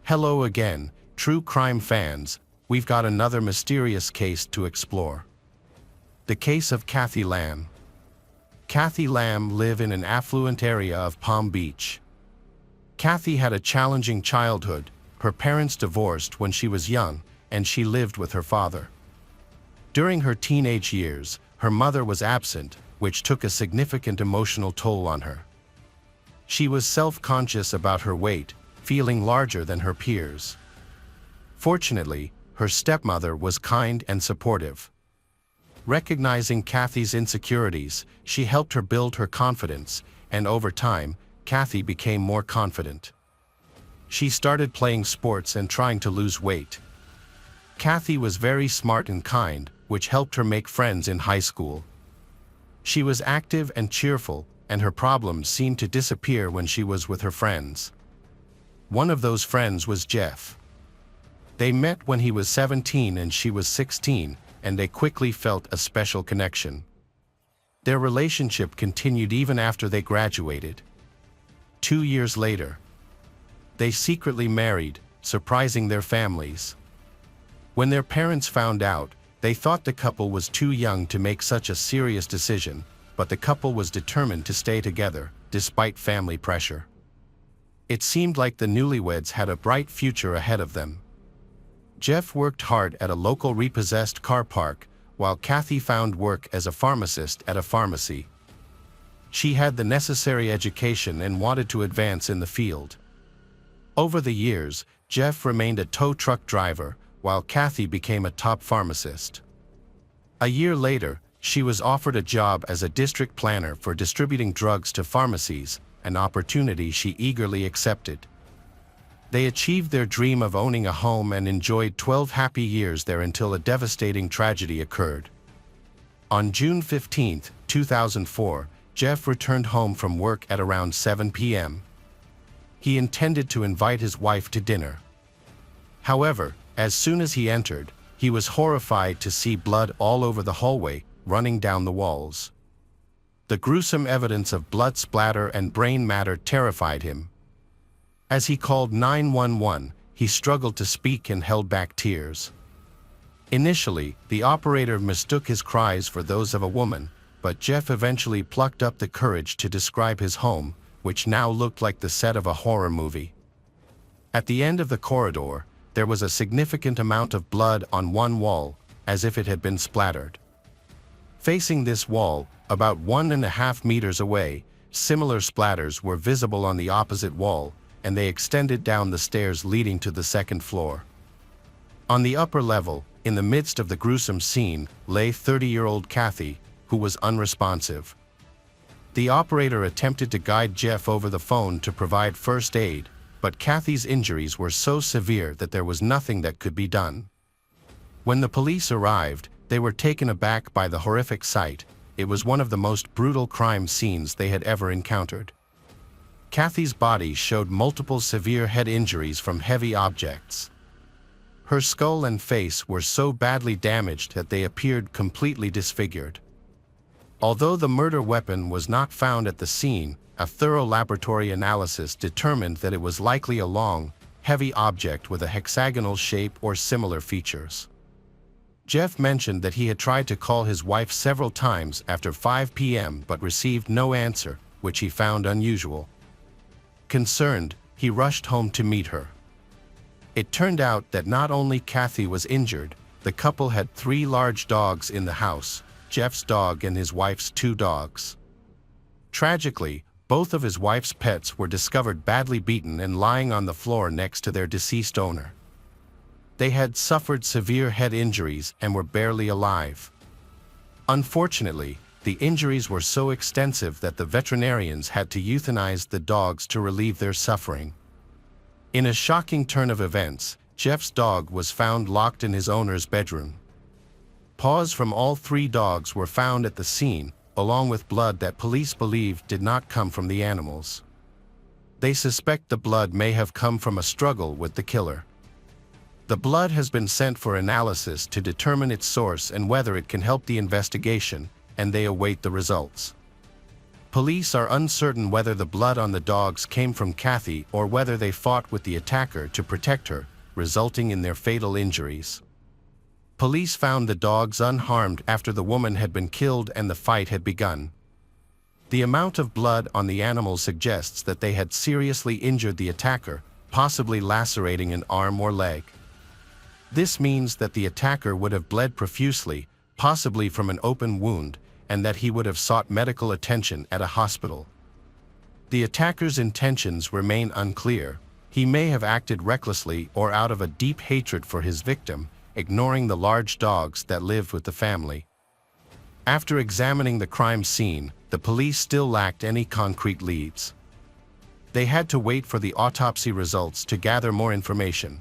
Hello again, true crime fans. We've got another mysterious case to explore. The case of Cathy Lamb. Cathy Lamb lived in an affluent area of Palm Beach. Cathy had a challenging childhood. Her parents divorced when she was young, and she lived with her father. During her teenage years, her mother was absent, which took a significant emotional toll on her. She was self-conscious about her weight, feeling larger than her peers. Fortunately, her stepmother was kind and supportive. Recognizing Cathy's insecurities, she helped her build her confidence, and over time, Cathy became more confident. She started playing sports and trying to lose weight. Cathy was very smart and kind, which helped her make friends in high school. She was active and cheerful, and her problems seemed to disappear when she was with her friends. One of those friends was Jeff. They met when he was 17 and she was 16, and they quickly felt a special connection. Their relationship continued even after they graduated. 2 years later, they secretly married, surprising their families. When their parents found out, they thought the couple was too young to make such a serious decision, but the couple was determined to stay together, despite family pressure. It seemed like the newlyweds had a bright future ahead of them. Jeff worked hard at a local repossessed car park, while Cathy found work as a pharmacist at a pharmacy. She had the necessary education and wanted to advance in the field. Over the years, Jeff remained a tow truck driver, while Cathy became a top pharmacist. A year later, she was offered a job as a district planner for distributing drugs to pharmacies, an opportunity she eagerly accepted. They achieved their dream of owning a home and enjoyed 12 happy years there until a devastating tragedy occurred. On June 15, 2004, Jeff returned home from work at around 7 p.m. He intended to invite his wife to dinner. However, as soon as he entered, he was horrified to see blood all over the hallway, running down the walls. The gruesome evidence of blood splatter and brain matter terrified him. As he called 911, he struggled to speak and held back tears. Initially, the operator mistook his cries for those of a woman, but Jeff eventually plucked up the courage to describe his home, which now looked like the set of a horror movie. At the end of the corridor, there was a significant amount of blood on one wall, as if it had been splattered. Facing this wall, about 1.5 meters away, similar splatters were visible on the opposite wall, and they extended down the stairs leading to the second floor. On the upper level, in the midst of the gruesome scene, lay 30-year-old Cathy, who was unresponsive. The operator attempted to guide Jeff over the phone to provide first aid, but Cathy's injuries were so severe that there was nothing that could be done. When the police arrived, they were taken aback by the horrific sight. It was one of the most brutal crime scenes they had ever encountered. Cathy's body showed multiple severe head injuries from heavy objects. Her skull and face were so badly damaged that they appeared completely disfigured. Although the murder weapon was not found at the scene, a thorough laboratory analysis determined that it was likely a long, heavy object with a hexagonal shape or similar features. Jeff mentioned that he had tried to call his wife several times after 5 p.m. but received no answer, which he found unusual. Concerned, he rushed home to meet her. It turned out that not only Cathy was injured, the couple had 3 large dogs in the house, Jeff's dog and his wife's 2 dogs. Tragically, both of his wife's pets were discovered badly beaten and lying on the floor next to their deceased owner. They had suffered severe head injuries and were barely alive. Unfortunately, the injuries were so extensive that the veterinarians had to euthanize the dogs to relieve their suffering. In a shocking turn of events, Jeff's dog was found locked in his owner's bedroom. Paws from all 3 dogs were found at the scene, along with blood that police believed did not come from the animals. They suspect the blood may have come from a struggle with the killer. The blood has been sent for analysis to determine its source and whether it can help the investigation, and they await the results. Police are uncertain whether the blood on the dogs came from Cathy or whether they fought with the attacker to protect her, resulting in their fatal injuries. Police found the dogs unharmed after the woman had been killed and the fight had begun. The amount of blood on the animals suggests that they had seriously injured the attacker, possibly lacerating an arm or leg. This means that the attacker would have bled profusely, possibly from an open wound, and that he would have sought medical attention at a hospital. The attacker's intentions remain unclear. He may have acted recklessly or out of a deep hatred for his victim, ignoring the large dogs that lived with the family. After examining the crime scene, the police still lacked any concrete leads. They had to wait for the autopsy results to gather more information.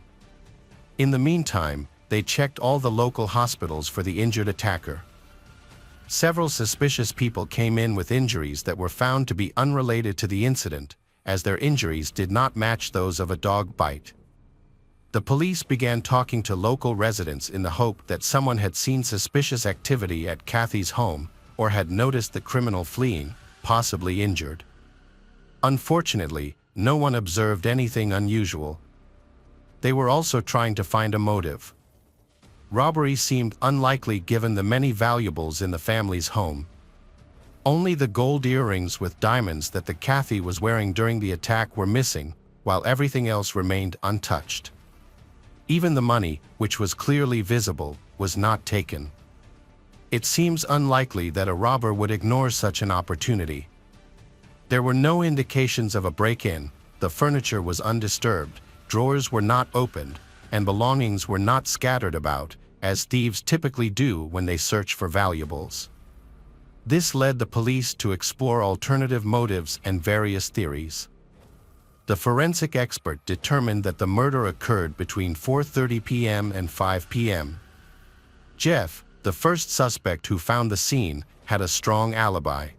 In the meantime, they checked all the local hospitals for the injured attacker. Several suspicious people came in with injuries that were found to be unrelated to the incident, as their injuries did not match those of a dog bite. The police began talking to local residents in the hope that someone had seen suspicious activity at Cathy's home or had noticed the criminal fleeing, possibly injured. Unfortunately, no one observed anything unusual. They were also trying to find a motive. Robbery seemed unlikely given the many valuables in the family's home. Only the gold earrings with diamonds that the Cathy was wearing during the attack were missing, while everything else remained untouched. Even the money, which was clearly visible, was not taken. It seems unlikely that a robber would ignore such an opportunity. There were no indications of a break-in, the furniture was undisturbed, drawers were not opened, and belongings were not scattered about, as thieves typically do when they search for valuables. This led the police to explore alternative motives and various theories. The forensic expert determined that the murder occurred between 4:30 p.m. and 5 p.m. Jeff, the first suspect who found the scene, had a strong alibi.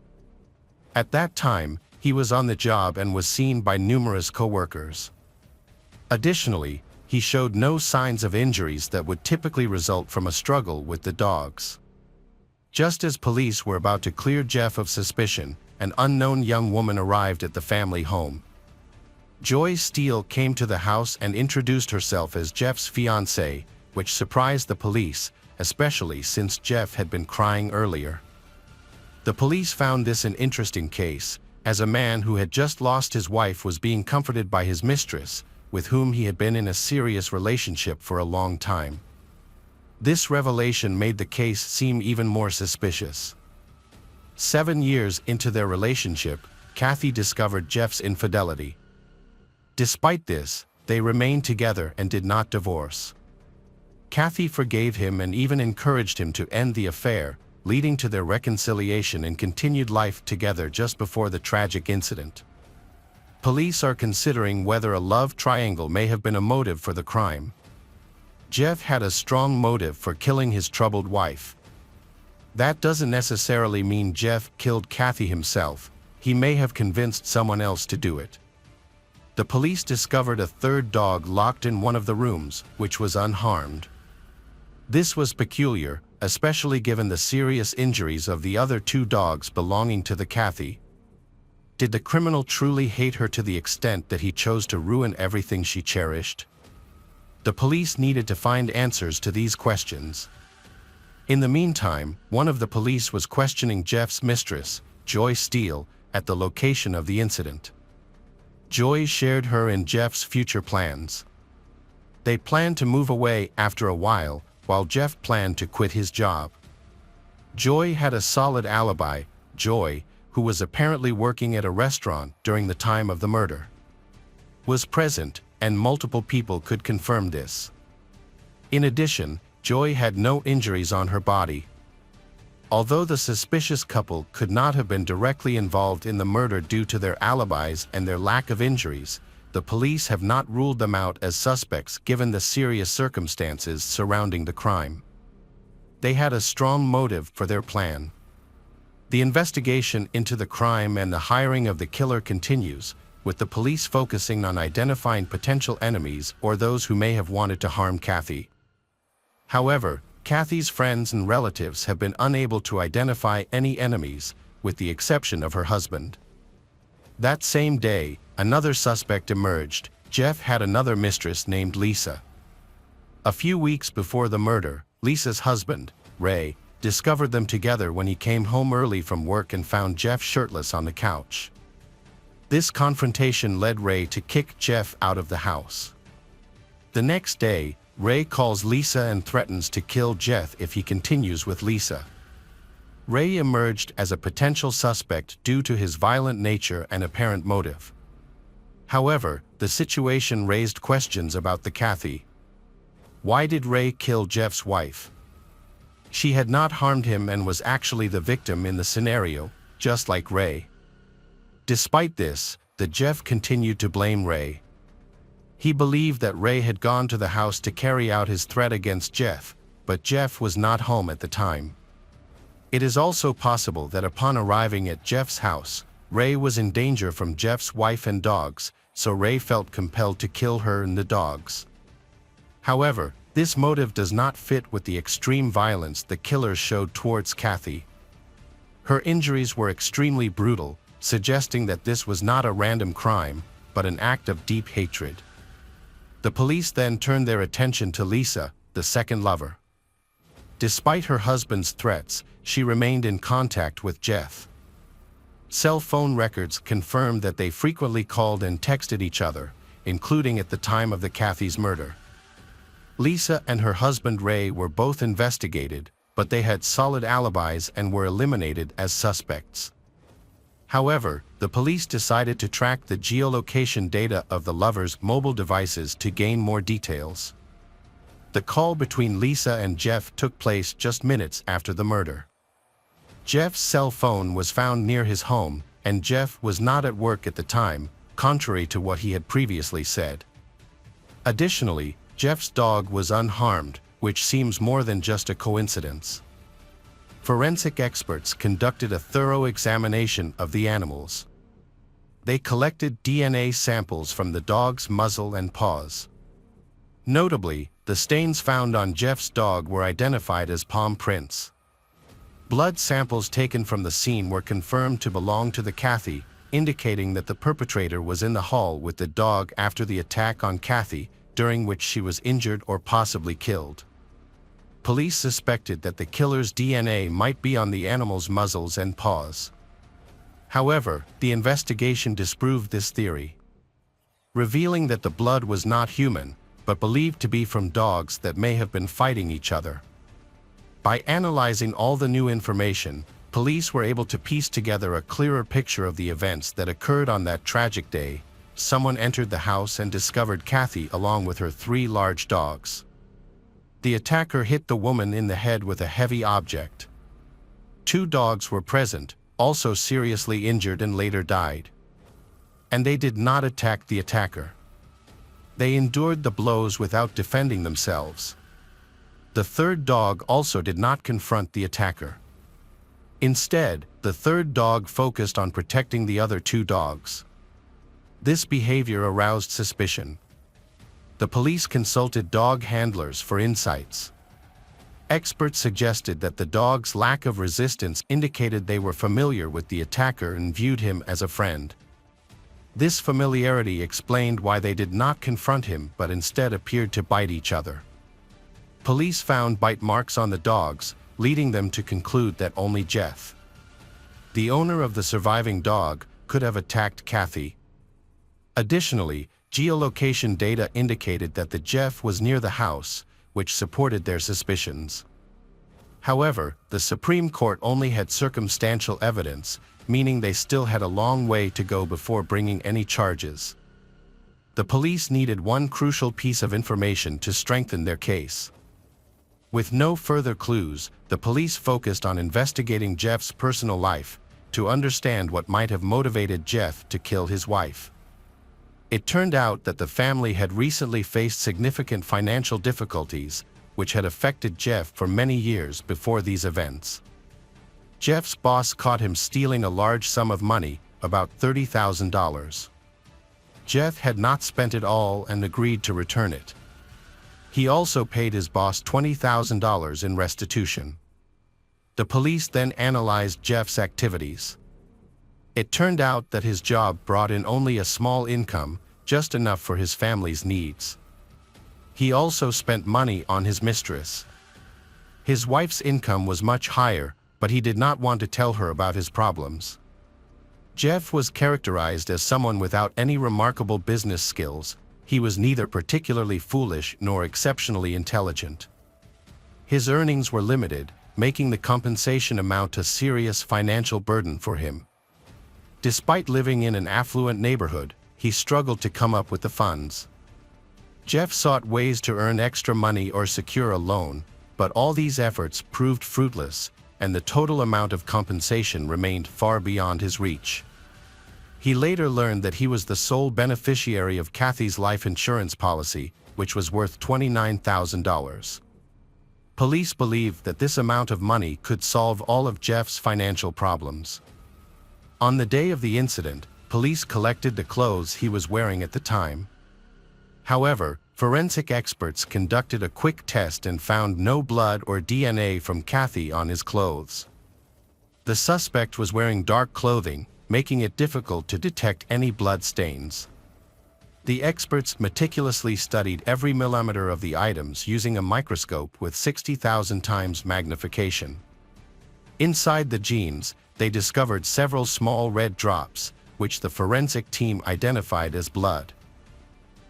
At that time, he was on the job and was seen by numerous co-workers. Additionally, he showed no signs of injuries that would typically result from a struggle with the dogs. Just as police were about to clear Jeff of suspicion, an unknown young woman arrived at the family home. Joy Steele came to the house and introduced herself as Jeff's fiancée, which surprised the police, especially since Jeff had been crying earlier. The police found this an interesting case, as a man who had just lost his wife was being comforted by his mistress, with whom he had been in a serious relationship for a long time. This revelation made the case seem even more suspicious. 7 years into their relationship, Cathy discovered Jeff's infidelity. Despite this, they remained together and did not divorce. Cathy forgave him and even encouraged him to end the affair, leading to their reconciliation and continued life together just before the tragic incident. Police are considering whether a love triangle may have been a motive for the crime. Jeff had a strong motive for killing his troubled wife. That doesn't necessarily mean Jeff killed Cathy himself. He may have convinced someone else to do it. The police discovered a third dog locked in one of the rooms, which was unharmed. This was peculiar, especially given the serious injuries of the other 2 dogs belonging to the Cathy. Did the criminal truly hate her to the extent that he chose to ruin everything she cherished? The police needed to find answers to these questions. In the meantime, one of the police was questioning Jeff's mistress, Joy Steele, at the location of the incident. Joy shared her and Jeff's future plans. They planned to move away after a while Jeff planned to quit his job. Joy had a solid alibi. Joy, who was apparently working at a restaurant during the time of the murder, was present, and multiple people could confirm this. In addition, Joy had no injuries on her body. Although the suspicious couple could not have been directly involved in the murder due to their alibis and their lack of injuries, the police have not ruled them out as suspects given the serious circumstances surrounding the crime. They had a strong motive for their plan. The investigation into the crime and the hiring of the killer continues, with the police focusing on identifying potential enemies or those who may have wanted to harm Cathy. However, Cathy's friends and relatives have been unable to identify any enemies, with the exception of her husband. That same day, another suspect emerged. Jeff had another mistress named Lisa. A few weeks before the murder, Lisa's husband, Ray, discovered them together when he came home early from work and found Jeff shirtless on the couch. This confrontation led Ray to kick Jeff out of the house. The next day, Ray calls Lisa and threatens to kill Jeff if he continues with Lisa. Ray emerged as a potential suspect due to his violent nature and apparent motive. However, the situation raised questions about the Cathy. Why did Ray kill Jeff's wife? She had not harmed him and was actually the victim in the scenario, just like Ray. Despite this, Jeff continued to blame Ray. He believed that Ray had gone to the house to carry out his threat against Jeff, but Jeff was not home at the time. It is also possible that upon arriving at Jeff's house, Ray was in danger from Jeff's wife and dogs, so Ray felt compelled to kill her and the dogs. However, this motive does not fit with the extreme violence the killers showed towards Cathy. Her injuries were extremely brutal, suggesting that this was not a random crime, but an act of deep hatred. The police then turned their attention to Lisa, the second lover. Despite her husband's threats, she remained in contact with Jeff. Cell phone records confirmed that they frequently called and texted each other, including at the time of the Cathy's murder. Lisa and her husband Ray were both investigated, but they had solid alibis and were eliminated as suspects. However, the police decided to track the geolocation data of the lovers' mobile devices to gain more details. The call between Lisa and Jeff took place just minutes after the murder. Jeff's cell phone was found near his home, and Jeff was not at work at the time, contrary to what he had previously said. Additionally, Jeff's dog was unharmed, which seems more than just a coincidence. Forensic experts conducted a thorough examination of the animals. They collected DNA samples from the dog's muzzle and paws. Notably, the stains found on Jeff's dog were identified as palm prints. Blood samples taken from the scene were confirmed to belong to the Cathy, indicating that the perpetrator was in the hall with the dog after the attack on Cathy, during which she was injured or possibly killed. Police suspected that the killer's DNA might be on the animal's muzzles and paws. However, the investigation disproved this theory, revealing that the blood was not human, but believed to be from dogs that may have been fighting each other. By analyzing all the new information, police were able to piece together a clearer picture of the events that occurred on that tragic day. Someone entered the house and discovered Cathy along with her 3 large dogs. The attacker hit the woman in the head with a heavy object. 2 dogs were present, also seriously injured and later died. And they did not attack the attacker. They endured the blows without defending themselves. The 3rd dog also did not confront the attacker. Instead, the 3rd dog focused on protecting the other 2 dogs. This behavior aroused suspicion. The police consulted dog handlers for insights. Experts suggested that the dog's lack of resistance indicated they were familiar with the attacker and viewed him as a friend. This familiarity explained why they did not confront him but instead appeared to bite each other. Police found bite marks on the dogs, leading them to conclude that only Jeff, the owner of the surviving dog, could have attacked Cathy. Additionally, geolocation data indicated that the Jeff was near the house, which supported their suspicions. However, the Supreme Court only had circumstantial evidence, meaning they still had a long way to go before bringing any charges. The police needed one crucial piece of information to strengthen their case. With no further clues, the police focused on investigating Jeff's personal life to understand what might have motivated Jeff to kill his wife. It turned out that the family had recently faced significant financial difficulties, which had affected Jeff for many years before these events. Jeff's boss caught him stealing a large sum of money, about $30,000. Jeff had not spent it all and agreed to return it. He also paid his boss $20,000 in restitution. The police then analyzed Jeff's activities. It turned out that his job brought in only a small income, just enough for his family's needs. He also spent money on his mistress. His wife's income was much higher, but he did not want to tell her about his problems. Jeff was characterized as someone without any remarkable business skills. He was neither particularly foolish nor exceptionally intelligent. His earnings were limited, making the compensation amount a serious financial burden for him. Despite living in an affluent neighborhood, he struggled to come up with the funds. Jeff sought ways to earn extra money or secure a loan, but all these efforts proved fruitless, and the total amount of compensation remained far beyond his reach. He later learned that he was the sole beneficiary of Cathy's life insurance policy, which was worth $29,000. Police believed that this amount of money could solve all of Jeff's financial problems. On the day of the incident, police collected the clothes he was wearing at the time. However, forensic experts conducted a quick test and found no blood or DNA from Cathy on his clothes. The suspect was wearing dark clothing, making it difficult to detect any blood stains. The experts meticulously studied every millimeter of the items using a microscope with 60,000 times magnification. Inside the jeans, they discovered several small red drops, which the forensic team identified as blood.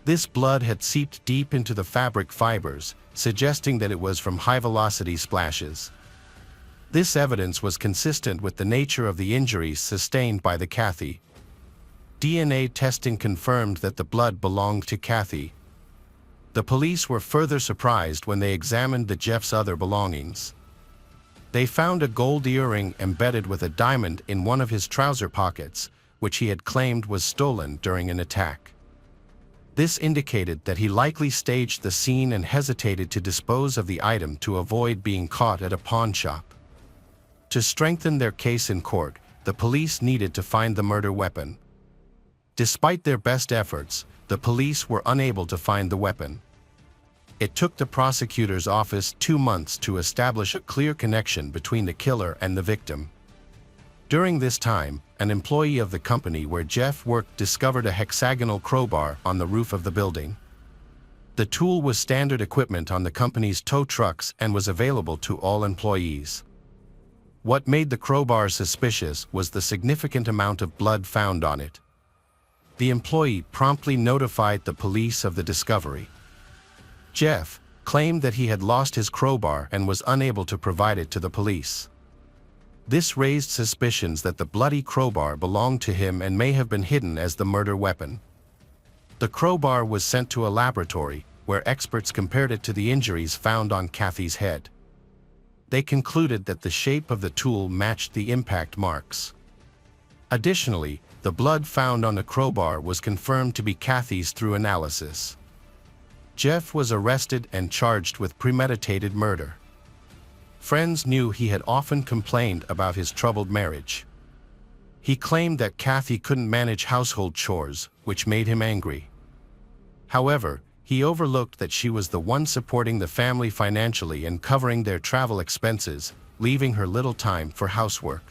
This blood had seeped deep into the fabric fibers, suggesting that it was from high-velocity splashes. This evidence was consistent with the nature of the injuries sustained by the Cathy. DNA testing confirmed that the blood belonged to Cathy. The police were further surprised when they examined Jeff's other belongings. They found a gold earring embedded with a diamond in one of his trouser pockets, which he had claimed was stolen during an attack. This indicated that he likely staged the scene and hesitated to dispose of the item to avoid being caught at a pawn shop. To strengthen their case in court, the police needed to find the murder weapon. Despite their best efforts, the police were unable to find the weapon. It took the prosecutor's office 2 months to establish a clear connection between the killer and the victim. During this time, an employee of the company where Jeff worked discovered a hexagonal crowbar on the roof of the building. The tool was standard equipment on the company's tow trucks and was available to all employees. What made the crowbar suspicious was the significant amount of blood found on it. The employee promptly notified the police of the discovery. Jeff claimed that he had lost his crowbar and was unable to provide it to the police. This raised suspicions that the bloody crowbar belonged to him and may have been hidden as the murder weapon. The crowbar was sent to a laboratory, where experts compared it to the injuries found on Cathy's head. They concluded that the shape of the tool matched the impact marks. Additionally, the blood found on the crowbar was confirmed to be Cathy's through analysis. Jeff was arrested and charged with premeditated murder. Friends knew he had often complained about his troubled marriage. He claimed that Cathy couldn't manage household chores, which made him angry. However, he overlooked that she was the one supporting the family financially and covering their travel expenses, leaving her little time for housework.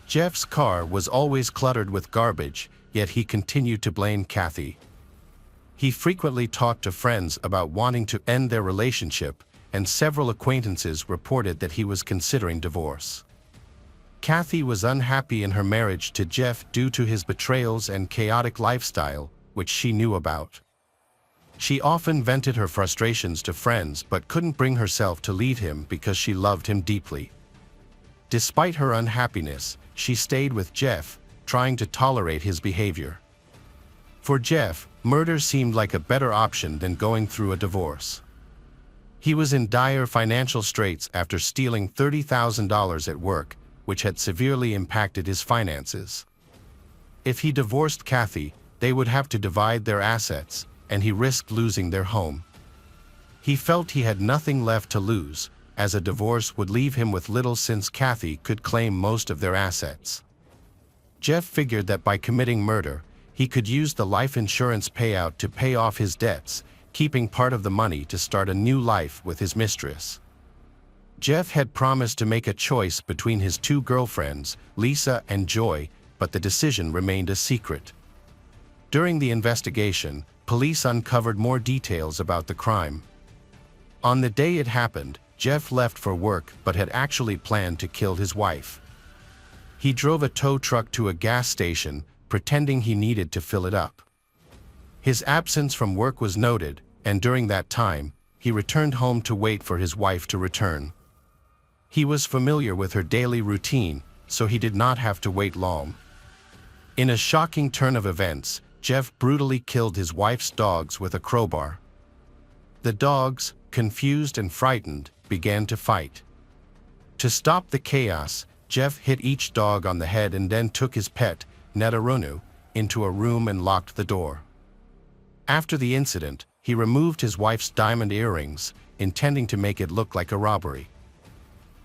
Jeff's car was always cluttered with garbage, yet he continued to blame Cathy. He frequently talked to friends about wanting to end their relationship, and several acquaintances reported that he was considering divorce. Cathy was unhappy in her marriage to Jeff due to his betrayals and chaotic lifestyle, which she knew about. She often vented her frustrations to friends but couldn't bring herself to leave him because she loved him deeply. Despite her unhappiness, she stayed with Jeff, trying to tolerate his behavior. For Jeff, murder seemed like a better option than going through a divorce. He was in dire financial straits after stealing $30,000 at work, which had severely impacted his finances. If he divorced Cathy, they would have to divide their assets, and he risked losing their home. He felt he had nothing left to lose, as a divorce would leave him with little since Cathy could claim most of their assets. Jeff figured that by committing murder, he could use the life insurance payout to pay off his debts, keeping part of the money to start a new life with his mistress. Jeff had promised to make a choice between his two girlfriends, Lisa and Joy, but the decision remained a secret. During the investigation, police uncovered more details about the crime. On the day it happened, Jeff left for work but had actually planned to kill his wife. He drove a tow truck to a gas station, pretending he needed to fill it up. His absence from work was noted, and during that time, he returned home to wait for his wife to return. He was familiar with her daily routine, so he did not have to wait long. In a shocking turn of events, Jeff brutally killed his wife's dogs with a crowbar. The dogs, confused and frightened, began to fight. To stop the chaos, Jeff hit each dog on the head and then took his pet, Netarunu, into a room and locked the door. After the incident, he removed his wife's diamond earrings, intending to make it look like a robbery.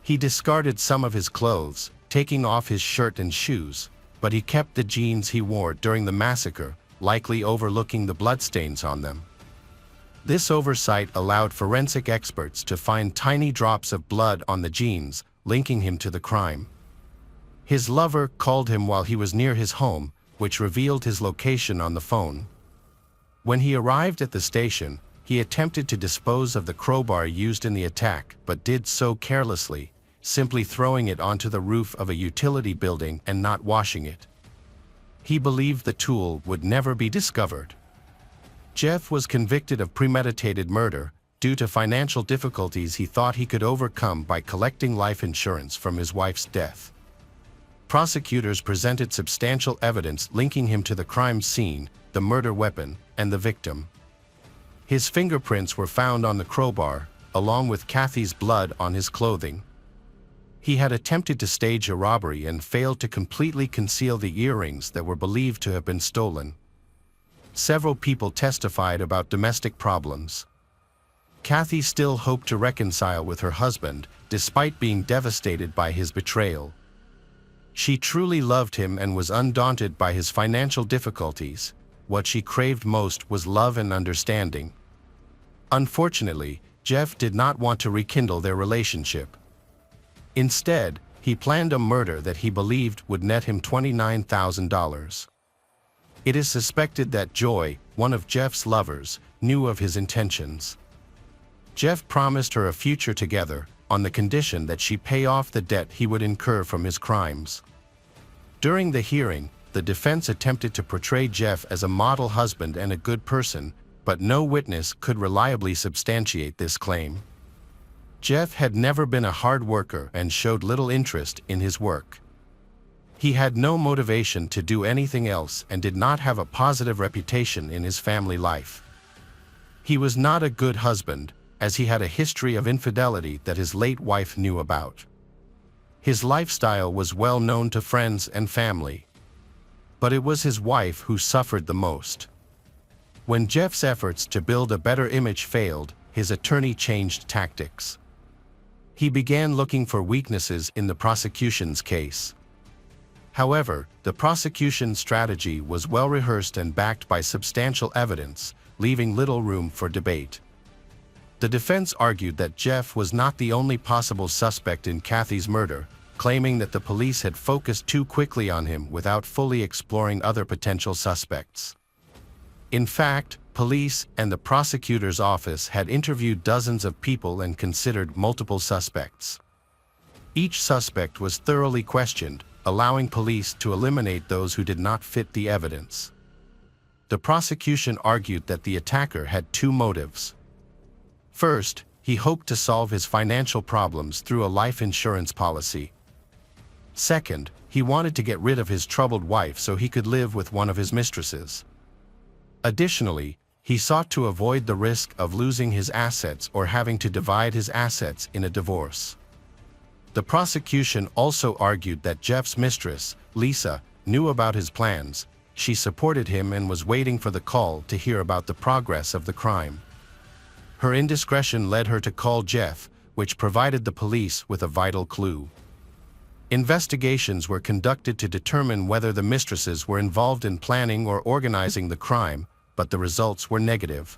He discarded some of his clothes, taking off his shirt and shoes, but he kept the jeans he wore during the massacre, likely overlooking the bloodstains on them. This oversight allowed forensic experts to find tiny drops of blood on the jeans, linking him to the crime. His lover called him while he was near his home, which revealed his location on the phone. When he arrived at the station, he attempted to dispose of the crowbar used in the attack, but did so carelessly, simply throwing it onto the roof of a utility building and not washing it. He believed the tool would never be discovered. Jeff was convicted of premeditated murder due to financial difficulties he thought he could overcome by collecting life insurance from his wife's death. Prosecutors presented substantial evidence linking him to the crime scene, the murder weapon, and the victim. His fingerprints were found on the crowbar, along with Cathy's blood on his clothing. He had attempted to stage a robbery and failed to completely conceal the earrings that were believed to have been stolen. Several people testified about domestic problems. Cathy still hoped to reconcile with her husband, despite being devastated by his betrayal. She truly loved him and was undaunted by his financial difficulties. What she craved most was love and understanding. Unfortunately, Jeff did not want to rekindle their relationship. Instead, he planned a murder that he believed would net him $29,000. It is suspected that Joy, one of Jeff's lovers, knew of his intentions. Jeff promised her a future together, on the condition that she pay off the debt he would incur from his crimes. During the hearing, the defense attempted to portray Jeff as a model husband and a good person, but no witness could reliably substantiate this claim. Jeff had never been a hard worker and showed little interest in his work. He had no motivation to do anything else and did not have a positive reputation in his family life. He was not a good husband, as he had a history of infidelity that his late wife knew about. His lifestyle was well known to friends and family. But it was his wife who suffered the most. When Jeff's efforts to build a better image failed, his attorney changed tactics. He began looking for weaknesses in the prosecution's case. However, the prosecution's strategy was well rehearsed and backed by substantial evidence, leaving little room for debate. The defense argued that Jeff was not the only possible suspect in Cathy's murder, claiming that the police had focused too quickly on him without fully exploring other potential suspects. In fact, police and the prosecutor's office had interviewed dozens of people and considered multiple suspects. Each suspect was thoroughly questioned, allowing police to eliminate those who did not fit the evidence. The prosecution argued that the attacker had two motives. First, he hoped to solve his financial problems through a life insurance policy. Second, he wanted to get rid of his troubled wife so he could live with one of his mistresses. Additionally, he sought to avoid the risk of losing his assets or having to divide his assets in a divorce. The prosecution also argued that Jeff's mistress, Lisa, knew about his plans. She supported him and was waiting for the call to hear about the progress of the crime. Her indiscretion led her to call Jeff, which provided the police with a vital clue. Investigations were conducted to determine whether the mistresses were involved in planning or organizing the crime, but the results were negative.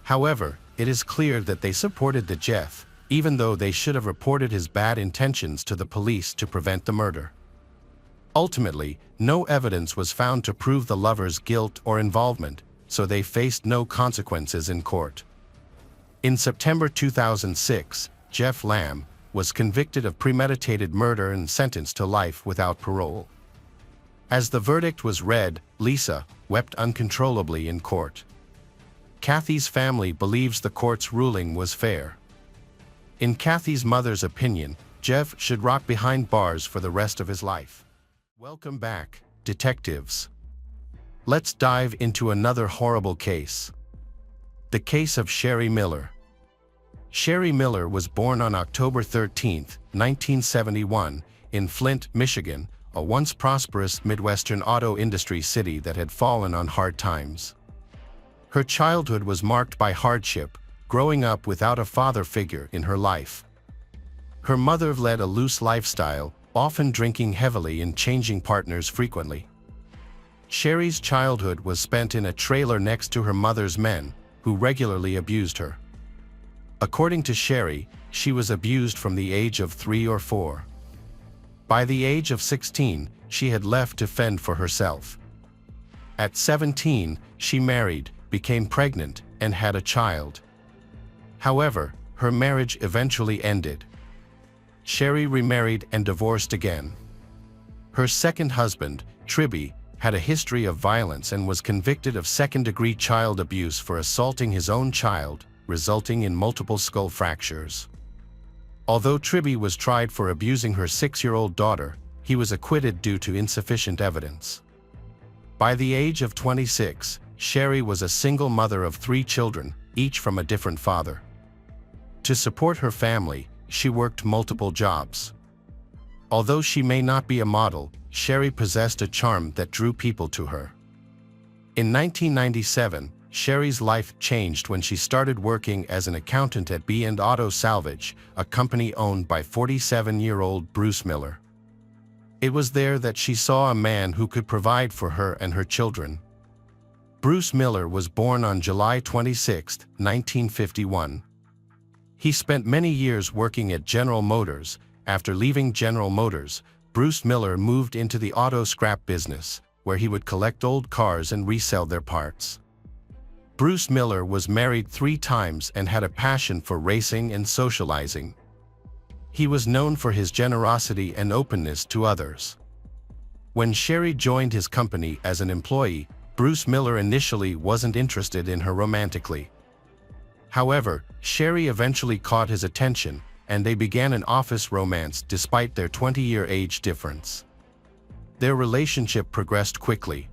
However, it is clear that they supported the Jeff, even though they should have reported his bad intentions to the police to prevent the murder. Ultimately, no evidence was found to prove the lovers' guilt or involvement, so they faced no consequences in court. In September 2006, Jeff Lamb was convicted of premeditated murder and sentenced to life without parole. As the verdict was read, Lisa wept uncontrollably in court. Cathy's family believes the court's ruling was fair. In Cathy's mother's opinion, Jeff should rot behind bars for the rest of his life. Welcome back, detectives. Let's dive into another horrible case. The case of Sherry Miller. Sherry Miller was born on October 13, 1971, in Flint, Michigan, a once prosperous Midwestern auto industry city that had fallen on hard times. Her childhood was marked by hardship, growing up without a father figure in her life. Her mother led a loose lifestyle, often drinking heavily and changing partners frequently. Sherry's childhood was spent in a trailer next to her mother's men, who regularly abused her. According to Sherry, she was abused from the age of 3 or 4. By the age of 16, she had left to fend for herself. At 17, she married, became pregnant, and had a child. However, her marriage eventually ended. Sherry remarried and divorced again. Her second husband, Tribby, had a history of violence and was convicted of second-degree child abuse for assaulting his own child, resulting in multiple skull fractures. Although Tribby was tried for abusing her 6-year-old daughter, he was acquitted due to insufficient evidence. By the age of 26, Sherry was a single mother of 3 children, each from a different father. To support her family, she worked multiple jobs. Although she may not be a model, Sherry possessed a charm that drew people to her. In 1997, Sherry's life changed when she started working as an accountant at B&O Auto Salvage, a company owned by 47-year-old Bruce Miller. It was there that she saw a man who could provide for her and her children. Bruce Miller was born on July 26, 1951. He spent many years working at General Motors. After leaving General Motors, Bruce Miller moved into the auto scrap business, where he would collect old cars and resell their parts. Bruce Miller was married 3 times and had a passion for racing and socializing. He was known for his generosity and openness to others. When Sherry joined his company as an employee, Bruce Miller initially wasn't interested in her romantically. However, Sherry eventually caught his attention, and they began an office romance despite their 20-year age difference. Their relationship progressed quickly.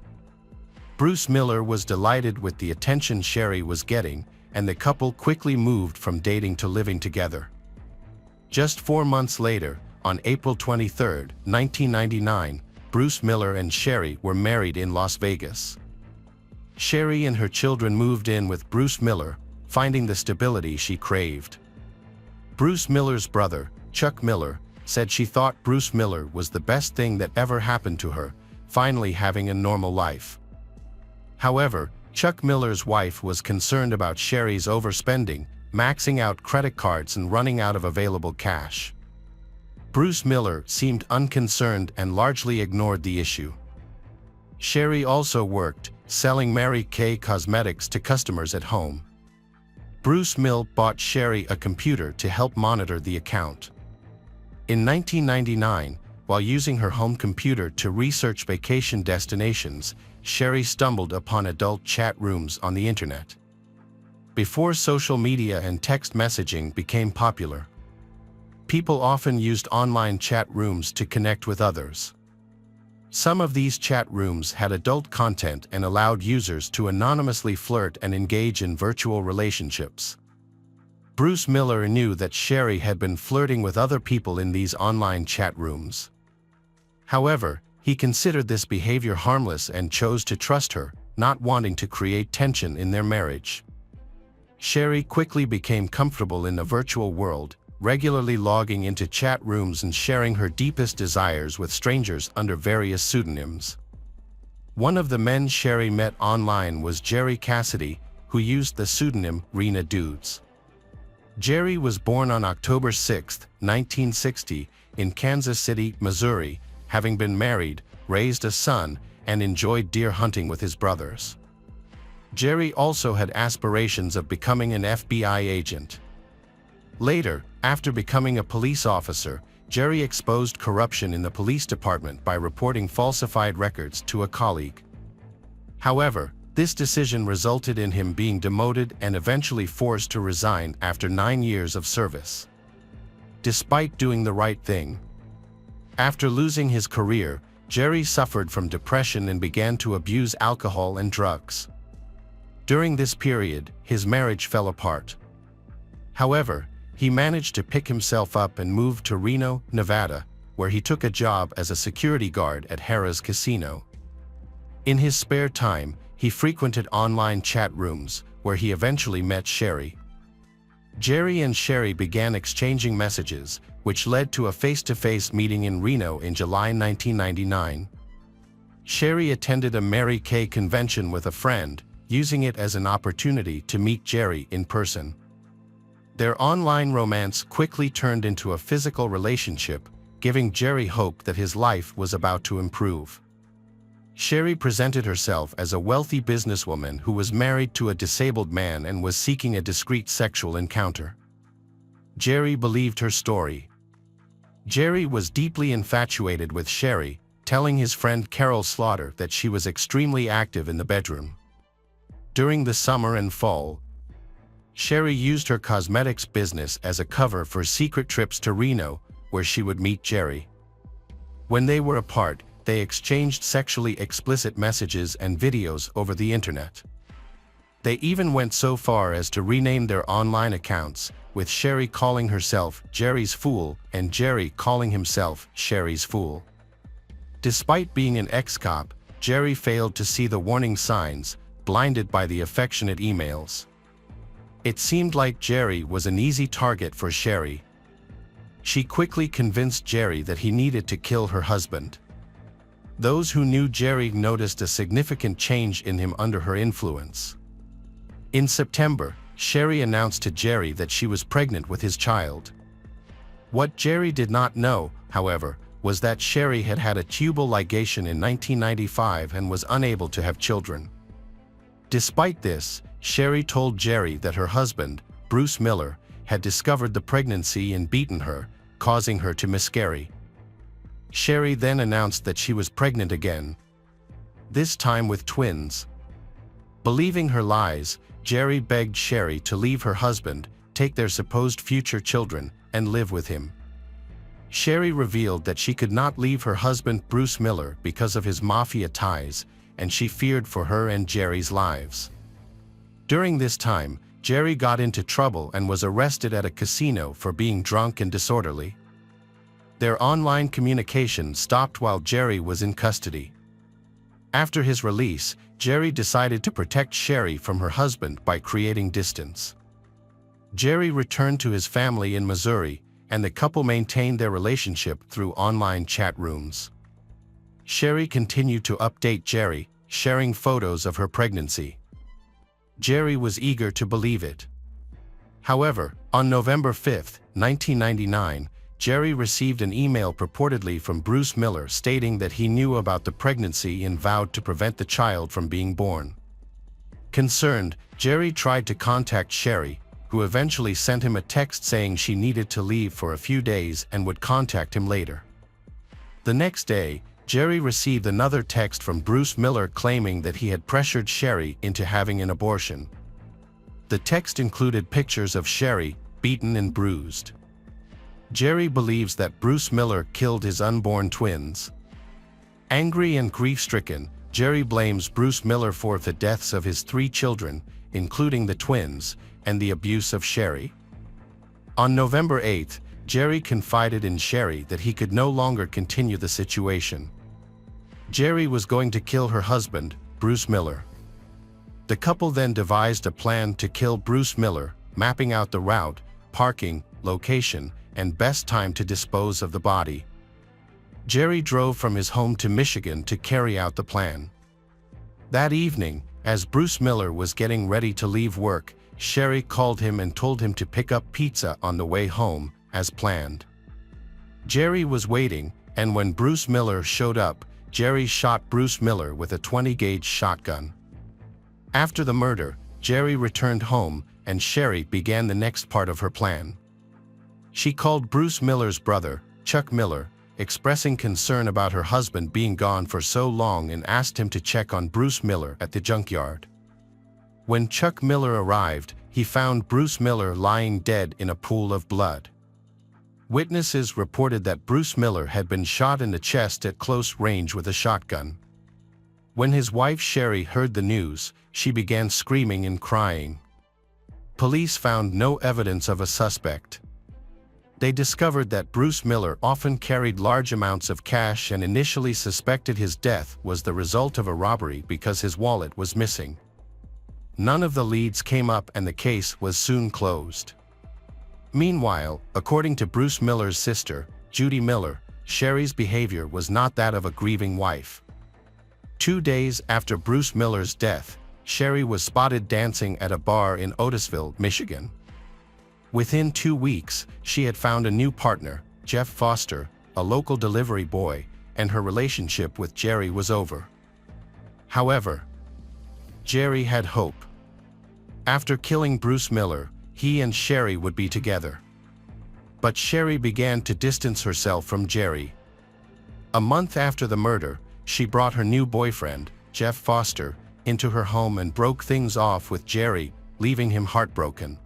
Bruce Miller was delighted with the attention Sherry was getting, and the couple quickly moved from dating to living together. Just 4 months later, on April 23, 1999, Bruce Miller and Sherry were married in Las Vegas. Sherry and her children moved in with Bruce Miller, finding the stability she craved. Bruce Miller's brother, Chuck Miller, said she thought Bruce Miller was the best thing that ever happened to her, finally having a normal life. However, Chuck Miller's wife was concerned about Sherry's overspending, maxing out credit cards and running out of available cash. Bruce Miller seemed unconcerned and largely ignored the issue. Sherry also worked, selling Mary Kay cosmetics to customers at home. Bruce Miller bought Sherry a computer to help monitor the account. In 1999, while using her home computer to research vacation destinations, Sherry stumbled upon adult chat rooms on the internet. Before social media and text messaging became popular, people often used online chat rooms to connect with others. Some of these chat rooms had adult content and allowed users to anonymously flirt and engage in virtual relationships. Bruce Miller knew that Sherry had been flirting with other people in these online chat rooms. However, he considered this behavior harmless and chose to trust her, not wanting to create tension in their marriage. Sherry quickly became comfortable in the virtual world, regularly logging into chat rooms and sharing her deepest desires with strangers under various pseudonyms. One of the men Sherry met online was Jerry Cassidy, who used the pseudonym Rena Dudes. Jerry was born on October 6, 1960, in Kansas City, Missouri, having been married, raised a son, and enjoyed deer hunting with his brothers. Jerry also had aspirations of becoming an FBI agent. Later, after becoming a police officer, Jerry exposed corruption in the police department by reporting falsified records to a colleague. However, this decision resulted in him being demoted and eventually forced to resign after 9 years of service. Despite doing the right thing. After losing his career, Jerry suffered from depression and began to abuse alcohol and drugs. During this period, his marriage fell apart. However, he managed to pick himself up and moved to Reno, Nevada, where he took a job as a security guard at Harrah's Casino. In his spare time, he frequented online chat rooms, where he eventually met Sherry. Jerry and Sherry began exchanging messages, which led to a face-to-face meeting in Reno in July 1999. Sherry attended a Mary Kay convention with a friend, using it as an opportunity to meet Jerry in person. Their online romance quickly turned into a physical relationship, giving Jerry hope that his life was about to improve. Sherry presented herself as a wealthy businesswoman who was married to a disabled man and was seeking a discreet sexual encounter. Jerry believed her story. Jerry was deeply infatuated with Sherry, telling his friend Carol Slaughter that she was extremely active in the bedroom. During the summer and fall, Sherry used her cosmetics business as a cover for secret trips to Reno, where she would meet Jerry. When they were apart, they exchanged sexually explicit messages and videos over the internet. They even went so far as to rename their online accounts, with Sherry calling herself Jerry's Fool and Jerry calling himself Sherry's Fool. Despite being an ex-cop, Jerry failed to see the warning signs, blinded by the affectionate emails. It seemed like Jerry was an easy target for Sherry. She quickly convinced Jerry that he needed to kill her husband. Those who knew Jerry noticed a significant change in him under her influence. In September, Sherry announced to Jerry that she was pregnant with his child. What Jerry did not know, however, was that Sherry had had a tubal ligation in 1995 and was unable to have children. Despite this, Sherry told Jerry that her husband, Bruce Miller, had discovered the pregnancy and beaten her, causing her to miscarry. Sherry then announced that she was pregnant again, this time with twins. Believing her lies, Jerry begged Sherry to leave her husband, take their supposed future children, and live with him. Sherry revealed that she could not leave her husband Bruce Miller because of his mafia ties, and she feared for her and Jerry's lives. During this time, Jerry got into trouble and was arrested at a casino for being drunk and disorderly. Their online communication stopped while Jerry was in custody. After his release, Jerry decided to protect Sherry from her husband by creating distance. Jerry returned to his family in Missouri, and the couple maintained their relationship through online chat rooms. Sherry continued to update Jerry, sharing photos of her pregnancy. Jerry was eager to believe it. However, on November 5, 1999, Jerry received an email purportedly from Bruce Miller stating that he knew about the pregnancy and vowed to prevent the child from being born. Concerned, Jerry tried to contact Sherry, who eventually sent him a text saying she needed to leave for a few days and would contact him later. The next day, Jerry received another text from Bruce Miller claiming that he had pressured Sherry into having an abortion. The text included pictures of Sherry, beaten and bruised. Jerry believes that Bruce Miller killed his unborn twins. Angry and grief-stricken, Jerry blames Bruce Miller for the deaths of his 3 children, including the twins, and the abuse of Sherry. On November 8, Jerry confided in Sherry that he could no longer continue the situation. Jerry was going to kill her husband, Bruce Miller. The couple then devised a plan to kill Bruce Miller, mapping out the route, parking, location, and best time to dispose of the body. Jerry drove from his home to Michigan to carry out the plan. That evening, as Bruce Miller was getting ready to leave work, Sherry called him and told him to pick up pizza on the way home, as planned. Jerry was waiting, and when Bruce Miller showed up, Jerry shot Bruce Miller with a 20-gauge shotgun. After the murder, Jerry returned home, and Sherry began the next part of her plan. She called Bruce Miller's brother, Chuck Miller, expressing concern about her husband being gone for so long, and asked him to check on Bruce Miller at the junkyard. When Chuck Miller arrived, he found Bruce Miller lying dead in a pool of blood. Witnesses reported that Bruce Miller had been shot in the chest at close range with a shotgun. When his wife Sherry heard the news, she began screaming and crying. Police found no evidence of a suspect. They discovered that Bruce Miller often carried large amounts of cash and initially suspected his death was the result of a robbery because his wallet was missing. None of the leads came up and the case was soon closed. Meanwhile, according to Bruce Miller's sister, Judy Miller, Sherry's behavior was not that of a grieving wife. 2 days after Bruce Miller's death, Sherry was spotted dancing at a bar in Otisville, Michigan. Within 2 weeks, she had found a new partner, Jeff Foster, a local delivery boy, and her relationship with Jerry was over. However, Jerry had hope. After killing Bruce Miller, he and Sherry would be together. But Sherry began to distance herself from Jerry. A month after the murder, she brought her new boyfriend, Jeff Foster, into her home and broke things off with Jerry, leaving him heartbroken.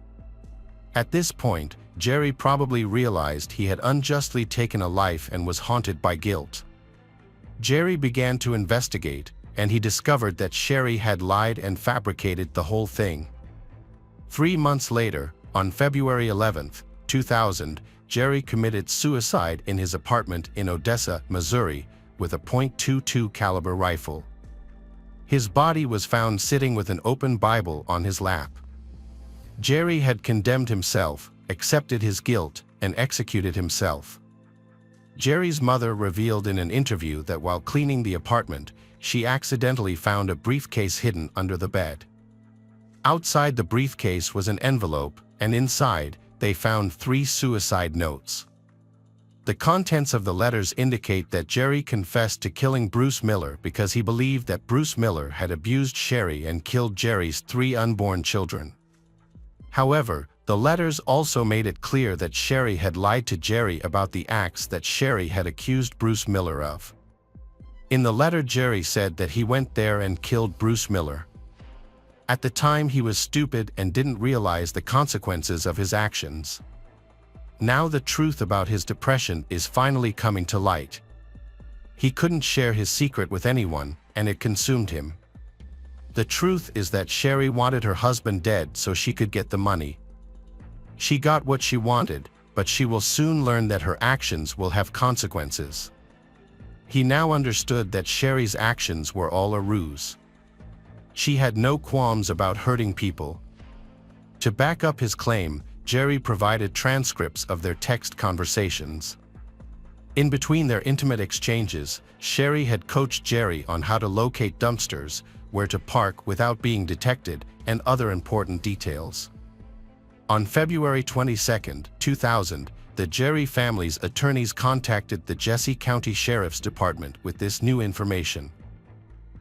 At this point, Jerry probably realized he had unjustly taken a life and was haunted by guilt. Jerry began to investigate, and he discovered that Sherry had lied and fabricated the whole thing. 3 months later, on February 11, 2000, Jerry committed suicide in his apartment in Odessa, Missouri, with a .22 caliber rifle. His body was found sitting with an open Bible on his lap. Jerry had condemned himself, accepted his guilt, and executed himself. Jerry's mother revealed in an interview that while cleaning the apartment, she accidentally found a briefcase hidden under the bed. Outside the briefcase was an envelope, and inside, they found 3 suicide notes. The contents of the letters indicate that Jerry confessed to killing Bruce Miller because he believed that Bruce Miller had abused Sherry and killed Jerry's 3 unborn children. However, the letters also made it clear that Sherry had lied to Jerry about the acts that Sherry had accused Bruce Miller of. In the letter, Jerry said that he went there and killed Bruce Miller. At the time, he was stupid and didn't realize the consequences of his actions. Now the truth about his depression is finally coming to light. He couldn't share his secret with anyone, and it consumed him. The truth is that Sherry wanted her husband dead so she could get the money. She got what she wanted, but she will soon learn that her actions will have consequences. He now understood that Sherry's actions were all a ruse. She had no qualms about hurting people. To back up his claim, Jerry provided transcripts of their text conversations. In between their intimate exchanges, Sherry had coached Jerry on how to locate dumpsters, where to park without being detected, and other important details. On February 22, 2000, the Jerry family's attorneys contacted the Jesse County Sheriff's Department with this new information.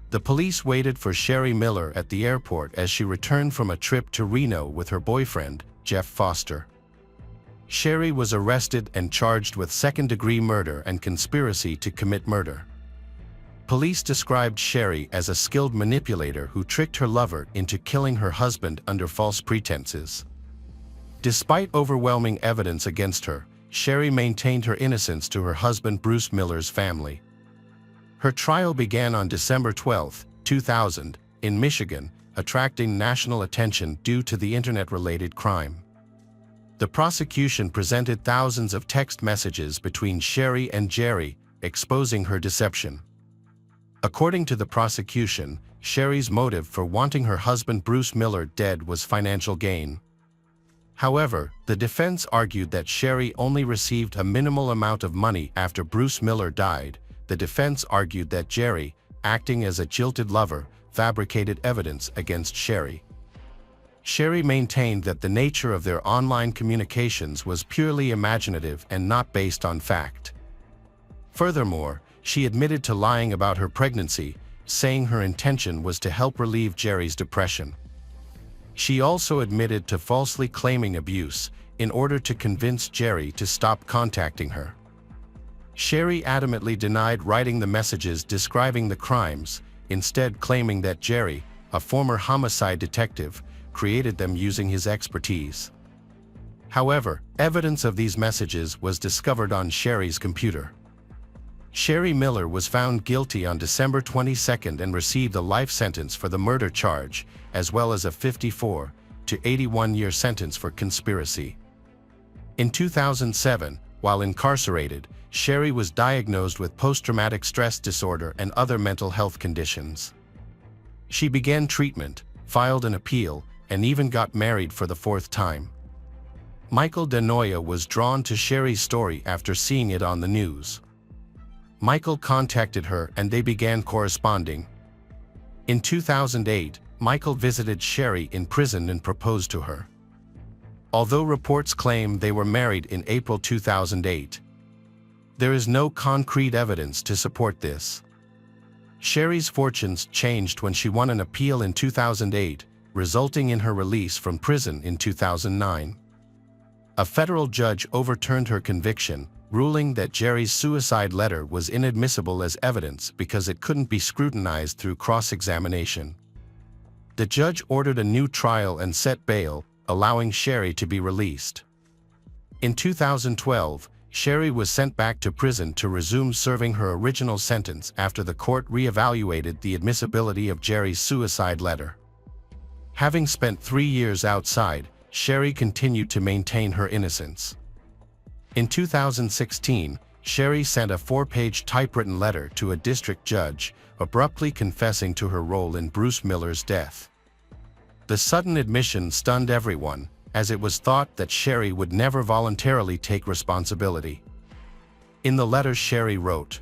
The police waited for Sherry Miller at the airport as she returned from a trip to Reno with her boyfriend, Jeff Foster. Sherry was arrested and charged with second-degree murder and conspiracy to commit murder. Police described Sherry as a skilled manipulator who tricked her lover into killing her husband under false pretenses. Despite overwhelming evidence against her, Sherry maintained her innocence to her husband Bruce Miller's family. Her trial began on December 12, 2000, in Michigan, attracting national attention due to the internet-related crime. The prosecution presented thousands of text messages between Sherry and Jerry, exposing her deception. According to the prosecution, Sherry's motive for wanting her husband Bruce Miller dead was financial gain. However, the defense argued that Sherry only received a minimal amount of money after Bruce Miller died. The defense argued that Jerry, acting as a jilted lover, fabricated evidence against Sherry. Sherry maintained that the nature of their online communications was purely imaginative and not based on fact. Furthermore, she admitted to lying about her pregnancy, saying her intention was to help relieve Jerry's depression. She also admitted to falsely claiming abuse in order to convince Jerry to stop contacting her. Sherry adamantly denied writing the messages describing the crimes, instead claiming that Jerry, a former homicide detective, created them using his expertise. However, evidence of these messages was discovered on Sherry's computer. Sherry Miller was found guilty on December 22 and received a life sentence for the murder charge, as well as a 54 to 81-year sentence for conspiracy. In 2007, while incarcerated, Sherry was diagnosed with post-traumatic stress disorder and other mental health conditions. She began treatment, filed an appeal, and even got married for the fourth time. Michael DeNoia was drawn to Sherry's story after seeing it on the news. Michael contacted her and they began corresponding. In 2008, Michael visited Sherry in prison and proposed to her. Although reports claim they were married in April 2008, there is no concrete evidence to support this. Sherry's fortunes changed when she won an appeal in 2008, resulting in her release from prison in 2009. A federal judge overturned her conviction, ruling that Jerry's suicide letter was inadmissible as evidence because it couldn't be scrutinized through cross-examination. The judge ordered a new trial and set bail, allowing Sherry to be released. In 2012, Sherry was sent back to prison to resume serving her original sentence after the court re-evaluated the admissibility of Jerry's suicide letter. Having spent 3 years outside, Sherry continued to maintain her innocence. In 2016, Sherry sent a 4-page typewritten letter to a district judge, abruptly confessing to her role in Bruce Miller's death. The sudden admission stunned everyone, as it was thought that Sherry would never voluntarily take responsibility. In the letter Sherry wrote,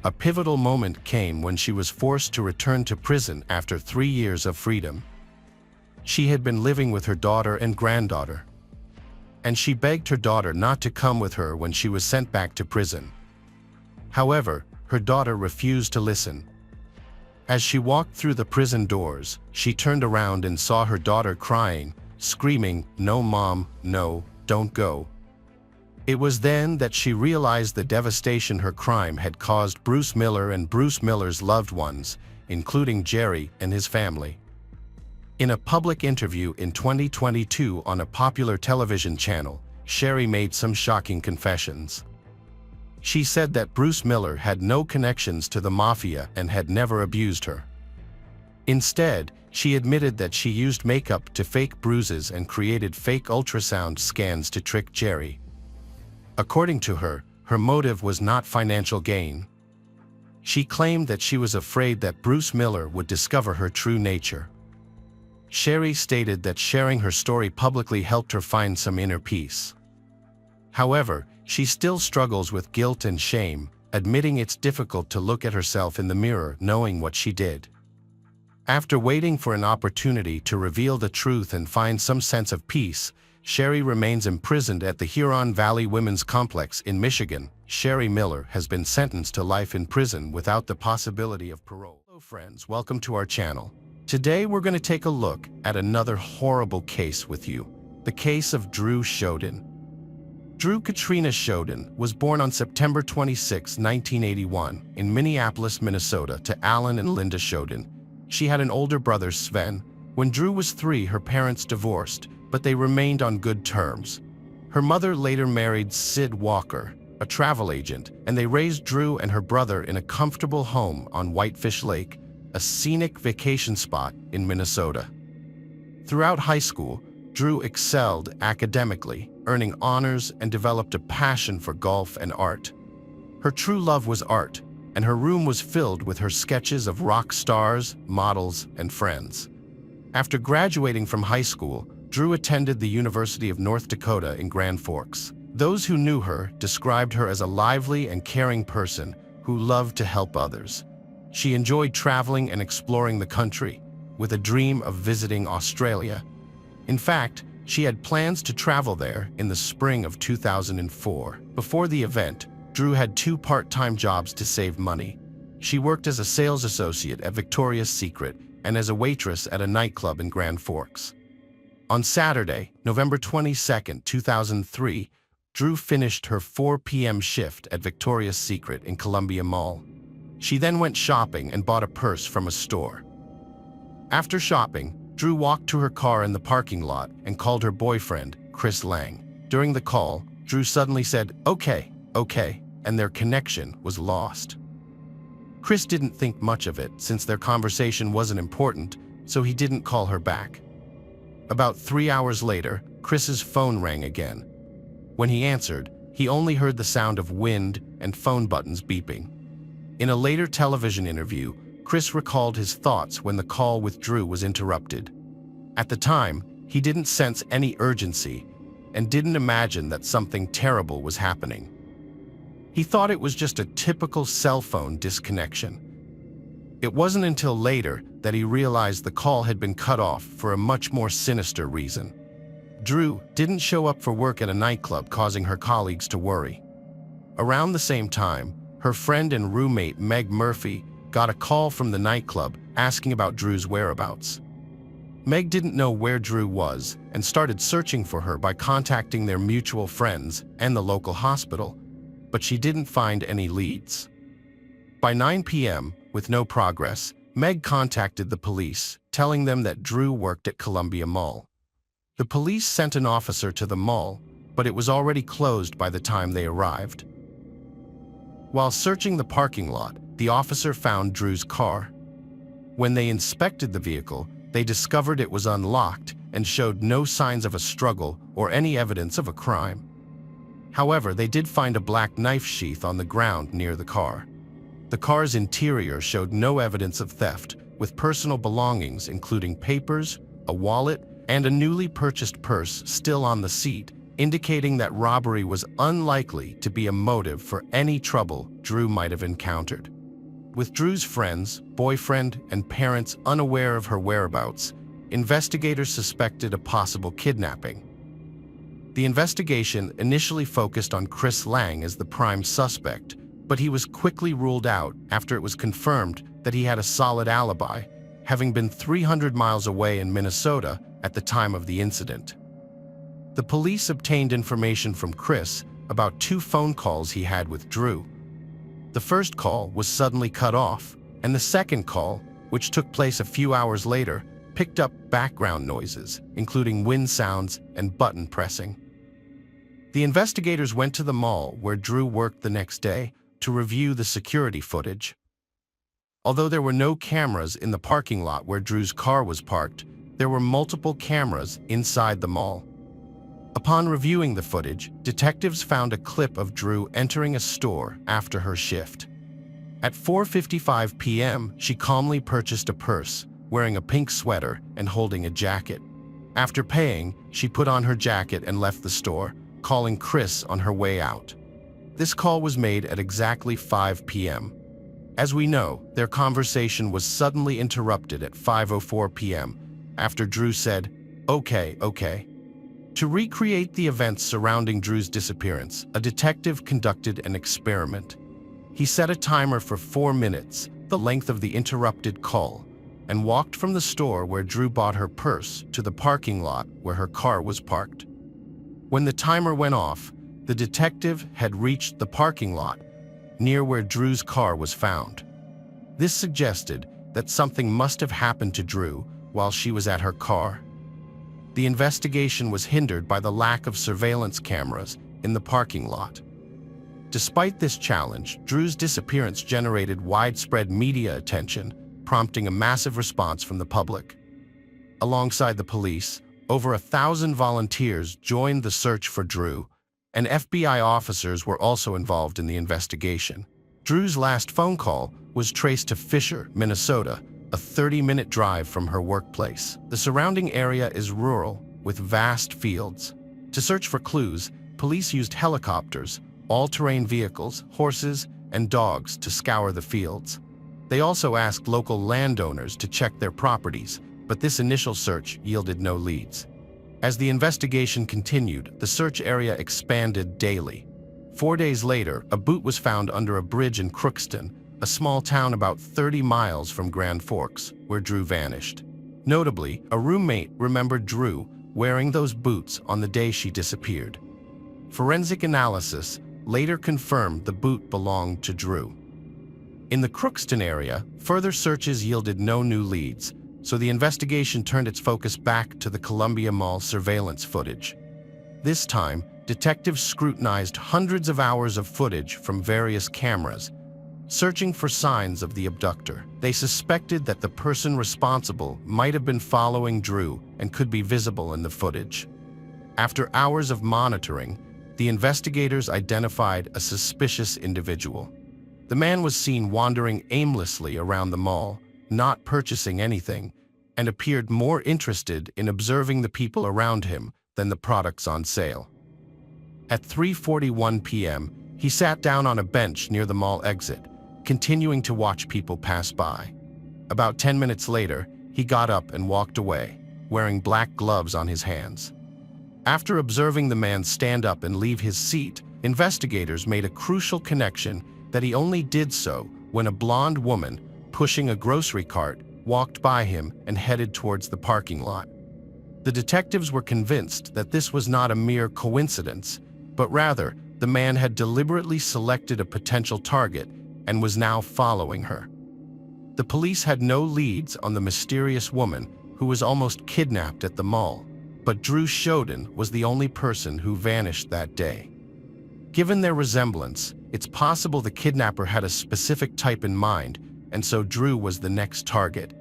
"A pivotal moment came when she was forced to return to prison after 3 years of freedom. She had been living with her daughter and granddaughter, and she begged her daughter not to come with her when she was sent back to prison. However, her daughter refused to listen. As she walked through the prison doors, she turned around and saw her daughter crying, screaming, 'No, Mom, no, don't go.' It was then that she realized the devastation her crime had caused Bruce Miller and Bruce Miller's loved ones, including Jerry and his family." In a public interview in 2022 on a popular television channel, Sherry made some shocking confessions. She said that Bruce Miller had no connections to the mafia and had never abused her. Instead, she admitted that she used makeup to fake bruises and created fake ultrasound scans to trick Jerry. According to her, her motive was not financial gain. She claimed that she was afraid that Bruce Miller would discover her true nature. Sherry stated that sharing her story publicly helped her find some inner peace. However, she still struggles with guilt and shame, admitting it's difficult to look at herself in the mirror knowing what she did. After waiting for an opportunity to reveal the truth and find some sense of peace, Sherry remains imprisoned at the Huron Valley Women's Complex in Michigan. Sherry Miller has been sentenced to life in prison without the possibility of parole. Hello friends, welcome to our channel. Today we're going to take a look at another horrible case with you, the case of Drew Shoden. Drew Katrina Shoden was born on September 26, 1981, in Minneapolis, Minnesota, to Alan and Linda Shoden. She had an older brother, Sven. When Drew was 3, her parents divorced, but they remained on good terms. Her mother later married Sid Walker, a travel agent, and they raised Drew and her brother in a comfortable home on Whitefish Lake, a scenic vacation spot in Minnesota. Throughout high school, Drew excelled academically, earning honors and developed a passion for golf and art. Her true love was art, and her room was filled with her sketches of rock stars, models, and friends. After graduating from high school, Drew attended the University of North Dakota in Grand Forks. Those who knew her described her as a lively and caring person who loved to help others. She enjoyed traveling and exploring the country, with a dream of visiting Australia, In fact, she had plans to travel there in the spring of 2004. Before the event, Drew had 2 part-time jobs to save money. She worked as a sales associate at Victoria's Secret and as a waitress at a nightclub in Grand Forks. On Saturday, November 22, 2003, Drew finished her 4 p.m. shift at Victoria's Secret in Columbia Mall. She then went shopping and bought a purse from a store. After shopping, Drew walked to her car in the parking lot and called her boyfriend, Chris Lang. During the call, Drew suddenly said, "Okay, okay," and their connection was lost. Chris didn't think much of it since their conversation wasn't important, so he didn't call her back. About 3 hours later, Chris's phone rang again. When he answered, he only heard the sound of wind and phone buttons beeping. In a later television interview, Chris recalled his thoughts when the call with Drew was interrupted. At the time, he didn't sense any urgency and didn't imagine that something terrible was happening. He thought it was just a typical cell phone disconnection. It wasn't until later that he realized the call had been cut off for a much more sinister reason. Drew didn't show up for work at a nightclub, causing her colleagues to worry. Around the same time, her friend and roommate Meg Murphy got a call from the nightclub asking about Drew's whereabouts. Meg didn't know where Drew was and started searching for her by contacting their mutual friends and the local hospital, but she didn't find any leads. By 9 p.m., with no progress, Meg contacted the police, telling them that Drew worked at Columbia Mall. The police sent an officer to the mall, but it was already closed by the time they arrived. While searching the parking lot, the officer found Drew's car. When they inspected the vehicle, they discovered it was unlocked and showed no signs of a struggle or any evidence of a crime. However, they did find a black knife sheath on the ground near the car. The car's interior showed no evidence of theft, with personal belongings including papers, a wallet, and a newly purchased purse still on the seat, indicating that robbery was unlikely to be a motive for any trouble Drew might have encountered. With Drew's friends, boyfriend, and parents unaware of her whereabouts, investigators suspected a possible kidnapping. The investigation initially focused on Chris Lang as the prime suspect, but he was quickly ruled out after it was confirmed that he had a solid alibi, having been 300 miles away in Minnesota at the time of the incident. The police obtained information from Chris about 2 phone calls he had with Drew. The first call was suddenly cut off, and the second call, which took place a few hours later, picked up background noises, including wind sounds and button pressing. The investigators went to the mall where Drew worked the next day to review the security footage. Although there were no cameras in the parking lot where Drew's car was parked, there were multiple cameras inside the mall. Upon reviewing the footage, detectives found a clip of Drew entering a store after her shift. At 4:55 p.m., she calmly purchased a purse, wearing a pink sweater and holding a jacket. After paying, she put on her jacket and left the store, calling Chris on her way out. This call was made at exactly 5 p.m. As we know, their conversation was suddenly interrupted at 5:04 p.m. after Drew said, "Okay, okay." To recreate the events surrounding Drew's disappearance, a detective conducted an experiment. He set a timer for 4 minutes, the length of the interrupted call, and walked from the store where Drew bought her purse to the parking lot where her car was parked. When the timer went off, the detective had reached the parking lot near where Drew's car was found. This suggested that something must have happened to Drew while she was at her car. The investigation was hindered by the lack of surveillance cameras in the parking lot. Despite this challenge, Drew's disappearance generated widespread media attention, prompting a massive response from the public. Alongside the police, over 1,000 volunteers joined the search for Drew, and FBI officers were also involved in the investigation. Drew's last phone call was traced to Fisher, Minnesota, a 30-minute drive from her workplace. The surrounding area is rural, with vast fields. To search for clues, police used helicopters, all-terrain vehicles, horses, and dogs to scour the fields. They also asked local landowners to check their properties, but this initial search yielded no leads. As the investigation continued, the search area expanded daily. 4 days later, a boot was found under a bridge in Crookston, a small town about 30 miles from Grand Forks, where Drew vanished. Notably, a roommate remembered Drew wearing those boots on the day she disappeared. Forensic analysis later confirmed the boot belonged to Drew. In the Crookston area, further searches yielded no new leads, so the investigation turned its focus back to the Columbia Mall surveillance footage. This time, detectives scrutinized hundreds of hours of footage from various cameras, searching for signs of the abductor. They suspected that the person responsible might have been following Drew and could be visible in the footage. After hours of monitoring, the investigators identified a suspicious individual. The man was seen wandering aimlessly around the mall, not purchasing anything, and appeared more interested in observing the people around him than the products on sale. At 3:41 p.m., he sat down on a bench near the mall exit, continuing to watch people pass by. About 10 minutes later, he got up and walked away, wearing black gloves on his hands. After observing the man stand up and leave his seat, investigators made a crucial connection that he only did so when a blonde woman, pushing a grocery cart, walked by him and headed towards the parking lot. The detectives were convinced that this was not a mere coincidence, but rather the man had deliberately selected a potential target and was now following her. The police had no leads on the mysterious woman who was almost kidnapped at the mall, but Drew Shoden was the only person who vanished that day. Given their resemblance, it's possible the kidnapper had a specific type in mind, and so Drew was the next target.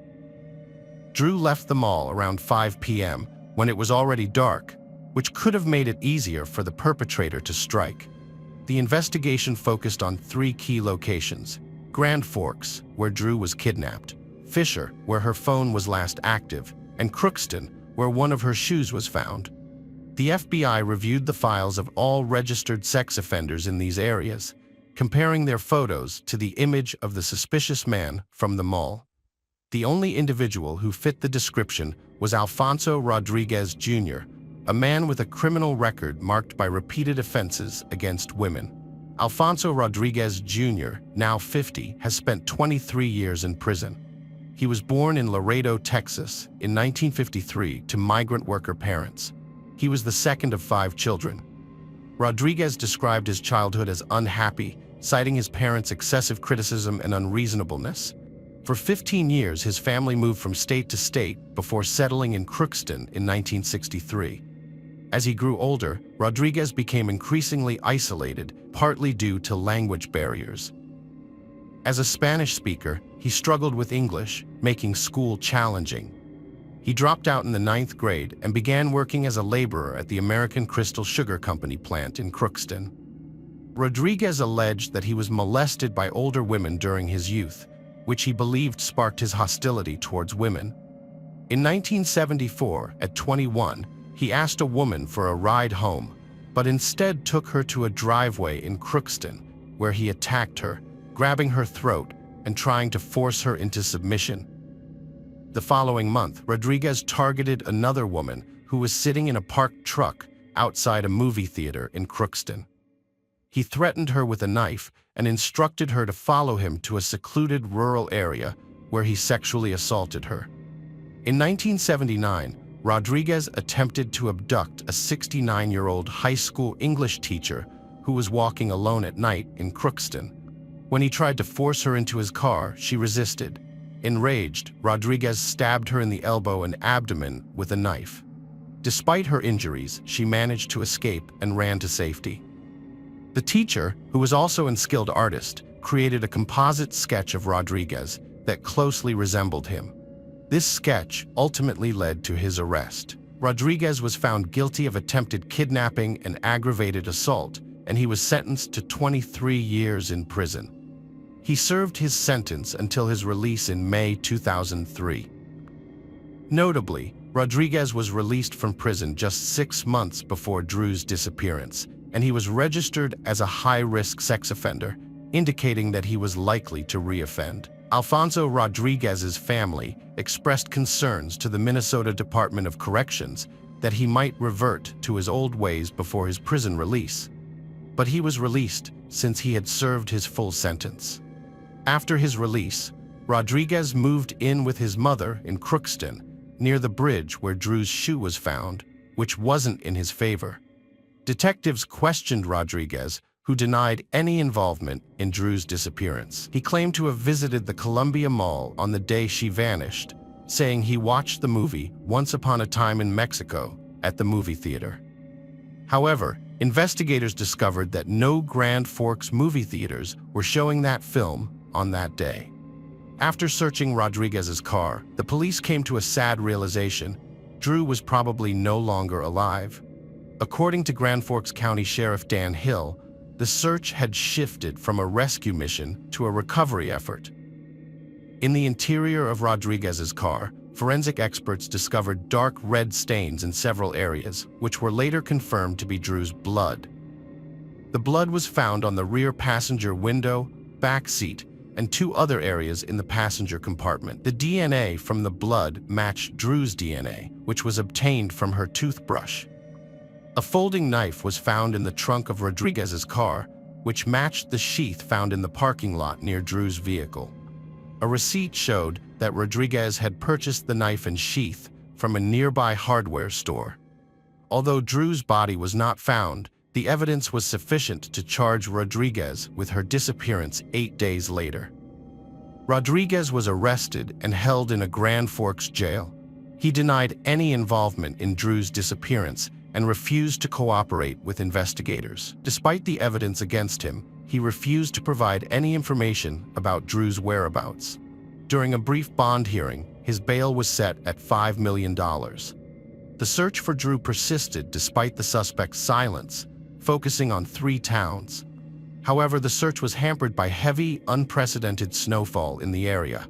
Drew left the mall around 5 p.m. when it was already dark, which could have made it easier for the perpetrator to strike. The investigation focused on 3 key locations: Grand Forks, where Drew was kidnapped; Fisher, where her phone was last active; and Crookston, where one of her shoes was found. The FBI reviewed the files of all registered sex offenders in these areas, comparing their photos to the image of the suspicious man from the mall. The only individual who fit the description was Alfonso Rodriguez Jr., a man with a criminal record marked by repeated offenses against women. Alfonso Rodriguez Jr., now 50, has spent 23 years in prison. He was born in Laredo, Texas, in 1953 to migrant worker parents. He was the second of 5 children. Rodriguez described his childhood as unhappy, citing his parents' excessive criticism and unreasonableness. For 15 years, his family moved from state to state before settling in Crookston in 1963. As he grew older, Rodriguez became increasingly isolated, partly due to language barriers. As a Spanish speaker, he struggled with English, making school challenging. He dropped out in the 9th grade and began working as a laborer at the American Crystal Sugar Company plant in Crookston. Rodriguez alleged that he was molested by older women during his youth, which he believed sparked his hostility towards women. In 1974, at 21, he asked a woman for a ride home, but instead took her to a driveway in Crookston, where he attacked her, grabbing her throat and trying to force her into submission. The following month, Rodriguez targeted another woman who was sitting in a parked truck outside a movie theater in Crookston. He threatened her with a knife and instructed her to follow him to a secluded rural area where he sexually assaulted her. In 1979, Rodriguez attempted to abduct a 69-year-old high school English teacher who was walking alone at night in Crookston. When he tried to force her into his car, she resisted. Enraged, Rodriguez stabbed her in the elbow and abdomen with a knife. Despite her injuries, she managed to escape and ran to safety. The teacher, who was also a skilled artist, created a composite sketch of Rodriguez that closely resembled him. This sketch ultimately led to his arrest. Rodriguez was found guilty of attempted kidnapping and aggravated assault, and he was sentenced to 23 years in prison. He served his sentence until his release in May 2003. Notably, Rodriguez was released from prison just 6 months before Drew's disappearance, and he was registered as a high-risk sex offender, indicating that he was likely to reoffend. Alfonso Rodriguez's family expressed concerns to the Minnesota Department of Corrections that he might revert to his old ways before his prison release. But he was released since he had served his full sentence. After his release, Rodriguez moved in with his mother in Crookston, near the bridge where Drew's shoe was found, which wasn't in his favor. Detectives questioned Rodriguez, who denied any involvement in Drew's disappearance. He claimed to have visited the Columbia Mall on the day she vanished, saying he watched the movie Once Upon a Time in Mexico at the movie theater. However, investigators discovered that no Grand Forks movie theaters were showing that film on that day. After searching Rodriguez's car, the police came to a sad realization: Drew was probably no longer alive. According to Grand Forks County Sheriff Dan Hill, the search had shifted from a rescue mission to a recovery effort. In the interior of Rodriguez's car, forensic experts discovered dark red stains in several areas, which were later confirmed to be Drew's blood. The blood was found on the rear passenger window, back seat, and 2 other areas in the passenger compartment. The DNA from the blood matched Drew's DNA, which was obtained from her toothbrush. A folding knife was found in the trunk of Rodriguez's car, which matched the sheath found in the parking lot near Drew's vehicle. A receipt showed that Rodriguez had purchased the knife and sheath from a nearby hardware store. Although Drew's body was not found, the evidence was sufficient to charge Rodriguez with her disappearance 8 days later. Rodriguez was arrested and held in a Grand Forks jail. He denied any involvement in Drew's disappearance and refused to cooperate with investigators. Despite the evidence against him, he refused to provide any information about Drew's whereabouts. During a brief bond hearing, his bail was set at $5 million. The search for Drew persisted despite the suspect's silence, focusing on 3 towns. However, the search was hampered by heavy, unprecedented snowfall in the area.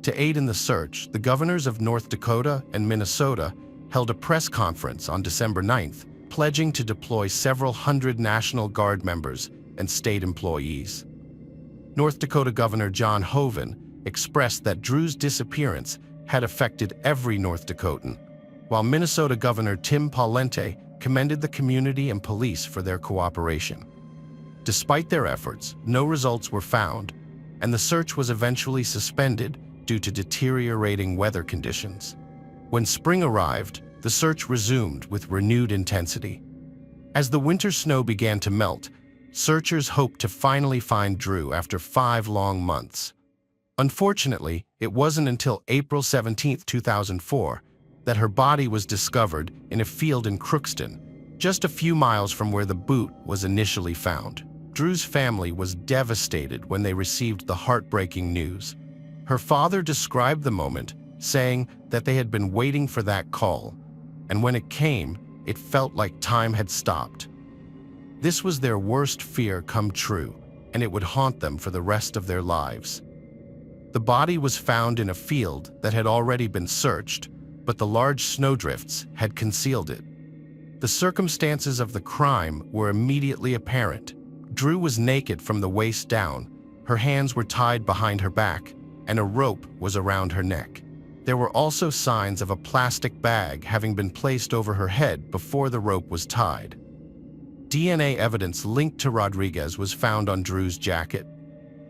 To aid in the search, the governors of North Dakota and Minnesota held a press conference on December 9th, pledging to deploy several hundred National Guard members and state employees. North Dakota Governor John Hoeven expressed that Drew's disappearance had affected every North Dakotan, while Minnesota Governor Tim Pawlenty commended the community and police for their cooperation. Despite their efforts, no results were found, and the search was eventually suspended due to deteriorating weather conditions. When spring arrived, the search resumed with renewed intensity. As the winter snow began to melt, searchers hoped to finally find Drew after 5 long months. Unfortunately, it wasn't until April 17, 2004, that her body was discovered in a field in Crookston, just a few miles from where the boot was initially found. Drew's family was devastated when they received the heartbreaking news. Her father described the moment, saying that they had been waiting for that call, and when it came, it felt like time had stopped. This was their worst fear come true, and it would haunt them for the rest of their lives. The body was found in a field that had already been searched, but the large snowdrifts had concealed it. The circumstances of the crime were immediately apparent. Drew was naked from the waist down, her hands were tied behind her back, and a rope was around her neck. There were also signs of a plastic bag having been placed over her head before the rope was tied. DNA evidence linked to Rodriguez was found on Drew's jacket.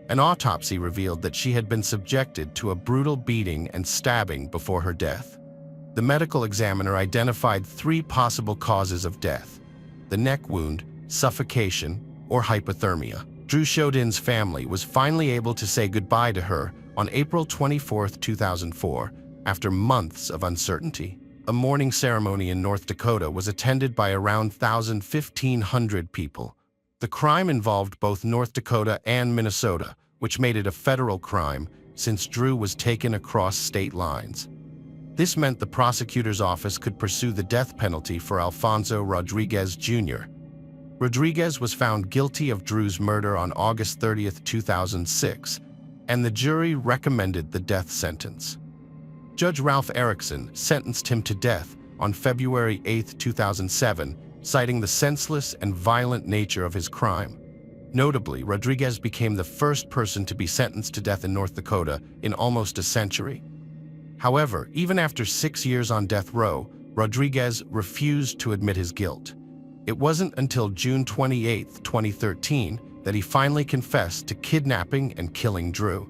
An autopsy revealed that she had been subjected to a brutal beating and stabbing before her death. The medical examiner identified 3 possible causes of death: the neck wound, suffocation, or hypothermia. Drew Chaudin's family was finally able to say goodbye to her on April 24, 2004, after months of uncertainty. A mourning ceremony in North Dakota was attended by around 1,500 people. The crime involved both North Dakota and Minnesota, which made it a federal crime since Drew was taken across state lines. This meant the prosecutor's office could pursue the death penalty for Alfonso Rodriguez Jr. Rodriguez was found guilty of Drew's murder on August 30, 2006, and the jury recommended the death sentence. Judge Ralph Erickson sentenced him to death on February 8, 2007, citing the senseless and violent nature of his crime. Notably, Rodriguez became the first person to be sentenced to death in North Dakota in almost a century. However, even after 6 years on death row, Rodriguez refused to admit his guilt. It wasn't until June 28, 2013, that he finally confessed to kidnapping and killing Drew.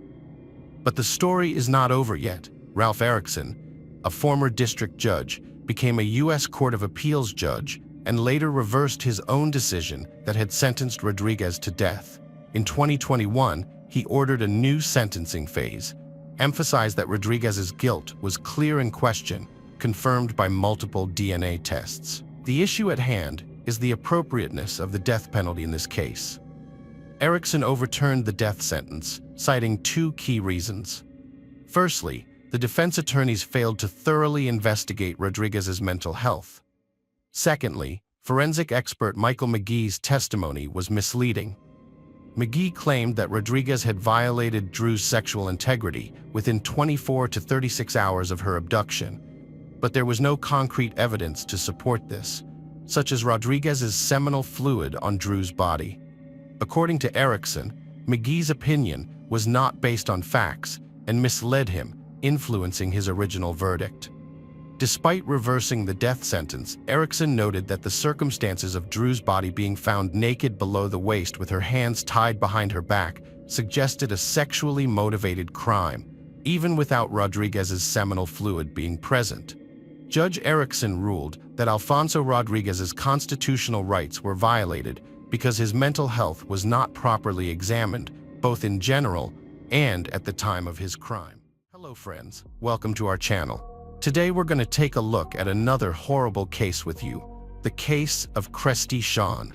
But the story is not over yet. Ralph Erickson, a former district judge, became a U.S. Court of Appeals judge and later reversed his own decision that had sentenced Rodriguez to death. In 2021, he ordered a new sentencing phase, emphasized that Rodriguez's guilt was clear in question, confirmed by multiple DNA tests. The issue at hand is the appropriateness of the death penalty in this case. Erickson overturned the death sentence, citing two key reasons. Firstly, the defense attorneys failed to thoroughly investigate Rodriguez's mental health. Secondly, forensic expert Michael McGee's testimony was misleading. McGee claimed that Rodriguez had violated Drew's sexual integrity within 24 to 36 hours of her abduction, but there was no concrete evidence to support this, such as Rodriguez's seminal fluid on Drew's body. According to Erickson, McGee's opinion was not based on facts and misled him, influencing his original verdict. Despite reversing the death sentence, Erickson noted that the circumstances of Drew's body being found naked below the waist with her hands tied behind her back suggested a sexually motivated crime, even without Rodriguez's seminal fluid being present. Judge Erickson ruled that Alfonso Rodriguez's constitutional rights were violated because his mental health was not properly examined, both in general and at the time of his crime. Hello friends, welcome to our channel. Today we're going to take a look at another horrible case with you, the case of Christy Sean.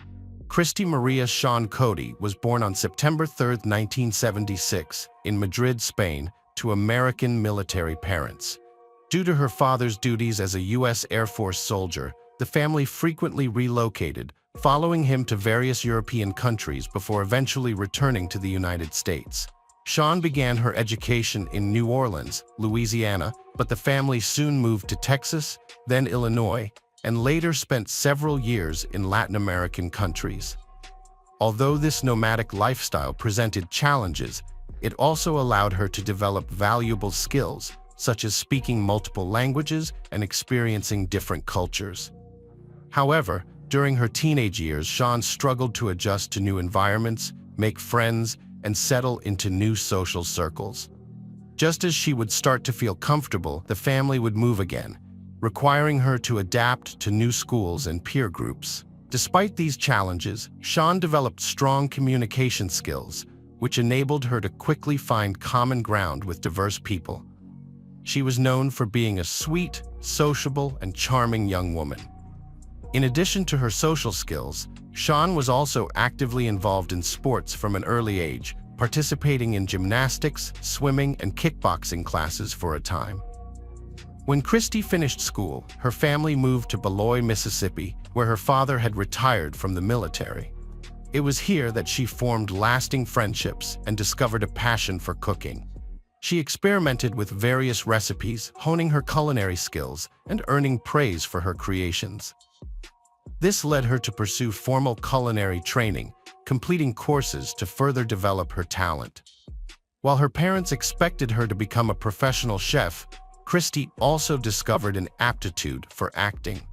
Christy Maria Sean Cody was born on September 3, 1976, in Madrid, Spain, to American military parents. Due to her father's duties as a U.S. Air Force soldier, the family frequently relocated, following him to various European countries before eventually returning to the United States. Sean began her education in New Orleans, Louisiana, but the family soon moved to Texas, then Illinois, and later spent several years in Latin American countries. Although this nomadic lifestyle presented challenges, it also allowed her to develop valuable skills, such as speaking multiple languages and experiencing different cultures. However, during her teenage years, Sean struggled to adjust to new environments, make friends, and settle into new social circles. Just as she would start to feel comfortable, the family would move again, requiring her to adapt to new schools and peer groups. Despite these challenges, Sean developed strong communication skills, which enabled her to quickly find common ground with diverse people. She was known for being a sweet, sociable, and charming young woman. In addition to her social skills, Sean was also actively involved in sports from an early age, participating in gymnastics, swimming, and kickboxing classes for a time. When Christy finished school, her family moved to Beloit, Mississippi, where her father had retired from the military. It was here that she formed lasting friendships and discovered a passion for cooking. She experimented with various recipes, honing her culinary skills and earning praise for her creations. This led her to pursue formal culinary training, completing courses to further develop her talent. While her parents expected her to become a professional chef, Christy also discovered an aptitude for acting.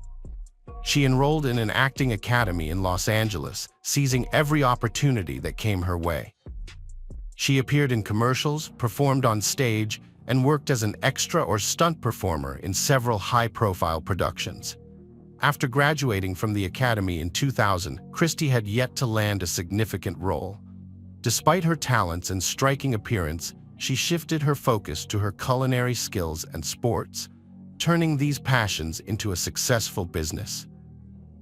She enrolled in an acting academy in Los Angeles, seizing every opportunity that came her way. She appeared in commercials, performed on stage, and worked as an extra or stunt performer in several high-profile productions. After graduating from the academy in 2000, Christy had yet to land a significant role. Despite her talents and striking appearance, she shifted her focus to her culinary skills and sports, turning these passions into a successful business.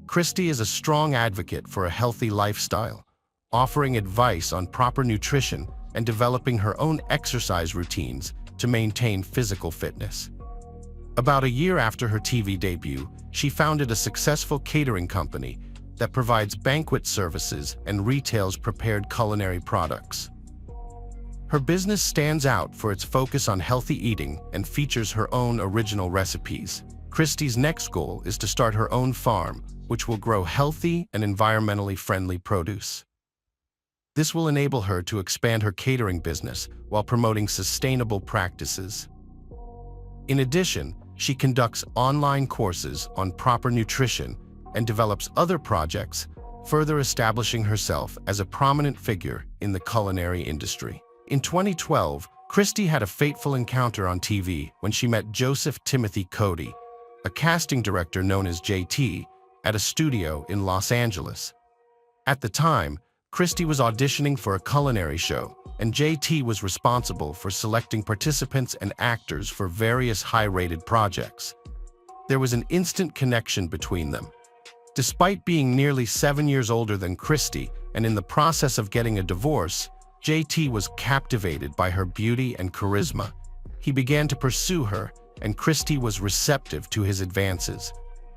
Christy is a strong advocate for a healthy lifestyle, offering advice on proper nutrition and developing her own exercise routines to maintain physical fitness. About a year after her TV debut, she founded a successful catering company that provides banquet services and retails prepared culinary products. Her business stands out for its focus on healthy eating and features her own original recipes. Christy's next goal is to start her own farm, which will grow healthy and environmentally friendly produce. This will enable her to expand her catering business while promoting sustainable practices. In addition, she conducts online courses on proper nutrition and develops other projects, further establishing herself as a prominent figure in the culinary industry. In 2012, Christy had a fateful encounter on TV when she met Joseph Timothy Cody, a casting director known as JT, at a studio in Los Angeles. At the time, Christy was auditioning for a culinary show, and JT was responsible for selecting participants and actors for various high-rated projects. There was an instant connection between them. Despite being nearly 7 years older than Christy and in the process of getting a divorce, JT was captivated by her beauty and charisma. He began to pursue her, and Christy was receptive to his advances.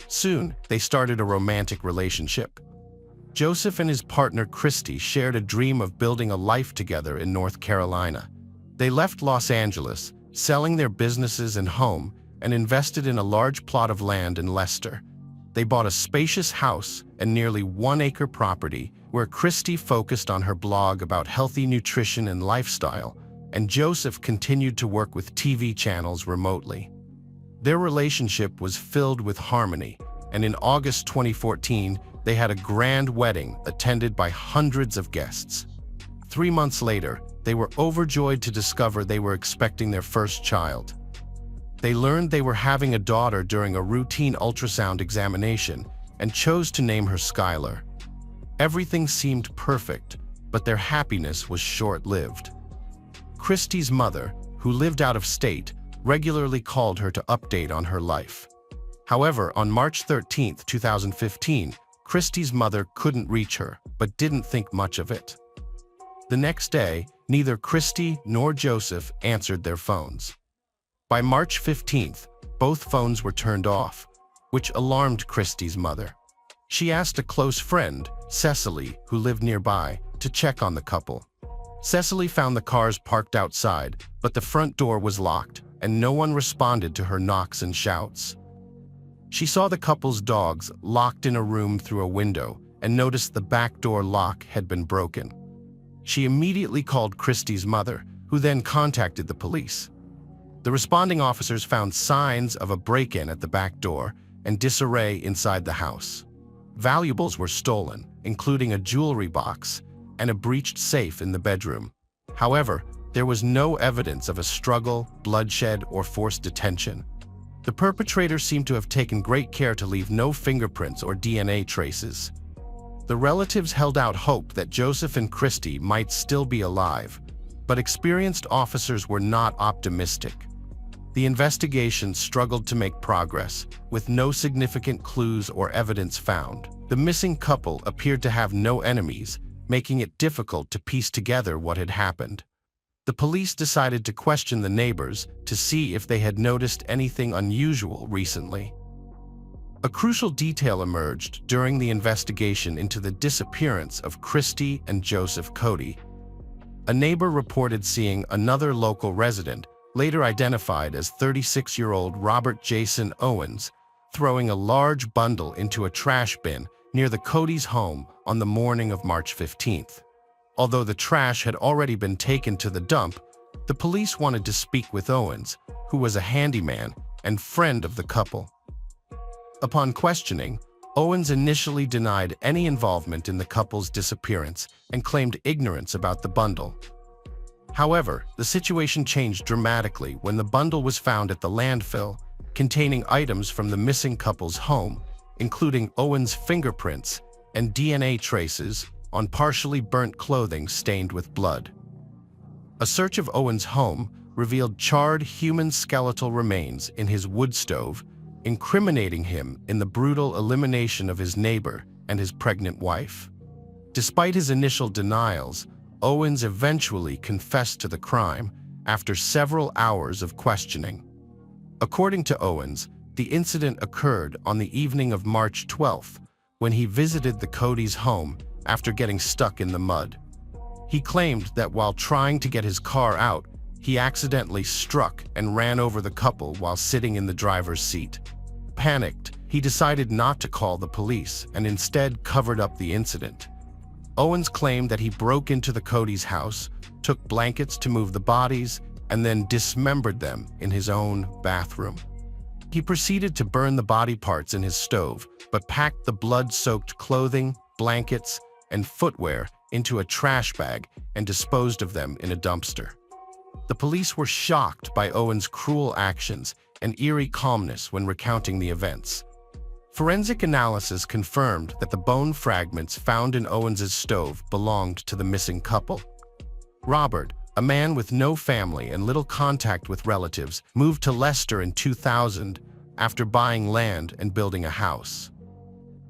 Soon, they started a romantic relationship. Joseph and his partner Christy shared a dream of building a life together in North Carolina. They left Los Angeles, selling their businesses and home, and invested in a large plot of land in Leicester. They bought a spacious house and nearly 1-acre property where Christy focused on her blog about healthy nutrition and lifestyle, and Joseph continued to work with TV channels remotely. Their relationship was filled with harmony, and in August 2014, they had a grand wedding attended by hundreds of guests. 3 months later, they were overjoyed to discover they were expecting their first child. They learned they were having a daughter during a routine ultrasound examination and chose to name her Skylar. Everything seemed perfect, but their happiness was short-lived. Christy's mother, who lived out of state, regularly called her to update on her life. However, on March 13, 2015, Christy's mother couldn't reach her, but didn't think much of it. The next day, neither Christy nor Joseph answered their phones. By March 15th, both phones were turned off, which alarmed Christy's mother. She asked a close friend, Cecily, who lived nearby, to check on the couple. Cecily found the cars parked outside, but the front door was locked, and no one responded to her knocks and shouts. She saw the couple's dogs locked in a room through a window and noticed the back door lock had been broken. She immediately called Christy's mother, who then contacted the police. The responding officers found signs of a break-in at the back door and disarray inside the house. Valuables were stolen, including a jewelry box and a breached safe in the bedroom. However, there was no evidence of a struggle, bloodshed, or forced detention. The perpetrator seemed to have taken great care to leave no fingerprints or DNA traces. The relatives held out hope that Joseph and Christy might still be alive, but experienced officers were not optimistic. The investigation struggled to make progress, with no significant clues or evidence found. The missing couple appeared to have no enemies, making it difficult to piece together what had happened. The police decided to question the neighbors to see if they had noticed anything unusual recently. A crucial detail emerged during the investigation into the disappearance of Christy and Joseph Cody. A neighbor reported seeing another local resident, later identified as 36-year-old Robert Jason Owens, throwing a large bundle into a trash bin near the Cody's home on the morning of March 15th. Although the trash had already been taken to the dump, the police wanted to speak with Owens, who was a handyman and friend of the couple. Upon questioning, Owens initially denied any involvement in the couple's disappearance and claimed ignorance about the bundle. However, the situation changed dramatically when the bundle was found at the landfill, containing items from the missing couple's home, including Owens' fingerprints and DNA traces on partially burnt clothing stained with blood. A search of Owens' home revealed charred human skeletal remains in his wood stove, incriminating him in the brutal elimination of his neighbor and his pregnant wife. Despite his initial denials, Owens eventually confessed to the crime after several hours of questioning. According to Owens, the incident occurred on the evening of March 12th, when he visited the Cody's home after getting stuck in the mud. He claimed that while trying to get his car out, he accidentally struck and ran over the couple while sitting in the driver's seat. Panicked, he decided not to call the police and instead covered up the incident. Owens claimed that he broke into the Cody's house, took blankets to move the bodies, and then dismembered them in his own bathroom. He proceeded to burn the body parts in his stove, but packed the blood-soaked clothing, blankets, and footwear into a trash bag and disposed of them in a dumpster. The police were shocked by Owen's cruel actions and eerie calmness when recounting the events. Forensic analysis confirmed that the bone fragments found in Owens's stove belonged to the missing couple. Robert, a man with no family and little contact with relatives, moved to Leicester in 2000 after buying land and building a house.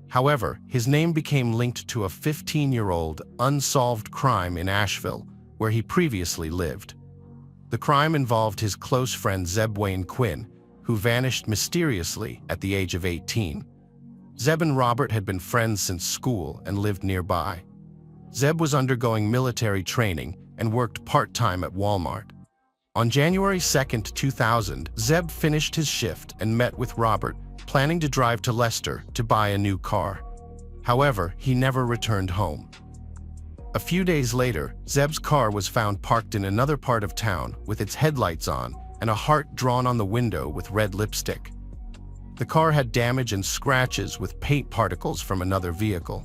However, his name became linked to a 15-year-old unsolved crime in Asheville, where he previously lived. The crime involved his close friend Zeb Wayne Quinn, who vanished mysteriously at the age of 18. Zeb and Robert had been friends since school and lived nearby. Zeb was undergoing military training and worked part-time at Walmart. On January 2, 2000, Zeb finished his shift and met with Robert, planning to drive to Leicester to buy a new car. However, he never returned home. A few days later, Zeb's car was found parked in another part of town with its headlights on and a heart drawn on the window with red lipstick. The car had damage and scratches with paint particles from another vehicle.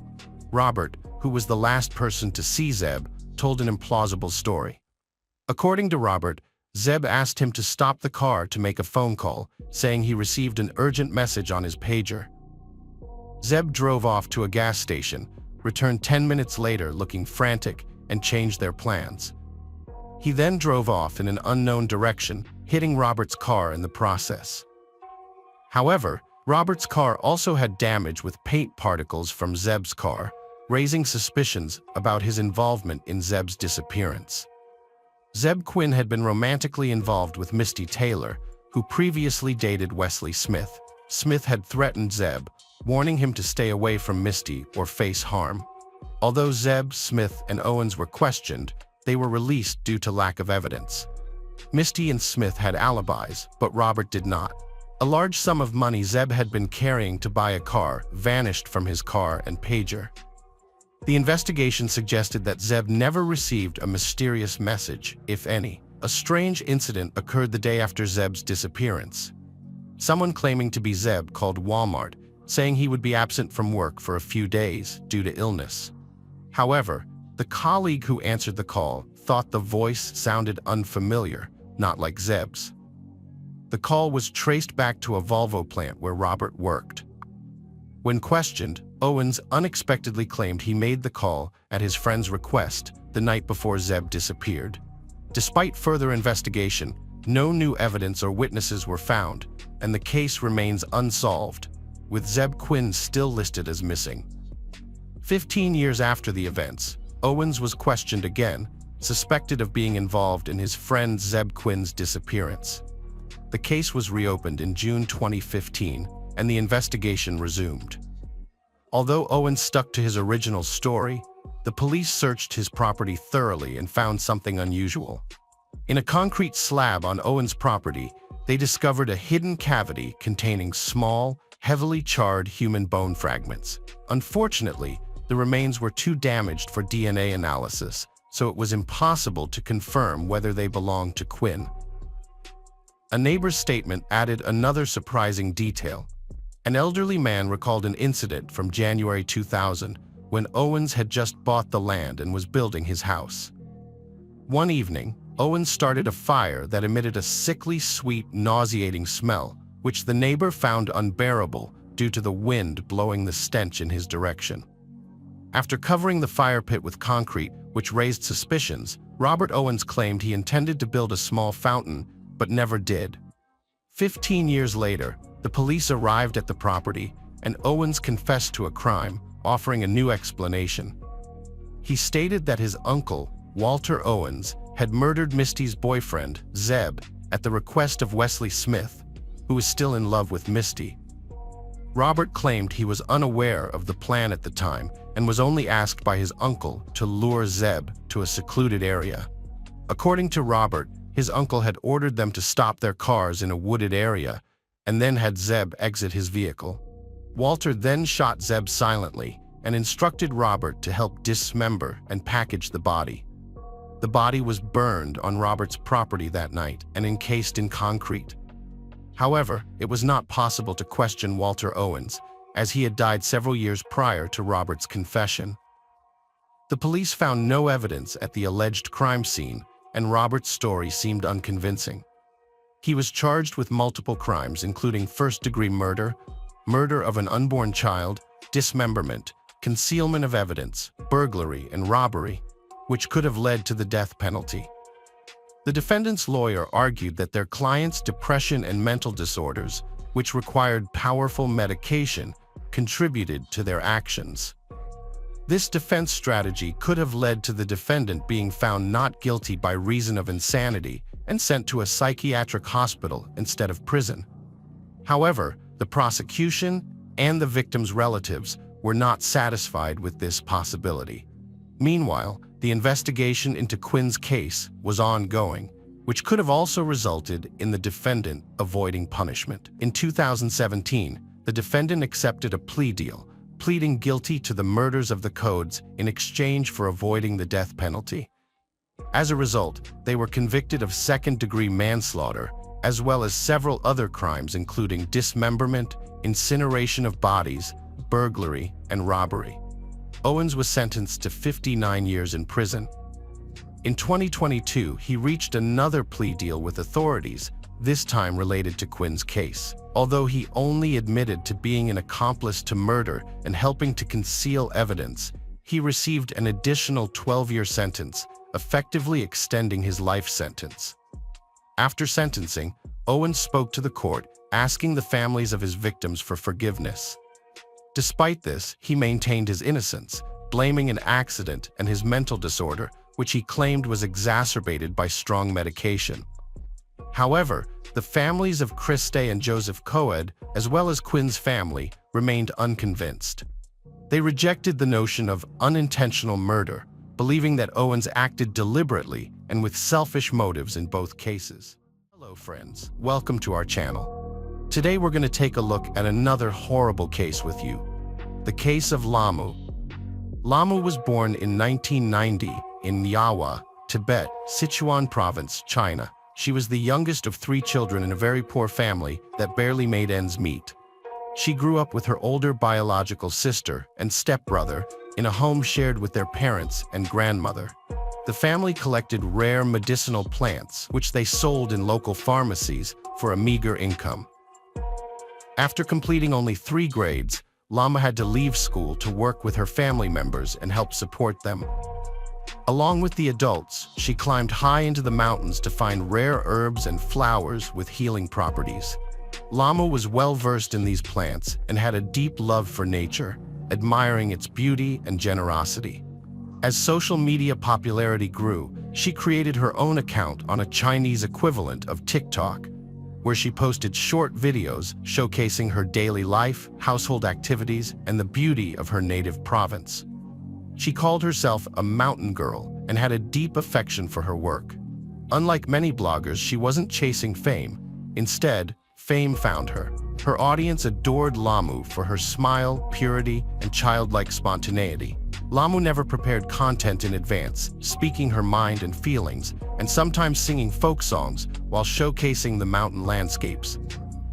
Robert, who was the last person to see Zeb, told an implausible story. According to Robert, Zeb asked him to stop the car to make a phone call, saying he received an urgent message on his pager. Zeb drove off to a gas station, returned 10 minutes later looking frantic, and changed their plans. He then drove off in an unknown direction, hitting Robert's car in the process. However, Robert's car also had damage with paint particles from Zeb's car, raising suspicions about his involvement in Zeb's disappearance. Zeb Quinn had been romantically involved with Misty Taylor, who previously dated Wesley Smith. Smith had threatened Zeb, warning him to stay away from Misty or face harm. Although Zeb, Smith, and Owens were questioned, they were released due to lack of evidence. Misty and Smith had alibis, but Robert did not. A large sum of money Zeb had been carrying to buy a car vanished from his car and pager. The investigation suggested that Zeb never received a mysterious message, if any. A strange incident occurred the day after Zeb's disappearance. Someone claiming to be Zeb called Walmart, saying he would be absent from work for a few days due to illness. However, the colleague who answered the call thought the voice sounded unfamiliar, not like Zeb's. The call was traced back to a Volvo plant where Robert worked. When questioned, Owens unexpectedly claimed he made the call at his friend's request the night before Zeb disappeared. Despite further investigation, no new evidence or witnesses were found, and the case remains unsolved, with Zeb Quinn still listed as missing. 15 years after the events, Owens was questioned again, suspected of being involved in his friend Zeb Quinn's disappearance. The case was reopened in June 2015, and the investigation resumed. Although Owens stuck to his original story, the police searched his property thoroughly and found something unusual. In a concrete slab on Owens' property, they discovered a hidden cavity containing small, heavily charred human bone fragments. Unfortunately, the remains were too damaged for DNA analysis, so it was impossible to confirm whether they belonged to Quinn. A neighbor's statement added another surprising detail. An elderly man recalled an incident from January 2000 when Owens had just bought the land and was building his house. One evening, Owens started a fire that emitted a sickly, sweet, nauseating smell, which the neighbor found unbearable due to the wind blowing the stench in his direction. After covering the fire pit with concrete, which raised suspicions, Robert Owens claimed he intended to build a small fountain, but never did. 15 years later, the police arrived at the property, and Owens confessed to a crime, offering a new explanation. He stated that his uncle, Walter Owens, had murdered Misty's boyfriend, Zeb, at the request of Wesley Smith, who was still in love with Misty. Robert claimed he was unaware of the plan at the time and was only asked by his uncle to lure Zeb to a secluded area. According to Robert, his uncle had ordered them to stop their cars in a wooded area and then had Zeb exit his vehicle. Walter then shot Zeb silently and instructed Robert to help dismember and package the body. The body was burned on Robert's property that night and encased in concrete. However, it was not possible to question Walter Owens, as he had died several years prior to Robert's confession. The police found no evidence at the alleged crime scene, and Robert's story seemed unconvincing. He was charged with multiple crimes, including first-degree murder, murder of an unborn child, dismemberment, concealment of evidence, burglary, and robbery, which could have led to the death penalty. The defendant's lawyer argued that their client's depression and mental disorders, which required powerful medication, contributed to their actions. This defense strategy could have led to the defendant being found not guilty by reason of insanity and sent to a psychiatric hospital instead of prison. However, the prosecution and the victim's relatives were not satisfied with this possibility. Meanwhile, the investigation into Quinn's case was ongoing, which could have also resulted in the defendant avoiding punishment. In 2017, the defendant accepted a plea deal, pleading guilty to the murders of the Codes in exchange for avoiding the death penalty. As a result, they were convicted of second-degree manslaughter, as well as several other crimes including dismemberment, incineration of bodies, burglary, and robbery. Owens was sentenced to 59 years in prison. In 2022, he reached another plea deal with authorities, this time related to Quinn's case. Although he only admitted to being an accomplice to murder and helping to conceal evidence, he received an additional 12-year sentence, effectively extending his life sentence. After sentencing, Owens spoke to the court, asking the families of his victims for forgiveness. Despite this, he maintained his innocence, blaming an accident and his mental disorder, which he claimed was exacerbated by strong medication. However, the families of Christe and Joseph Coed, as well as Quinn's family, remained unconvinced. They rejected the notion of unintentional murder, believing that Owens acted deliberately and with selfish motives in both cases. Hello friends, welcome to our channel. Today we're going to take a look at another horrible case with you, the case of Lamu. Lamu was born in 1990 in Nyawa, Tibet, Sichuan Province, China. She was the youngest of 3 children in a very poor family that barely made ends meet. She grew up with her older biological sister and stepbrother in a home shared with their parents and grandmother. The family collected rare medicinal plants, which they sold in local pharmacies for a meager income. After completing only 3 grades, Lama had to leave school to work with her family members and help support them. Along with the adults, she climbed high into the mountains to find rare herbs and flowers with healing properties. Lama was well versed in these plants and had a deep love for nature, admiring its beauty and generosity. As social media popularity grew, she created her own account on a Chinese equivalent of TikTok, where she posted short videos showcasing her daily life, household activities, and the beauty of her native province. She called herself a mountain girl and had a deep affection for her work. Unlike many bloggers, she wasn't chasing fame. Instead, fame found her. Her audience adored Lamu for her smile, purity, and childlike spontaneity. Lamu never prepared content in advance, speaking her mind and feelings, and sometimes singing folk songs while showcasing the mountain landscapes.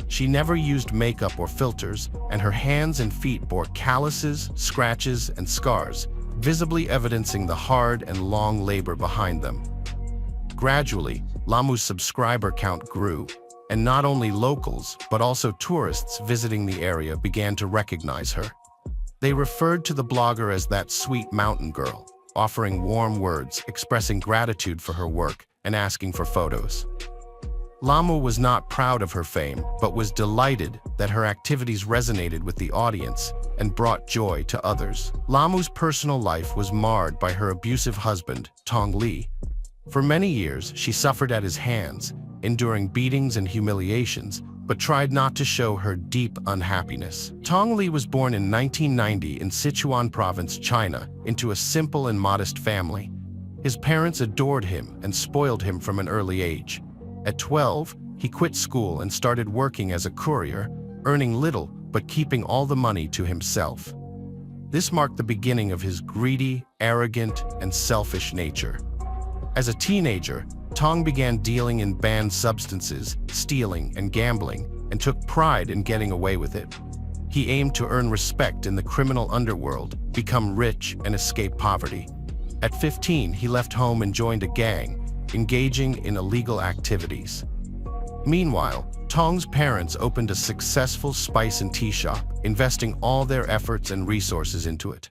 She never used makeup or filters, and her hands and feet bore calluses, scratches, and scars, visibly evidencing the hard and long labor behind them. Gradually, Lamu's subscriber count grew, and not only locals, but also tourists visiting the area began to recognize her. They referred to the blogger as that sweet mountain girl, offering warm words, expressing gratitude for her work, and asking for photos. Lamu was not proud of her fame, but was delighted that her activities resonated with the audience and brought joy to others. Lamu's personal life was marred by her abusive husband, Tong Li. For many years, she suffered at his hands, enduring beatings and humiliations, but tried not to show her deep unhappiness. Tong Li was born in 1990 in Sichuan Province, China, into a simple and modest family. His parents adored him and spoiled him from an early age. At 12, he quit school and started working as a courier, earning little but keeping all the money to himself. This marked the beginning of his greedy, arrogant, and selfish nature. As a teenager, Tong began dealing in banned substances, stealing, and gambling, and took pride in getting away with it. He aimed to earn respect in the criminal underworld, become rich, and escape poverty. At 15, he left home and joined a gang, engaging in illegal activities. Meanwhile, Tong's parents opened a successful spice and tea shop, investing all their efforts and resources into it.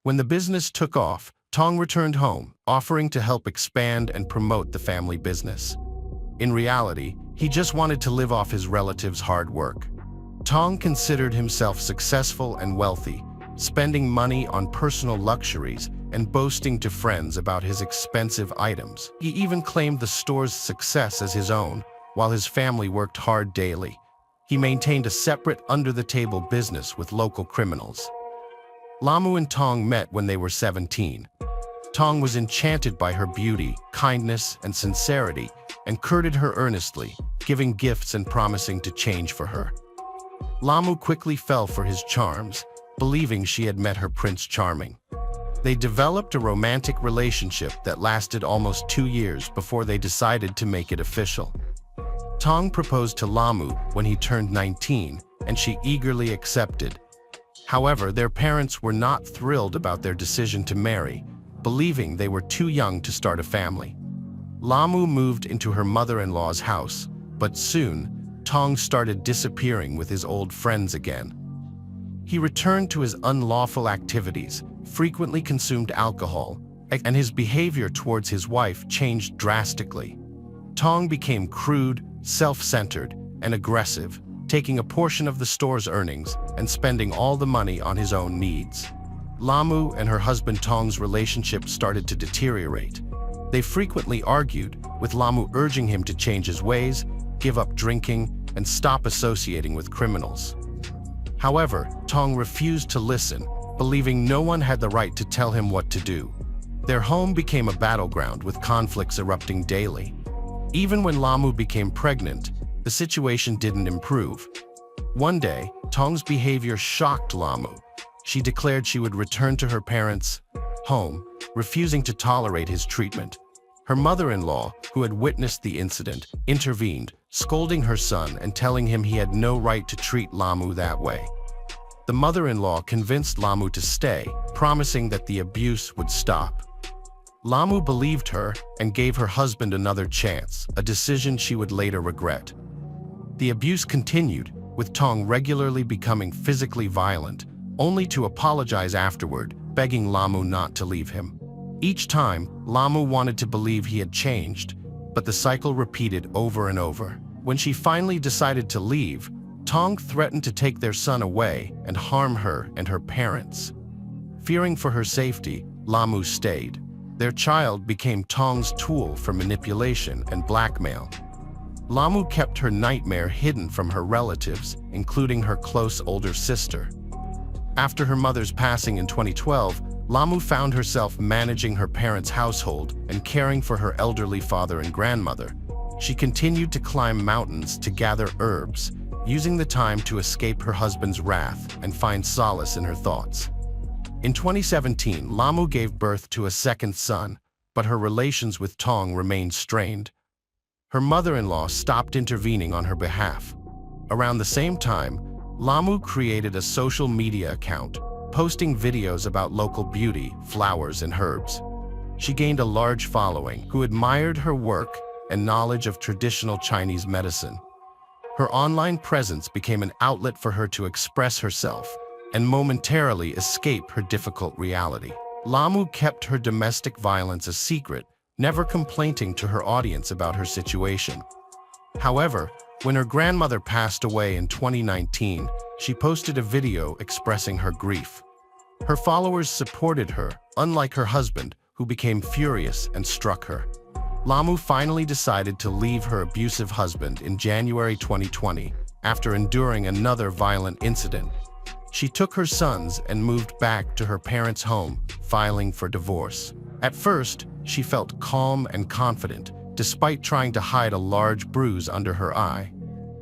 When the business took off, Tong returned home, offering to help expand and promote the family business. In reality, he just wanted to live off his relatives' hard work. Tong considered himself successful and wealthy, spending money on personal luxuries and boasting to friends about his expensive items. He even claimed the store's success as his own, while his family worked hard daily. He maintained a separate under-the-table business with local criminals. Lamu and Tong met when they were 17. Tong was enchanted by her beauty, kindness, and sincerity, and courted her earnestly, giving gifts and promising to change for her. Lamu quickly fell for his charms, believing she had met her Prince Charming. They developed a romantic relationship that lasted almost 2 years before they decided to make it official. Tong proposed to Lamu when he turned 19, and she eagerly accepted. However, their parents were not thrilled about their decision to marry, believing they were too young to start a family. Lamu moved into her mother-in-law's house, but soon, Tong started disappearing with his old friends again. He returned to his unlawful activities, frequently consumed alcohol, and his behavior towards his wife changed drastically. Tong became crude, self-centered, and aggressive, taking a portion of the store's earnings and spending all the money on his own needs. Lamu and her husband Tong's relationship started to deteriorate. They frequently argued, with Lamu urging him to change his ways, give up drinking, and stop associating with criminals. However, Tong refused to listen, believing no one had the right to tell him what to do. Their home became a battleground with conflicts erupting daily. Even when Lamu became pregnant, the situation didn't improve. One day, Tong's behavior shocked Lamu. She declared she would return to her parents' home, refusing to tolerate his treatment. Her mother-in-law, who had witnessed the incident, intervened, scolding her son and telling him he had no right to treat Lamu that way. The mother-in-law convinced Lamu to stay, promising that the abuse would stop. Lamu believed her and gave her husband another chance, a decision she would later regret. The abuse continued, with Tong regularly becoming physically violent, only to apologize afterward, begging Lamu not to leave him. Each time, Lamu wanted to believe he had changed, but the cycle repeated over and over. When she finally decided to leave, Tong threatened to take their son away and harm her and her parents. Fearing for her safety, Lamu stayed. Their child became Tong's tool for manipulation and blackmail. Lamu kept her nightmare hidden from her relatives, including her close older sister. After her mother's passing in 2012, Lamu found herself managing her parents' household and caring for her elderly father and grandmother. She continued to climb mountains to gather herbs, using the time to escape her husband's wrath and find solace in her thoughts. In 2017, Lamu gave birth to a second son, but her relations with Tong remained strained. Her mother-in-law stopped intervening on her behalf. Around the same time, Lamu created a social media account, posting videos about local beauty, flowers, and herbs. She gained a large following who admired her work and knowledge of traditional Chinese medicine. Her online presence became an outlet for her to express herself and momentarily escape her difficult reality. Lamu kept her domestic violence a secret, never complaining to her audience about her situation. However, when her grandmother passed away in 2019, she posted a video expressing her grief. Her followers supported her, unlike her husband, who became furious and struck her. Lamu finally decided to leave her abusive husband in January 2020 after enduring another violent incident. She took her sons and moved back to her parents' home, filing for divorce. At first, she felt calm and confident, despite trying to hide a large bruise under her eye.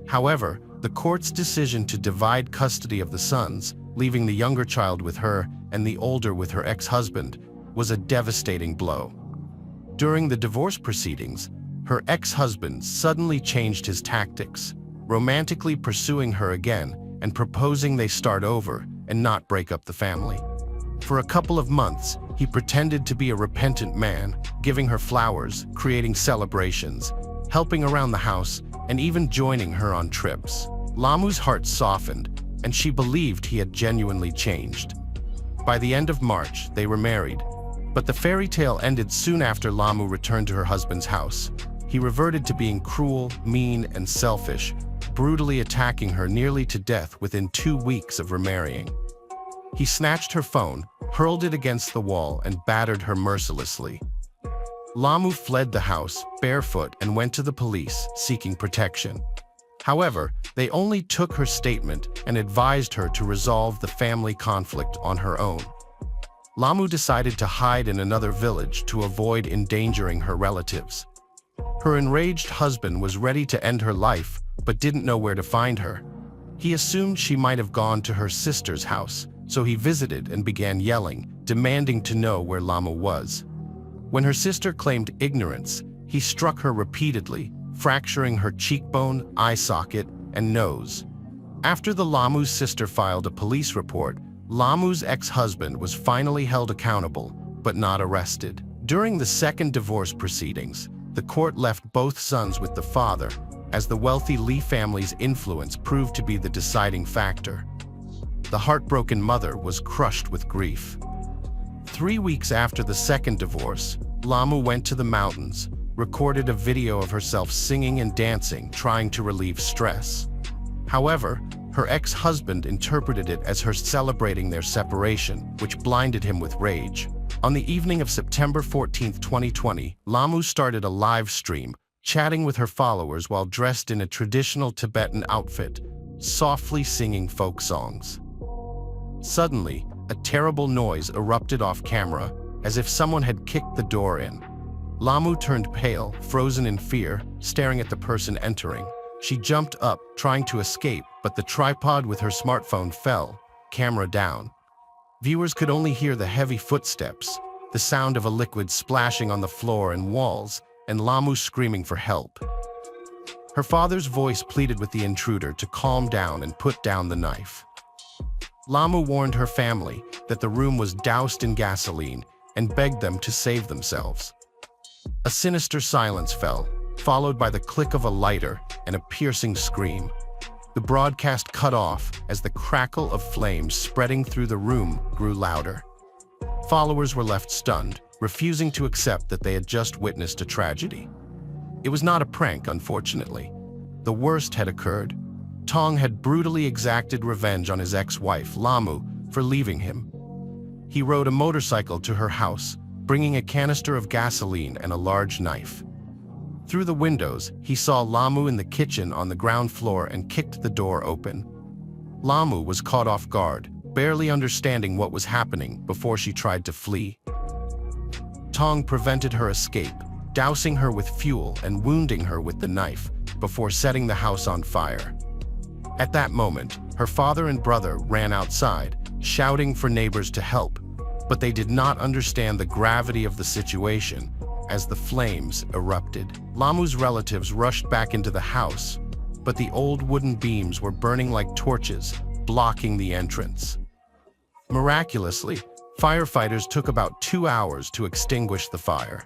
However, the court's decision to divide custody of the sons, leaving the younger child with her and the older with her ex-husband, was a devastating blow. During the divorce proceedings, her ex-husband suddenly changed his tactics. romantically pursuing her again and proposing they start over and not break up the family. For a couple of months, he pretended to be a repentant man, giving her flowers, creating celebrations, helping around the house, and even joining her on trips. Lamu's heart softened, and she believed he had genuinely changed. By the end of March, they were married. But the fairy tale ended soon after Lamu returned to her husband's house. He reverted to being cruel, mean, and selfish, brutally attacking her nearly to death within 2 weeks of remarrying. He snatched her phone, hurled it against the wall, and battered her mercilessly. Lamu fled the house, barefoot, and went to the police, seeking protection. However, they only took her statement and advised her to resolve the family conflict on her own. Lamu decided to hide in another village to avoid endangering her relatives. Her enraged husband was ready to end her life, but didn't know where to find her. He assumed she might have gone to her sister's house, so he visited and began yelling, demanding to know where Lamu was. When her sister claimed ignorance, he struck her repeatedly, fracturing her cheekbone, eye socket, and nose. After the Lamu's sister filed a police report, Lamu's ex-husband was finally held accountable, but not arrested. During the second divorce proceedings, the court left both sons with the father, as the wealthy Lee family's influence proved to be the deciding factor. The heartbroken mother was crushed with grief. 3 weeks after the second divorce, Lamu went to the mountains, recorded a video of herself singing and dancing, trying to relieve stress. However, her ex-husband interpreted it as her celebrating their separation, which blinded him with rage. On the evening of September 14, 2020, Lamu started a live stream, chatting with her followers while dressed in a traditional Tibetan outfit, softly singing folk songs. Suddenly, a terrible noise erupted off camera, as if someone had kicked the door in. Lamu turned pale, frozen in fear, staring at the person entering. She jumped up, trying to escape, but the tripod with her smartphone fell, camera down. Viewers could only hear the heavy footsteps, the sound of a liquid splashing on the floor and walls, and Lamu screaming for help. Her father's voice pleaded with the intruder to calm down and put down the knife. Lamu warned her family that the room was doused in gasoline and begged them to save themselves. A sinister silence fell, followed by the click of a lighter and a piercing scream. The broadcast cut off as the crackle of flames spreading through the room grew louder. Followers were left stunned, refusing to accept that they had just witnessed a tragedy. It was not a prank, unfortunately. The worst had occurred. Tong had brutally exacted revenge on his ex-wife, Lamu, for leaving him. He rode a motorcycle to her house, bringing a canister of gasoline and a large knife. Through the windows, he saw Lamu in the kitchen on the ground floor and kicked the door open. Lamu was caught off guard, barely understanding what was happening before she tried to flee. Tong prevented her escape, dousing her with fuel and wounding her with the knife before setting the house on fire. At that moment, her father and brother ran outside, shouting for neighbors to help, but they did not understand the gravity of the situation as the flames erupted. Lamu's relatives rushed back into the house, but the old wooden beams were burning like torches, blocking the entrance. Miraculously, firefighters took about 2 hours to extinguish the fire.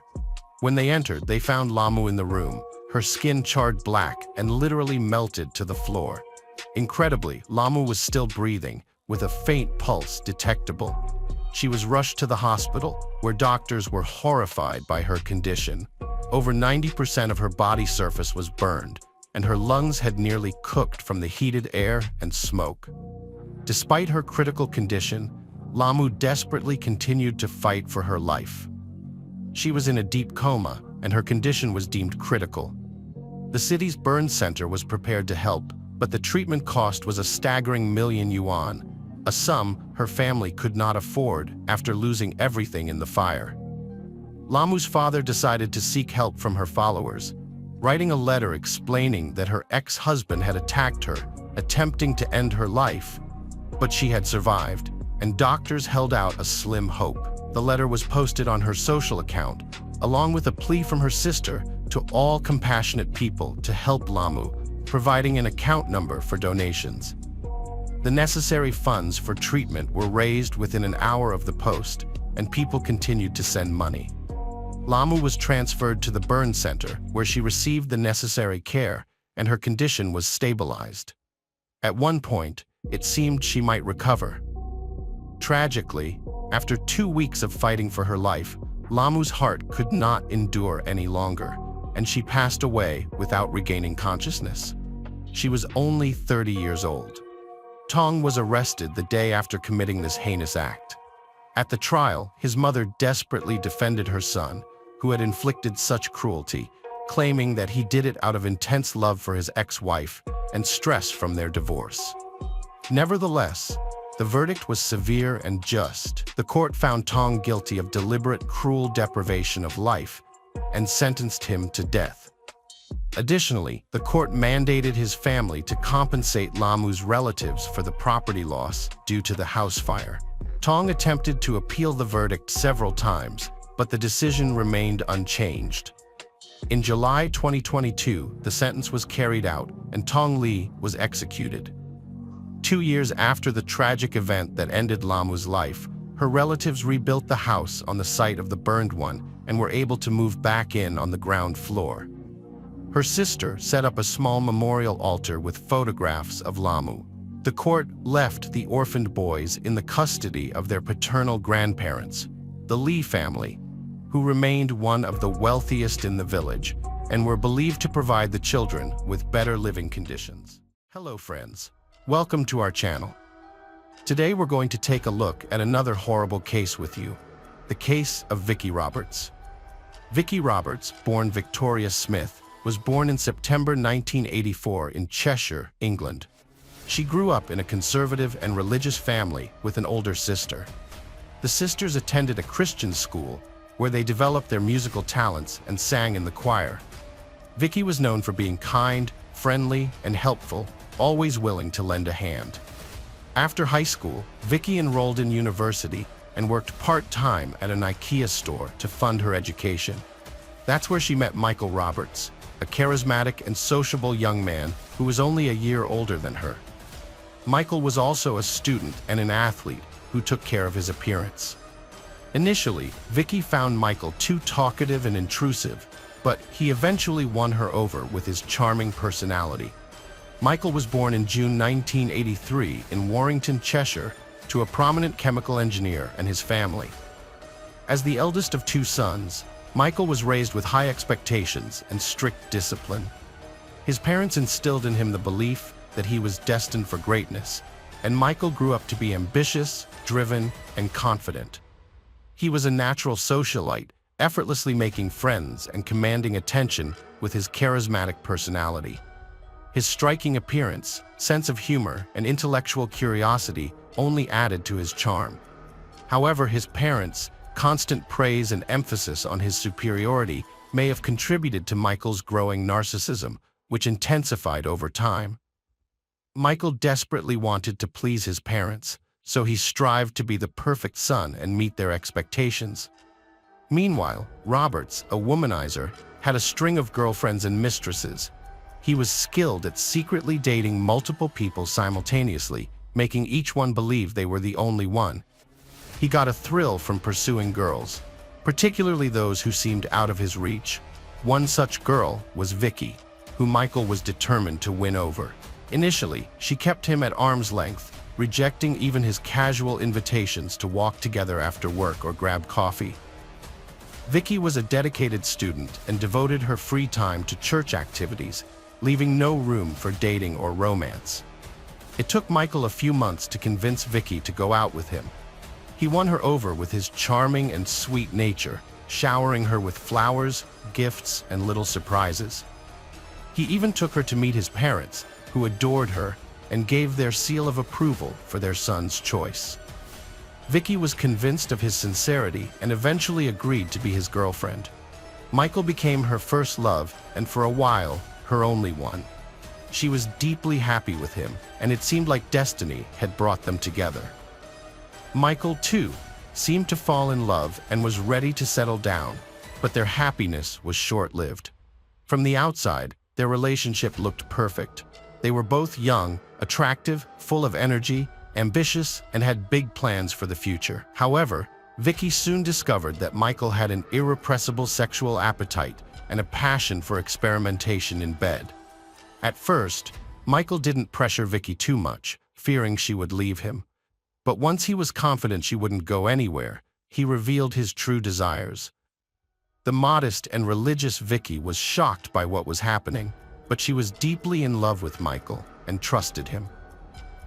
When they entered, they found Lamu in the room, her skin charred black and literally melted to the floor. Incredibly, Lamu was still breathing, with a faint pulse detectable. She was rushed to the hospital, where doctors were horrified by her condition. Over 90% of her body surface was burned, and her lungs had nearly cooked from the heated air and smoke. Despite her critical condition, Lamu desperately continued to fight for her life. She was in a deep coma, and her condition was deemed critical. The city's burn center was prepared to help, but the treatment cost was a staggering $1,000,000, a sum her family could not afford after losing everything in the fire. Lamu's father decided to seek help from her followers, writing a letter explaining that her ex-husband had attacked her, attempting to end her life, but she had survived, and doctors held out a slim hope. The letter was posted on her social account, along with a plea from her sister to all compassionate people to help Lamu, providing an account number for donations. The necessary funds for treatment were raised within an hour of the post, and people continued to send money. Lamu was transferred to the burn center, where she received the necessary care, and her condition was stabilized. At one point, it seemed she might recover. Tragically, after 2 weeks of fighting for her life, Lamu's heart could not endure any longer, and she passed away without regaining consciousness. She was only 30 years old. Tong was arrested the day after committing this heinous act. At the trial, his mother desperately defended her son, who had inflicted such cruelty, claiming that he did it out of intense love for his ex-wife and stress from their divorce. Nevertheless, the verdict was severe and just. The court found Tong guilty of deliberate cruel deprivation of life and sentenced him to death. Additionally, the court mandated his family to compensate Lamu's relatives for the property loss due to the house fire. Tong attempted to appeal the verdict several times, but the decision remained unchanged. In July 2022, the sentence was carried out and Tong Li was executed. 2 years after the tragic event that ended Lamu's life, her relatives rebuilt the house on the site of the burned one and were able to move back in on the ground floor. Her sister set up a small memorial altar with photographs of Lamu. The court left the orphaned boys in the custody of their paternal grandparents, the Li family, who remained one of the wealthiest in the village and were believed to provide the children with better living conditions. Hello friends, welcome to our channel. Today we're going to take a look at another horrible case with you, the case of Vicky Roberts. Vicky Roberts, born Victoria Smith, was born in September 1984 in Cheshire, England. She grew up in a conservative and religious family with an older sister. The sisters attended a Christian school where they developed their musical talents and sang in the choir. Vicky was known for being kind, friendly, and helpful, always willing to lend a hand. After high school, Vicky enrolled in university and worked part-time at an IKEA store to fund her education. That's where she met Michael Roberts, a charismatic and sociable young man who was only a year older than her. Michael was also a student and an athlete who took care of his appearance. Initially, Vicky found Michael too talkative and intrusive, but he eventually won her over with his charming personality. Michael was born in June 1983 in Warrington, Cheshire, to a prominent chemical engineer and his family. As the eldest of 2 sons, Michael was raised with high expectations and strict discipline. His parents instilled in him the belief that he was destined for greatness, and Michael grew up to be ambitious, driven, and confident. He was a natural socialite, effortlessly making friends and commanding attention with his charismatic personality. His striking appearance, sense of humor, and intellectual curiosity only added to his charm. However, his parents' constant praise and emphasis on his superiority may have contributed to Michael's growing narcissism, which intensified over time. Michael desperately wanted to please his parents, so he strived to be the perfect son and meet their expectations. Meanwhile, Roberts, a womanizer, had a string of girlfriends and mistresses. He was skilled at secretly dating multiple people simultaneously, making each one believe they were the only one. He got a thrill from pursuing girls, particularly those who seemed out of his reach. One such girl was Vicky, who Michael was determined to win over. Initially, she kept him at arm's length, rejecting even his casual invitations to walk together after work or grab coffee. Vicky was a dedicated student and devoted her free time to church activities, leaving no room for dating or romance. It took Michael a few months to convince Vicky to go out with him. He won her over with his charming and sweet nature, showering her with flowers, gifts, and little surprises. He even took her to meet his parents, who adored her and gave their seal of approval for their son's choice. Vicky was convinced of his sincerity and eventually agreed to be his girlfriend. Michael became her first love and for a while, her only one. She was deeply happy with him, and it seemed like destiny had brought them together. Michael, too, seemed to fall in love and was ready to settle down, but their happiness was short-lived. From the outside, Their relationship looked perfect. They were both young, attractive, full of energy, ambitious, and had big plans for the future. However, Vicky soon discovered that Michael had an irrepressible sexual appetite and a passion for experimentation in bed. At first, Michael didn't pressure Vicky too much, fearing she would leave him. But once he was confident she wouldn't go anywhere, he revealed his true desires. The modest and religious Vicky was shocked by what was happening, but she was deeply in love with Michael and trusted him.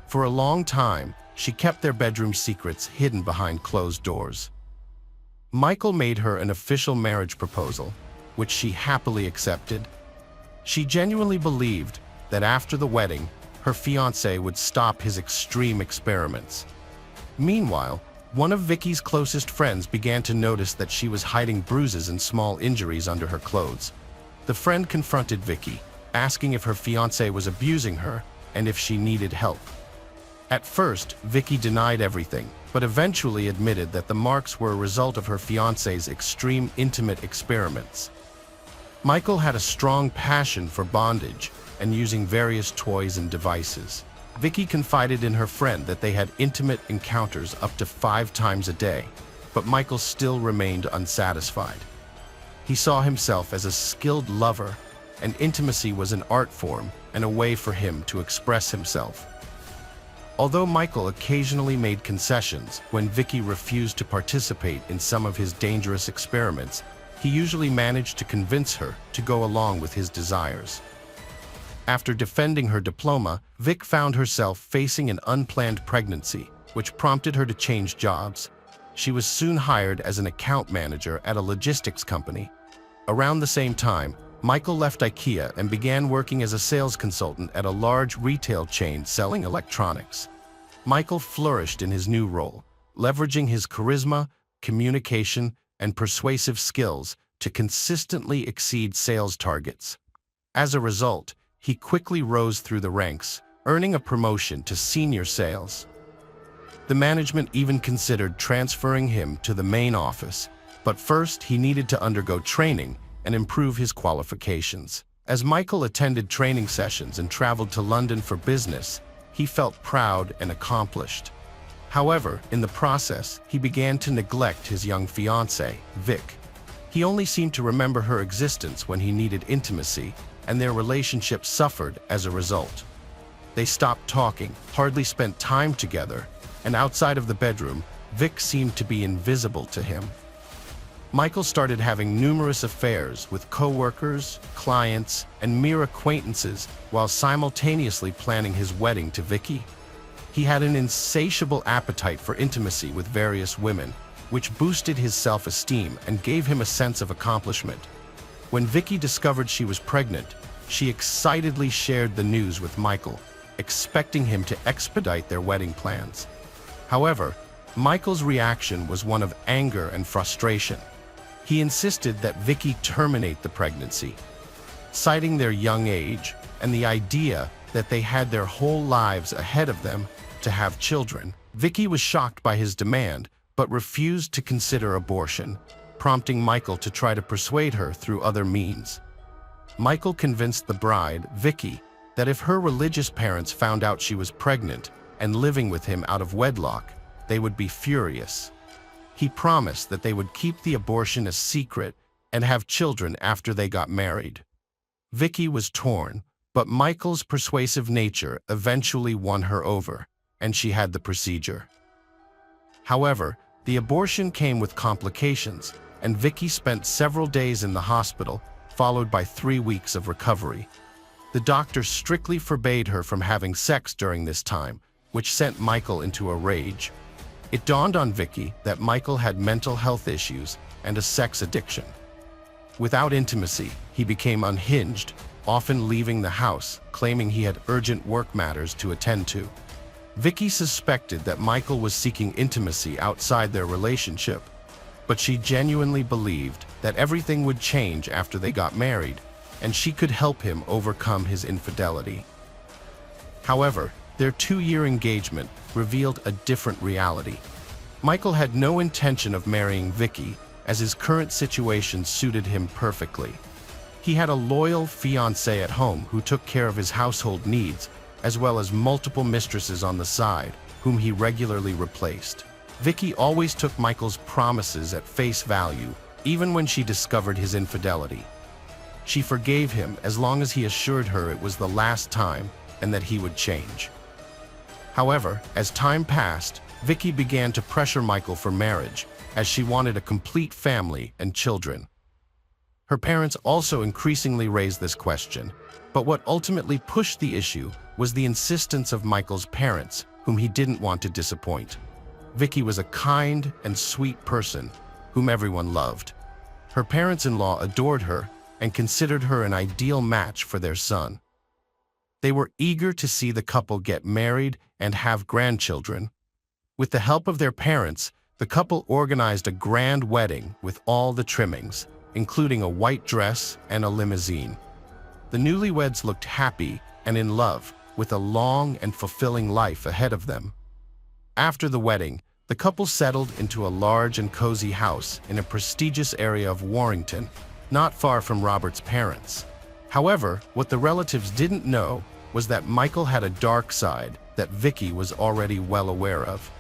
For a long time, she kept their bedroom secrets hidden behind closed doors. Michael made her an official marriage proposal, which she happily accepted. She genuinely believed that after the wedding, her fiancé would stop his extreme experiments. Meanwhile, one of Vicky's closest friends began to notice that she was hiding bruises and small injuries under her clothes. The friend confronted Vicky, asking if her fiancé was abusing her and if she needed help. At first, Vicky denied everything, but eventually admitted that the marks were a result of her fiancé's extreme intimate experiments. Michael had a strong passion for bondage and using various toys and devices. Vicky confided in her friend that they had intimate encounters up to 5 times a day, but Michael still remained unsatisfied. He saw himself as a skilled lover, and intimacy was an art form and a way for him to express himself. Although Michael occasionally made concessions when Vicky refused to participate in some of his dangerous experiments, he usually managed to convince her to go along with his desires. After defending her diploma, Vic found herself facing an unplanned pregnancy, which prompted her to change jobs. She was soon hired as an account manager at a logistics company. Around the same time, Michael left IKEA and began working as a sales consultant at a large retail chain selling electronics. Michael flourished in his new role, leveraging his charisma, communication, and persuasive skills to consistently exceed sales targets. As a result, he quickly rose through the ranks, earning a promotion to senior sales. The management even considered transferring him to the main office, but first he needed to undergo training and improve his qualifications. As Michael attended training sessions and traveled to London for business, he felt proud and accomplished. However, in the process, he began to neglect his young fiancée, Vic. He only seemed to remember her existence when he needed intimacy, and their relationship suffered as a result. They stopped talking, hardly spent time together, and outside of the bedroom, Vic seemed to be invisible to him. Michael started having numerous affairs with co-workers, clients, and mere acquaintances while simultaneously planning his wedding to Vicky. He had an insatiable appetite for intimacy with various women, which boosted his self-esteem and gave him a sense of accomplishment. When Vicky discovered she was pregnant, she excitedly shared the news with Michael, expecting him to expedite their wedding plans. However, Michael's reaction was one of anger and frustration. He insisted that Vicky terminate the pregnancy, citing their young age and the idea that they had their whole lives ahead of them to have children. Vicky was shocked by his demand, but refused to consider abortion, prompting Michael to try to persuade her through other means. Michael convinced the bride, Vicky, that if her religious parents found out she was pregnant and living with him out of wedlock, they would be furious. He promised that they would keep the abortion a secret and have children after they got married. Vicky was torn, but Michael's persuasive nature eventually won her over, and she had the procedure. However, the abortion came with complications, and Vicky spent several days in the hospital, followed by 3 weeks of recovery. The doctor strictly forbade her from having sex during this time, which sent Michael into a rage. It dawned on Vicky that Michael had mental health issues and a sex addiction. Without intimacy, he became unhinged, often leaving the house, claiming he had urgent work matters to attend to. Vicky suspected that Michael was seeking intimacy outside their relationship, but she genuinely believed that everything would change after they got married, and she could help him overcome his infidelity. However, their 2-year engagement revealed a different reality. Michael had no intention of marrying Vicky, as his current situation suited him perfectly. He had a loyal fiancée at home who took care of his household needs, as well as multiple mistresses on the side, whom he regularly replaced. Vicky always took Michael's promises at face value, even when she discovered his infidelity. She forgave him as long as he assured her it was the last time and that he would change. However, as time passed, Vicky began to pressure Michael for marriage, as she wanted a complete family and children. Her parents also increasingly raised this question, but what ultimately pushed the issue was the insistence of Michael's parents, whom he didn't want to disappoint. Vicky was a kind and sweet person whom everyone loved. Her parents-in-law adored her and considered her an ideal match for their son. They were eager to see the couple get married and have grandchildren. With the help of their parents, the couple organized a grand wedding with all the trimmings, including a white dress and a limousine. The newlyweds looked happy and in love, with a long and fulfilling life ahead of them. After the wedding, the couple settled into a large and cozy house in a prestigious area of Warrington, not far from Robert's parents. However, what the relatives didn't know was that Michael had a dark side that Vicky was already well aware of.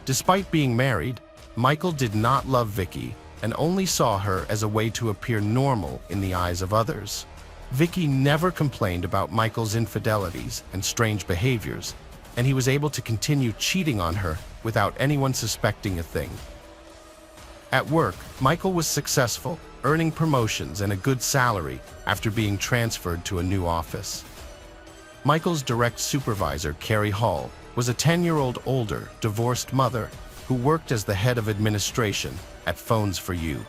Despite being married, Michael did not love Vicky and only saw her as a way to appear normal in the eyes of others. Vicky never complained about Michael's infidelities and strange behaviors, and he was able to continue cheating on her without anyone suspecting a thing. At work, Michael was successful, earning promotions and a good salary after being transferred to a new office. Michael's direct supervisor, Carrie Hall, was a 10-year-old older, divorced mother who worked as the head of administration at Phones for You.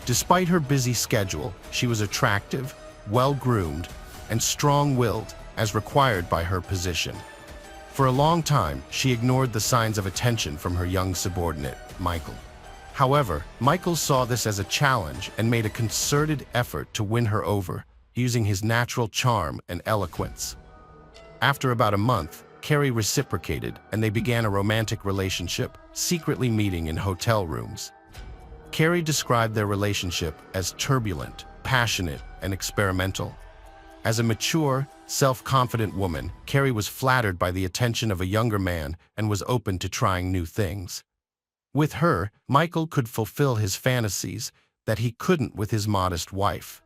Despite her busy schedule, she was attractive, well-groomed, and strong-willed as required by her position. For a long time, she ignored the signs of attention from her young subordinate, Michael. However, Michael saw this as a challenge and made a concerted effort to win her over, using his natural charm and eloquence. After about a month, Carrie reciprocated and they began a romantic relationship, secretly meeting in hotel rooms. Carrie described their relationship as turbulent, passionate, and experimental. As a mature, self-confident woman, Carrie was flattered by the attention of a younger man and was open to trying new things. With her, Michael could fulfill his fantasies that he couldn't with his modest wife.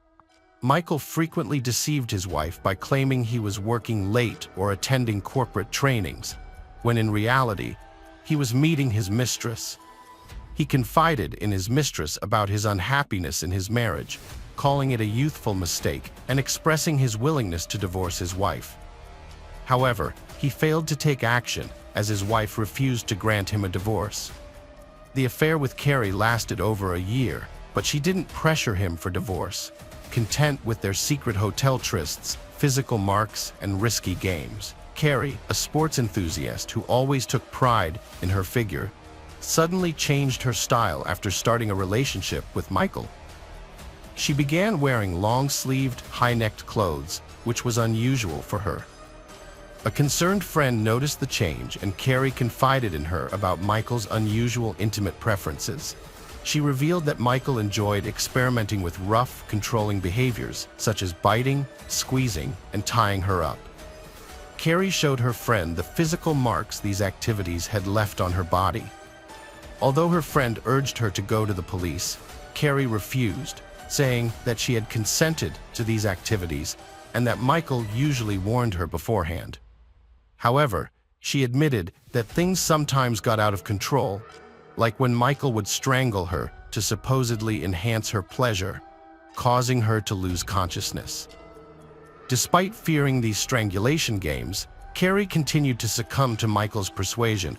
Michael frequently deceived his wife by claiming he was working late or attending corporate trainings, when in reality, he was meeting his mistress. He confided in his mistress about his unhappiness in his marriage, calling it a youthful mistake and expressing his willingness to divorce his wife. However, he failed to take action as his wife refused to grant him a divorce. The affair with Carrie lasted over a year, but she didn't pressure him for divorce, content with their secret hotel trysts, physical marks, and risky games. Carrie, a sports enthusiast who always took pride in her figure, suddenly changed her style after starting a relationship with Michael. She began wearing long-sleeved, high-necked clothes, which was unusual for her. A concerned friend noticed the change and Carrie confided in her about Michael's unusual intimate preferences. She revealed that Michael enjoyed experimenting with rough, controlling behaviors, such as biting, squeezing, and tying her up. Carrie showed her friend the physical marks these activities had left on her body. Although her friend urged her to go to the police, Carrie refused, saying that she had consented to these activities and that Michael usually warned her beforehand. However, she admitted that things sometimes got out of control, like when Michael would strangle her to supposedly enhance her pleasure, causing her to lose consciousness. Despite fearing these strangulation games, Carrie continued to succumb to Michael's persuasion,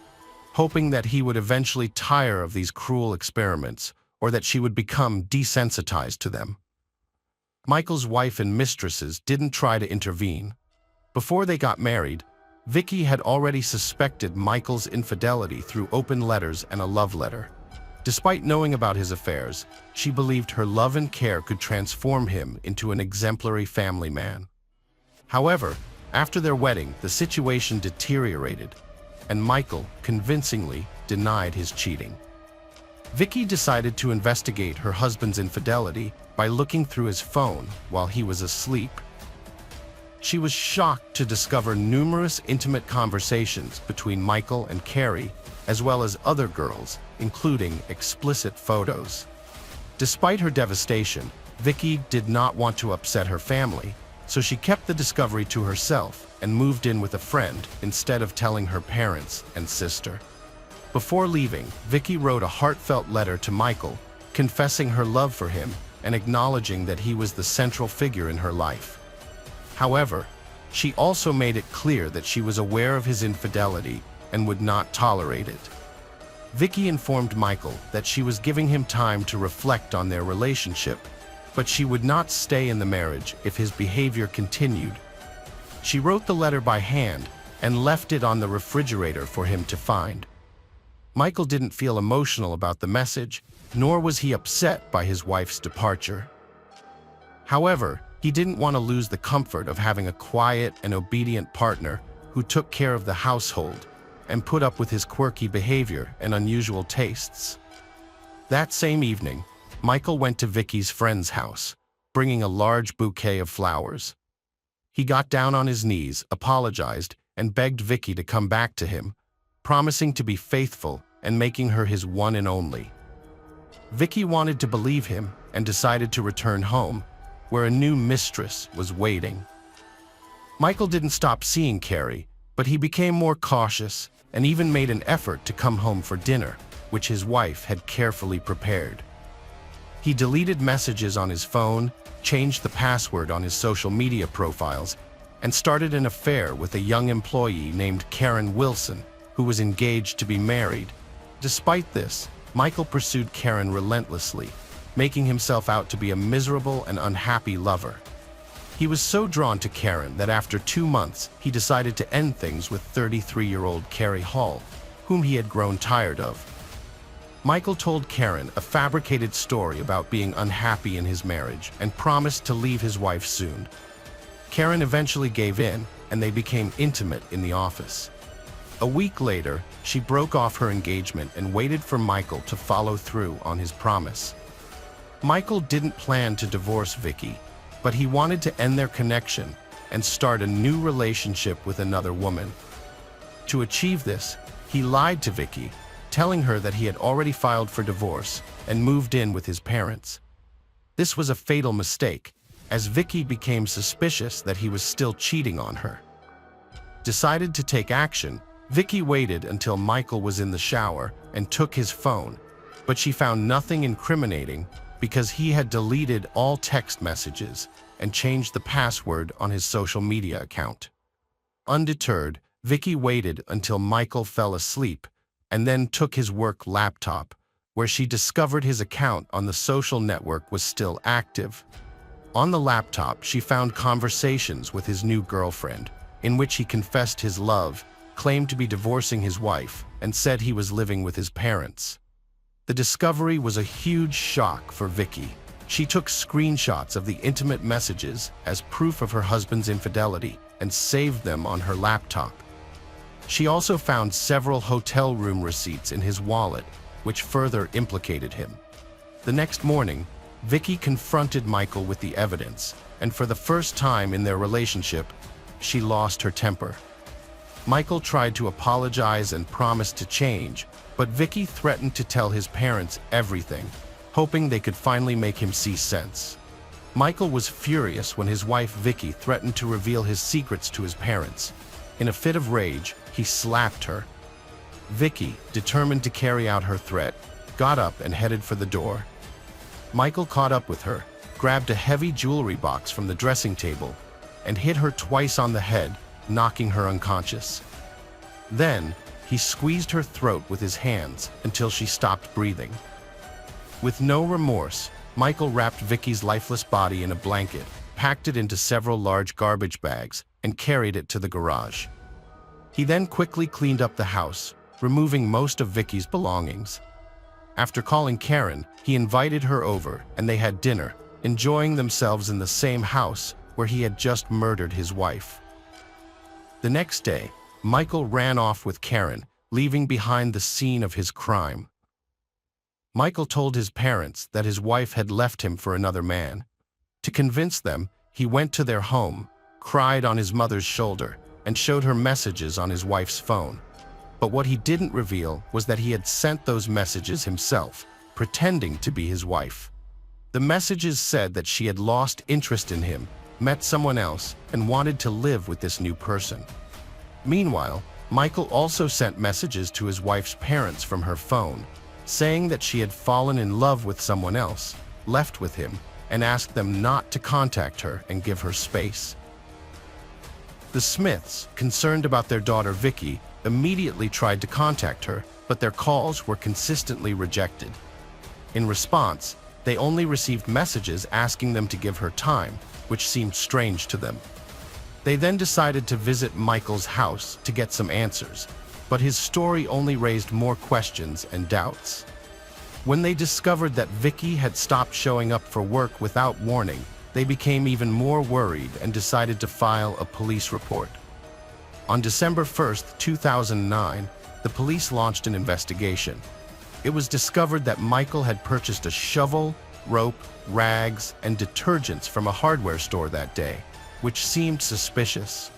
hoping that he would eventually tire of these cruel experiments or that she would become desensitized to them. Michael's wife and mistresses didn't try to intervene. Before they got married, Vicky had already suspected Michael's infidelity through open letters and a love letter. Despite knowing about his affairs, she believed her love and care could transform him into an exemplary family man. However, after their wedding, the situation deteriorated, and Michael convincingly denied his cheating. Vicky decided to investigate her husband's infidelity by looking through his phone while he was asleep. She was shocked to discover numerous intimate conversations between Michael and Carrie, as well as other girls, including explicit photos. Despite her devastation, Vicky did not want to upset her family, so she kept the discovery to herself and moved in with a friend instead of telling her parents and sister. Before leaving, Vicky wrote a heartfelt letter to Michael, confessing her love for him and acknowledging that he was the central figure in her life. However, she also made it clear that she was aware of his infidelity and would not tolerate it. Vicky informed Michael that she was giving him time to reflect on their relationship, but she would not stay in the marriage if his behavior continued. She wrote the letter by hand and left it on the refrigerator for him to find. Michael didn't feel emotional about the message, nor was he upset by his wife's departure. However, he didn't want to lose the comfort of having a quiet and obedient partner who took care of the household and put up with his quirky behavior and unusual tastes. That same evening, Michael went to Vicky's friend's house, bringing a large bouquet of flowers. He got down on his knees, apologized, and begged Vicky to come back to him, promising to be faithful and making her his one and only. Vicky wanted to believe him and decided to return home, where a new mistress was waiting. Michael didn't stop seeing Carrie, but he became more cautious and even made an effort to come home for dinner, which his wife had carefully prepared. He deleted messages on his phone, changed the password on his social media profiles, and started an affair with a young employee named Karen Wilson, who was engaged to be married. Despite this, Michael pursued Karen relentlessly, making himself out to be a miserable and unhappy lover. He was so drawn to Karen that after 2 months, he decided to end things with 33-year-old Carrie Hall, whom he had grown tired of. Michael told Karen a fabricated story about being unhappy in his marriage and promised to leave his wife soon. Karen eventually gave in, and they became intimate in the office. A week later, she broke off her engagement and waited for Michael to follow through on his promise. Michael didn't plan to divorce Vicky, but he wanted to end their connection and start a new relationship with another woman. To achieve this, he lied to Vicky, telling her that he had already filed for divorce and moved in with his parents. This was a fatal mistake, as Vicky became suspicious that he was still cheating on her. Decided to take action, Vicky waited until Michael was in the shower and took his phone, but she found nothing incriminating because he had deleted all text messages and changed the password on his social media account. Undeterred, Vicky waited until Michael fell asleep and then took his work laptop, where she discovered his account on the social network was still active. On the laptop, she found conversations with his new girlfriend, in which he confessed his love, claimed to be divorcing his wife, and said he was living with his parents. The discovery was a huge shock for Vicky. She took screenshots of the intimate messages as proof of her husband's infidelity and saved them on her laptop. She also found several hotel room receipts in his wallet, which further implicated him. The next morning, Vicky confronted Michael with the evidence, and for the first time in their relationship, she lost her temper. Michael tried to apologize and promised to change, but Vicky threatened to tell his parents everything, hoping they could finally make him see sense. Michael was furious when his wife Vicky threatened to reveal his secrets to his parents. In a fit of rage, he slapped her. Vicky, determined to carry out her threat, got up and headed for the door. Michael caught up with her, grabbed a heavy jewelry box from the dressing table, and hit her twice on the head, knocking her unconscious. Then, he squeezed her throat with his hands until she stopped breathing. With no remorse, Michael wrapped Vicky's lifeless body in a blanket, packed it into several large garbage bags, and carried it to the garage. He then quickly cleaned up the house, removing most of Vicky's belongings. After calling Karen, he invited her over and they had dinner, enjoying themselves in the same house where he had just murdered his wife. The next day, Michael ran off with Karen, leaving behind the scene of his crime. Michael told his parents that his wife had left him for another man. To convince them, he went to their home, cried on his mother's shoulder, and showed her messages on his wife's phone. But what he didn't reveal was that he had sent those messages himself, pretending to be his wife. The messages said that she had lost interest in him, met someone else, and wanted to live with this new person. Meanwhile, Michael also sent messages to his wife's parents from her phone, saying that she had fallen in love with someone else, left with him, and asked them not to contact her and give her space. The Smiths, concerned about their daughter Vicky, immediately tried to contact her, but their calls were consistently rejected. In response, they only received messages asking them to give her time, which seemed strange to them. They then decided to visit Michael's house to get some answers, but his story only raised more questions and doubts. When they discovered that Vicky had stopped showing up for work without warning, they became even more worried and decided to file a police report. On December 1, 2009, the police launched an investigation. It was discovered that Michael had purchased a shovel, rope, rags, and detergents from a hardware store that day, which seemed suspicious.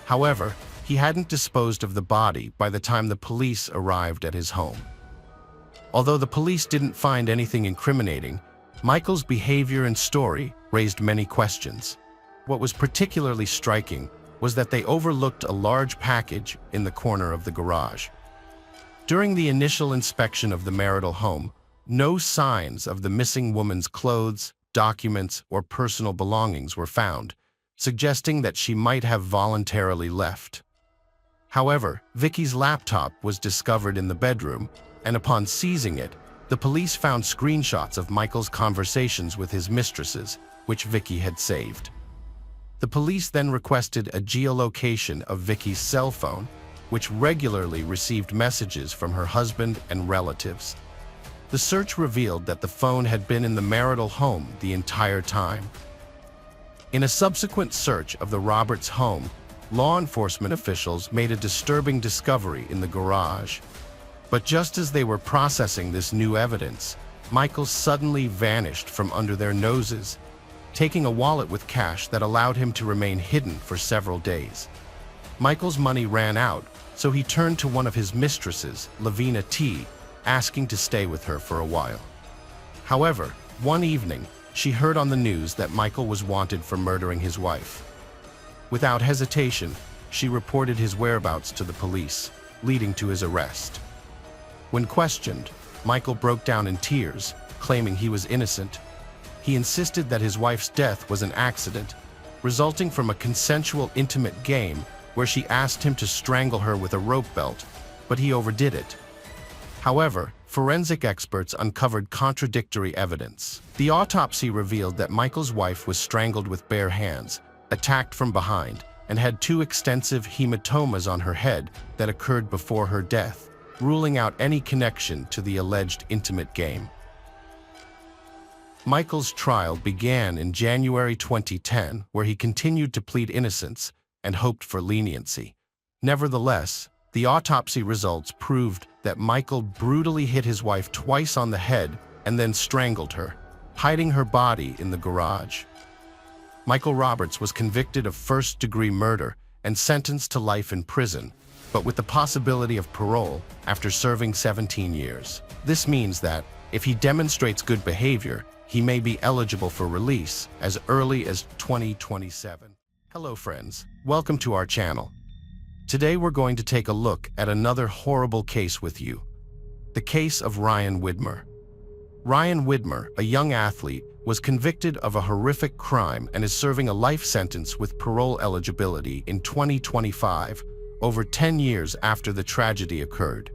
However, he hadn't disposed of the body by the time the police arrived at his home. Although the police didn't find anything incriminating, Michael's behavior and story raised many questions. What was particularly striking was that they overlooked a large package in the corner of the garage. During the initial inspection of the marital home, no signs of the missing woman's clothes, documents, or personal belongings were found, suggesting that she might have voluntarily left. However, Vicky's laptop was discovered in the bedroom, and upon seizing it, the police found screenshots of Michael's conversations with his mistresses, which Vicky had saved. The police then requested a geolocation of Vicky's cell phone, which regularly received messages from her husband and relatives. The search revealed that the phone had been in the marital home the entire time. In a subsequent search of the Roberts home, law enforcement officials made a disturbing discovery in the garage. But just as they were processing this new evidence, Michael suddenly vanished from under their noses, taking a wallet with cash that allowed him to remain hidden for several days. Michael's money ran out, so he turned to one of his mistresses, Lavina T., asking to stay with her for a while. However, one evening, she heard on the news that Michael was wanted for murdering his wife. Without hesitation, she reported his whereabouts to the police, leading to his arrest. When questioned, Michael broke down in tears, claiming he was innocent. He insisted that his wife's death was an accident, resulting from a consensual intimate game where she asked him to strangle her with a rope belt, but he overdid it. However, forensic experts uncovered contradictory evidence. The autopsy revealed that Michael's wife was strangled with bare hands, attacked from behind, and had 2 extensive hematomas on her head that occurred before her death, ruling out any connection to the alleged intimate game. Michael's trial began in January 2010, where he continued to plead innocence and hoped for leniency. Nevertheless, the autopsy results proved that Michael brutally hit his wife twice on the head and then strangled her, hiding her body in the garage. Michael Roberts was convicted of first-degree murder and sentenced to life in prison, but with the possibility of parole after serving 17 years. This means that, if he demonstrates good behavior, he may be eligible for release as early as 2027. Hello friends, welcome to our channel. Today we're going to take a look at another horrible case with you. The case of Ryan Widmer. Ryan Widmer, a young athlete, was convicted of a horrific crime and is serving a life sentence with parole eligibility in 2025, over 10 years after the tragedy occurred.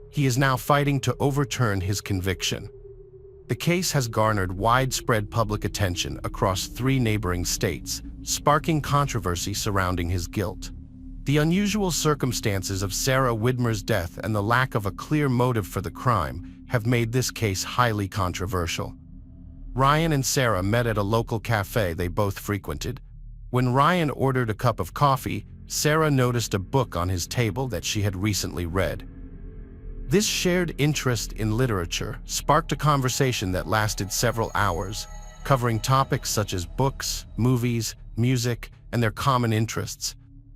He is now fighting to overturn his conviction. The case has garnered widespread public attention across 3 neighboring states, sparking controversy surrounding his guilt. The unusual circumstances of Sarah Widmer's death and the lack of a clear motive for the crime have made this case highly controversial. Ryan and Sarah met at a local cafe they both frequented. When Ryan ordered a cup of coffee, Sarah noticed a book on his table that she had recently read. This shared interest in literature sparked a conversation that lasted several hours, covering topics such as books, movies, music, and their common interests.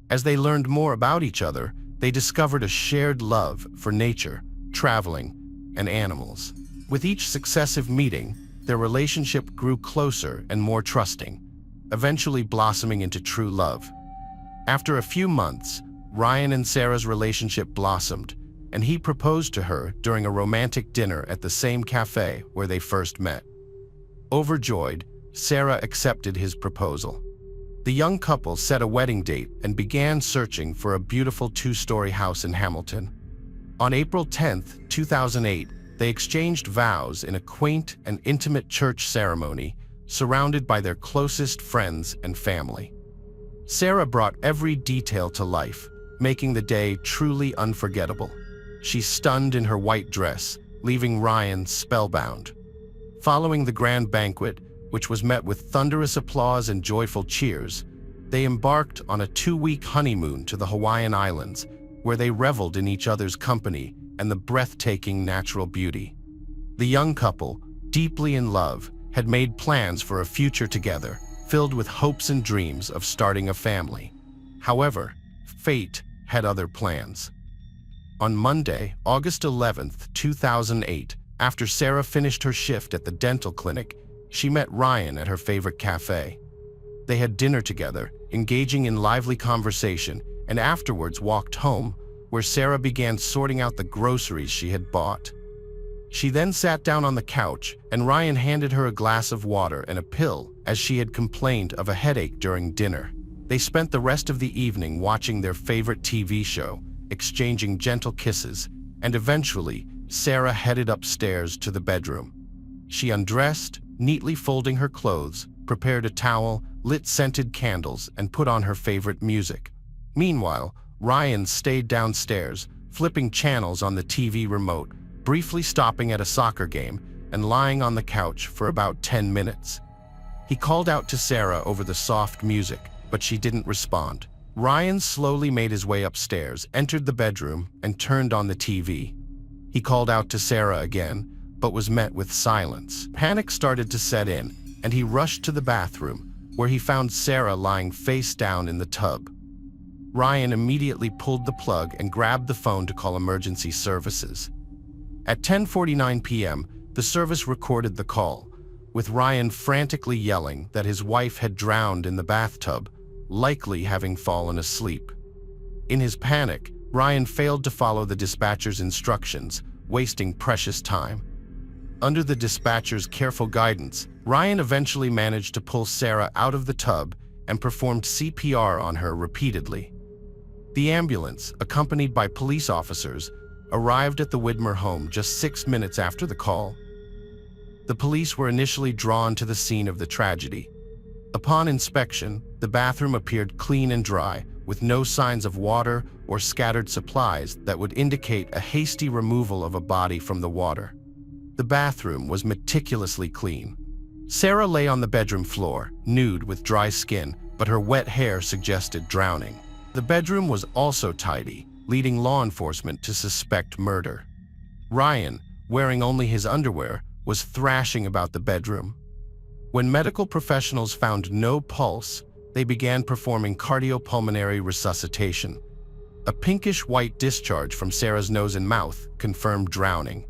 As they learned more about each other, they discovered a shared love for nature, traveling, and animals. With each successive meeting, their relationship grew closer and more trusting, eventually blossoming into true love. After a few months, Ryan and Sarah's relationship blossomed, and he proposed to her during a romantic dinner at the same cafe where they first met. Overjoyed, Sarah accepted his proposal. The young couple set a wedding date and began searching for a beautiful two-story house in Hamilton. On April 10, 2008, they exchanged vows in a quaint and intimate church ceremony, surrounded by their closest friends and family. Sarah brought every detail to life, making the day truly unforgettable. She stunned in her white dress, leaving Ryan spellbound. Following the grand banquet, which was met with thunderous applause and joyful cheers, they embarked on a 2-week honeymoon to the Hawaiian Islands, where they reveled in each other's company and the breathtaking natural beauty. The young couple, deeply in love, had made plans for a future together, filled with hopes and dreams of starting a family. However, fate had other plans. On Monday, August 11, 2008, after Sarah finished her shift at the dental clinic, she met Ryan at her favorite cafe. They had dinner together, engaging in lively conversation, and afterwards walked home, where Sarah began sorting out the groceries she had bought. She then sat down on the couch, and Ryan handed her a glass of water and a pill, as she had complained of a headache during dinner. They spent the rest of the evening watching their favorite TV show, exchanging gentle kisses, and eventually, Sarah headed upstairs to the bedroom. She undressed, neatly folding her clothes, prepared a towel, lit scented candles, and put on her favorite music. Meanwhile, Ryan stayed downstairs, flipping channels on the TV remote, briefly stopping at a soccer game and lying on the couch for about 10 minutes. He called out to Sarah over the soft music, but she didn't respond. Ryan slowly made his way upstairs, entered the bedroom, and turned on the TV. He called out to Sarah again, but was met with silence. Panic started to set in, and he rushed to the bathroom, where he found Sarah lying face down in the tub. Ryan immediately pulled the plug and grabbed the phone to call emergency services. At 10:49 p.m., the service recorded the call, with Ryan frantically yelling that his wife had drowned in the bathtub, likely having fallen asleep. In his panic, Ryan failed to follow the dispatcher's instructions, wasting precious time. Under the dispatcher's careful guidance, Ryan eventually managed to pull Sarah out of the tub and performed CPR on her repeatedly. The ambulance, accompanied by police officers, arrived at the Widmer home just 6 minutes after the call. The police were initially drawn to the scene of the tragedy. Upon inspection, the bathroom appeared clean and dry, with no signs of water or scattered supplies that would indicate a hasty removal of a body from the water. The bathroom was meticulously clean. Sarah lay on the bedroom floor, nude with dry skin, but her wet hair suggested drowning. The bedroom was also tidy, leading law enforcement to suspect murder. Ryan, wearing only his underwear, was thrashing about the bedroom. When medical professionals found no pulse, they began performing cardiopulmonary resuscitation. A pinkish-white discharge from Sarah's nose and mouth confirmed drowning.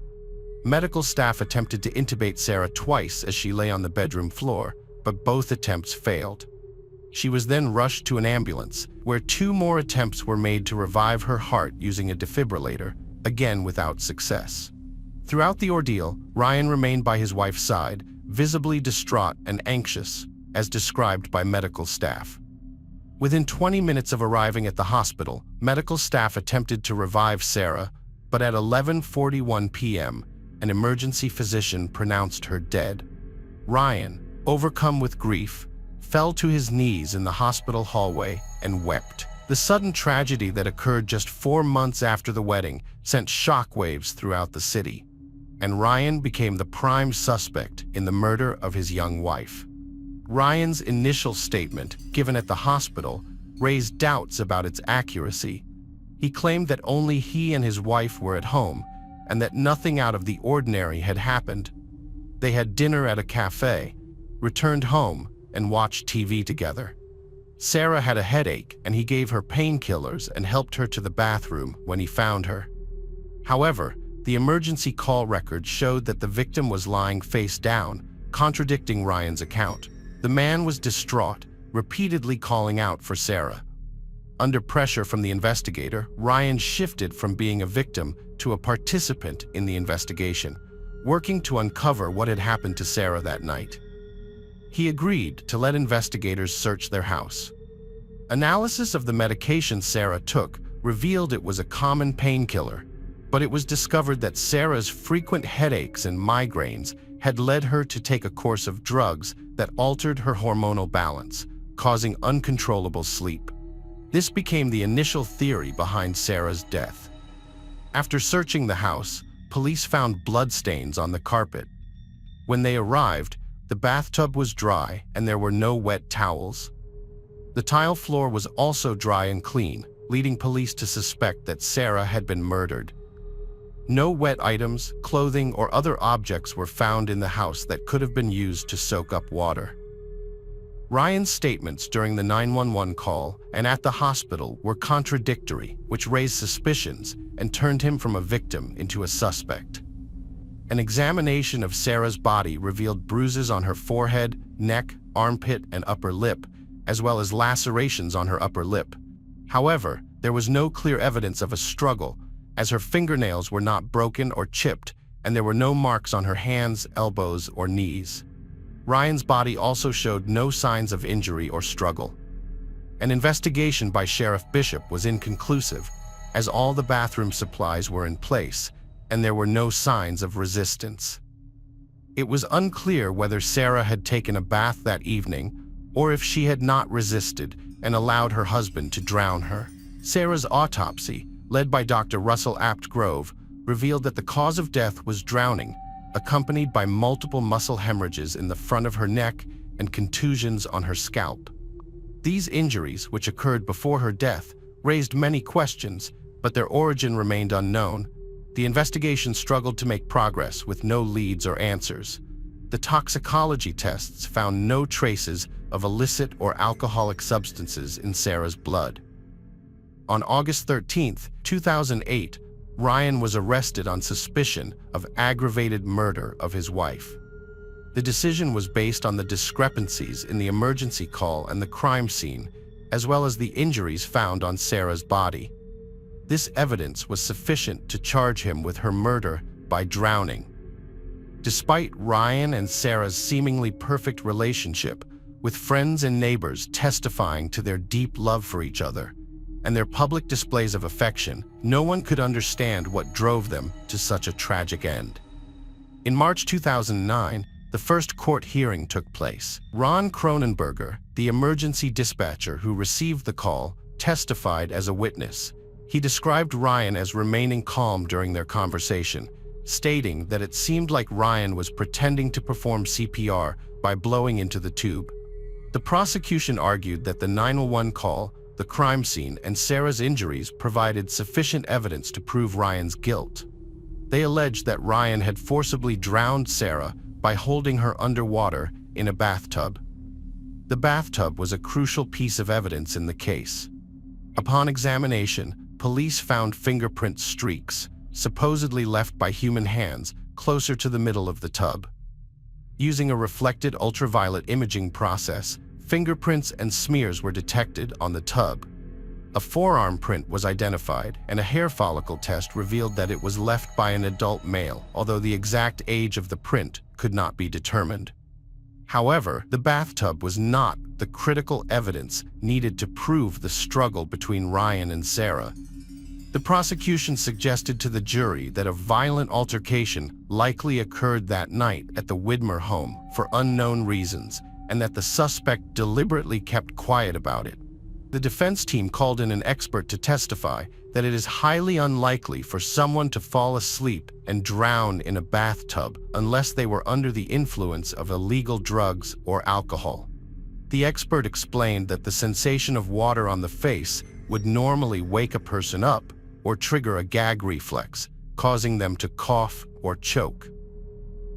Medical staff attempted to intubate Sarah twice as she lay on the bedroom floor, but both attempts failed. She was then rushed to an ambulance, where 2 more attempts were made to revive her heart using a defibrillator, again without success. Throughout the ordeal, Ryan remained by his wife's side, visibly distraught and anxious, as described by medical staff. Within 20 minutes of arriving at the hospital, medical staff attempted to revive Sarah, but at 11:41 p.m., an emergency physician pronounced her dead. Ryan, overcome with grief, fell to his knees in the hospital hallway and wept. The sudden tragedy that occurred just 4 months after the wedding sent shockwaves throughout the city, and Ryan became the prime suspect in the murder of his young wife. Ryan's initial statement, given at the hospital, raised doubts about its accuracy. He claimed that only he and his wife were at home, and that nothing out of the ordinary had happened. They had dinner at a cafe, returned home, and watched TV together. Sarah had a headache, and he gave her painkillers and helped her to the bathroom when he found her. However, the emergency call record showed that the victim was lying face down, contradicting Ryan's account. The man was distraught, repeatedly calling out for Sarah. Under pressure from the investigator, Ryan shifted from being a victim to a participant in the investigation, working to uncover what had happened to Sarah that night. He agreed to let investigators search their house. Analysis of the medication Sarah took revealed it was a common painkiller, but it was discovered that Sarah's frequent headaches and migraines had led her to take a course of drugs that altered her hormonal balance, causing uncontrollable sleep. This became the initial theory behind Sarah's death. After searching the house, police found bloodstains on the carpet. When they arrived, the bathtub was dry and there were no wet towels. The tile floor was also dry and clean, leading police to suspect that Sarah had been murdered. No wet items, clothing, or other objects were found in the house that could have been used to soak up water. Ryan's statements during the 911 call and at the hospital were contradictory, which raised suspicions and turned him from a victim into a suspect. An examination of Sarah's body revealed bruises on her forehead, neck, armpit, and upper lip, as well as lacerations on her upper lip. However, there was no clear evidence of a struggle, as her fingernails were not broken or chipped, and there were no marks on her hands, elbows, or knees. Ryan's body also showed no signs of injury or struggle. An investigation by Sheriff Bishop was inconclusive, as all the bathroom supplies were in place, and there were no signs of resistance. It was unclear whether Sarah had taken a bath that evening, or if she had not resisted and allowed her husband to drown her. Sarah's autopsy, led by Dr. Russell Apt Grove, revealed that the cause of death was drowning, accompanied by multiple muscle hemorrhages in the front of her neck and contusions on her scalp. These injuries, which occurred before her death, raised many questions, but their origin remained unknown. The investigation struggled to make progress with no leads or answers. The toxicology tests found no traces of illicit or alcoholic substances in Sarah's blood. On August 13, 2008, Ryan was arrested on suspicion of aggravated murder of his wife. The decision was based on the discrepancies in the emergency call and the crime scene, as well as the injuries found on Sarah's body. This evidence was sufficient to charge him with her murder by drowning. Despite Ryan and Sarah's seemingly perfect relationship, with friends and neighbors testifying to their deep love for each other, and their public displays of affection, no one could understand what drove them to such a tragic end. In March 2009, the first court hearing took place. Ron Cronenberger, the emergency dispatcher who received the call, testified as a witness. He described Ryan as remaining calm during their conversation, stating that it seemed like Ryan was pretending to perform CPR by blowing into the tube. The prosecution argued that the 911 call, the crime scene, and Sarah's injuries provided sufficient evidence to prove Ryan's guilt. They alleged that Ryan had forcibly drowned Sarah by holding her underwater in a bathtub. The bathtub was a crucial piece of evidence in the case. Upon examination, police found fingerprint streaks, supposedly left by human hands, closer to the middle of the tub. Using a reflected ultraviolet imaging process, fingerprints and smears were detected on the tub. A forearm print was identified, and a hair follicle test revealed that it was left by an adult male, although the exact age of the print could not be determined. However, the bathtub was not the critical evidence needed to prove the struggle between Ryan and Sarah. The prosecution suggested to the jury that a violent altercation likely occurred that night at the Widmer home for unknown reasons, and that the suspect deliberately kept quiet about it. The defense team called in an expert to testify that it is highly unlikely for someone to fall asleep and drown in a bathtub unless they were under the influence of illegal drugs or alcohol. The expert explained that the sensation of water on the face would normally wake a person up or trigger a gag reflex, causing them to cough or choke.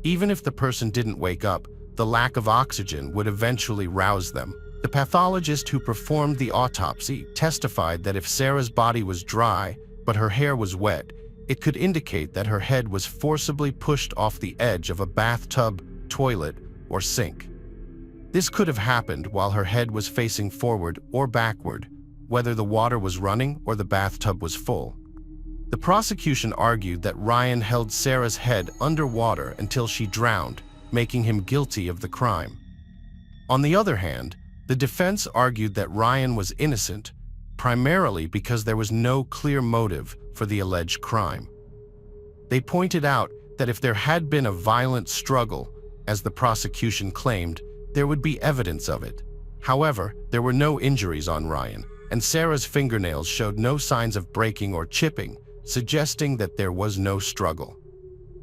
Even if the person didn't wake up, the lack of oxygen would eventually rouse them. The pathologist who performed the autopsy testified that if Sarah's body was dry, but her hair was wet, it could indicate that her head was forcibly pushed off the edge of a bathtub, toilet, or sink. This could have happened while her head was facing forward or backward, whether the water was running or the bathtub was full. The prosecution argued that Ryan held Sarah's head underwater until she drowned, making him guilty of the crime. On the other hand, the defense argued that Ryan was innocent, primarily because there was no clear motive for the alleged crime. They pointed out that if there had been a violent struggle, as the prosecution claimed, there would be evidence of it. However, there were no injuries on Ryan, and Sarah's fingernails showed no signs of breaking or chipping, suggesting that there was no struggle.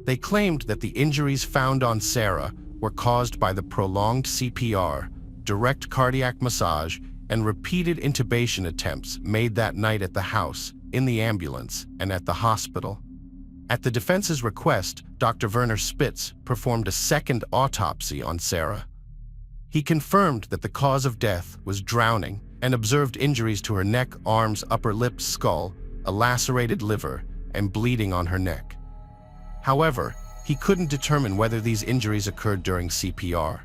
They claimed that the injuries found on Sarah were caused by the prolonged CPR, direct cardiac massage, and repeated intubation attempts made that night at the house, in the ambulance, and at the hospital. At the defense's request, Dr. Werner Spitz performed a second autopsy on Sarah. He confirmed that the cause of death was drowning and observed injuries to her neck, arms, upper lip, skull, a lacerated liver, and bleeding on her neck. However, he couldn't determine whether these injuries occurred during CPR.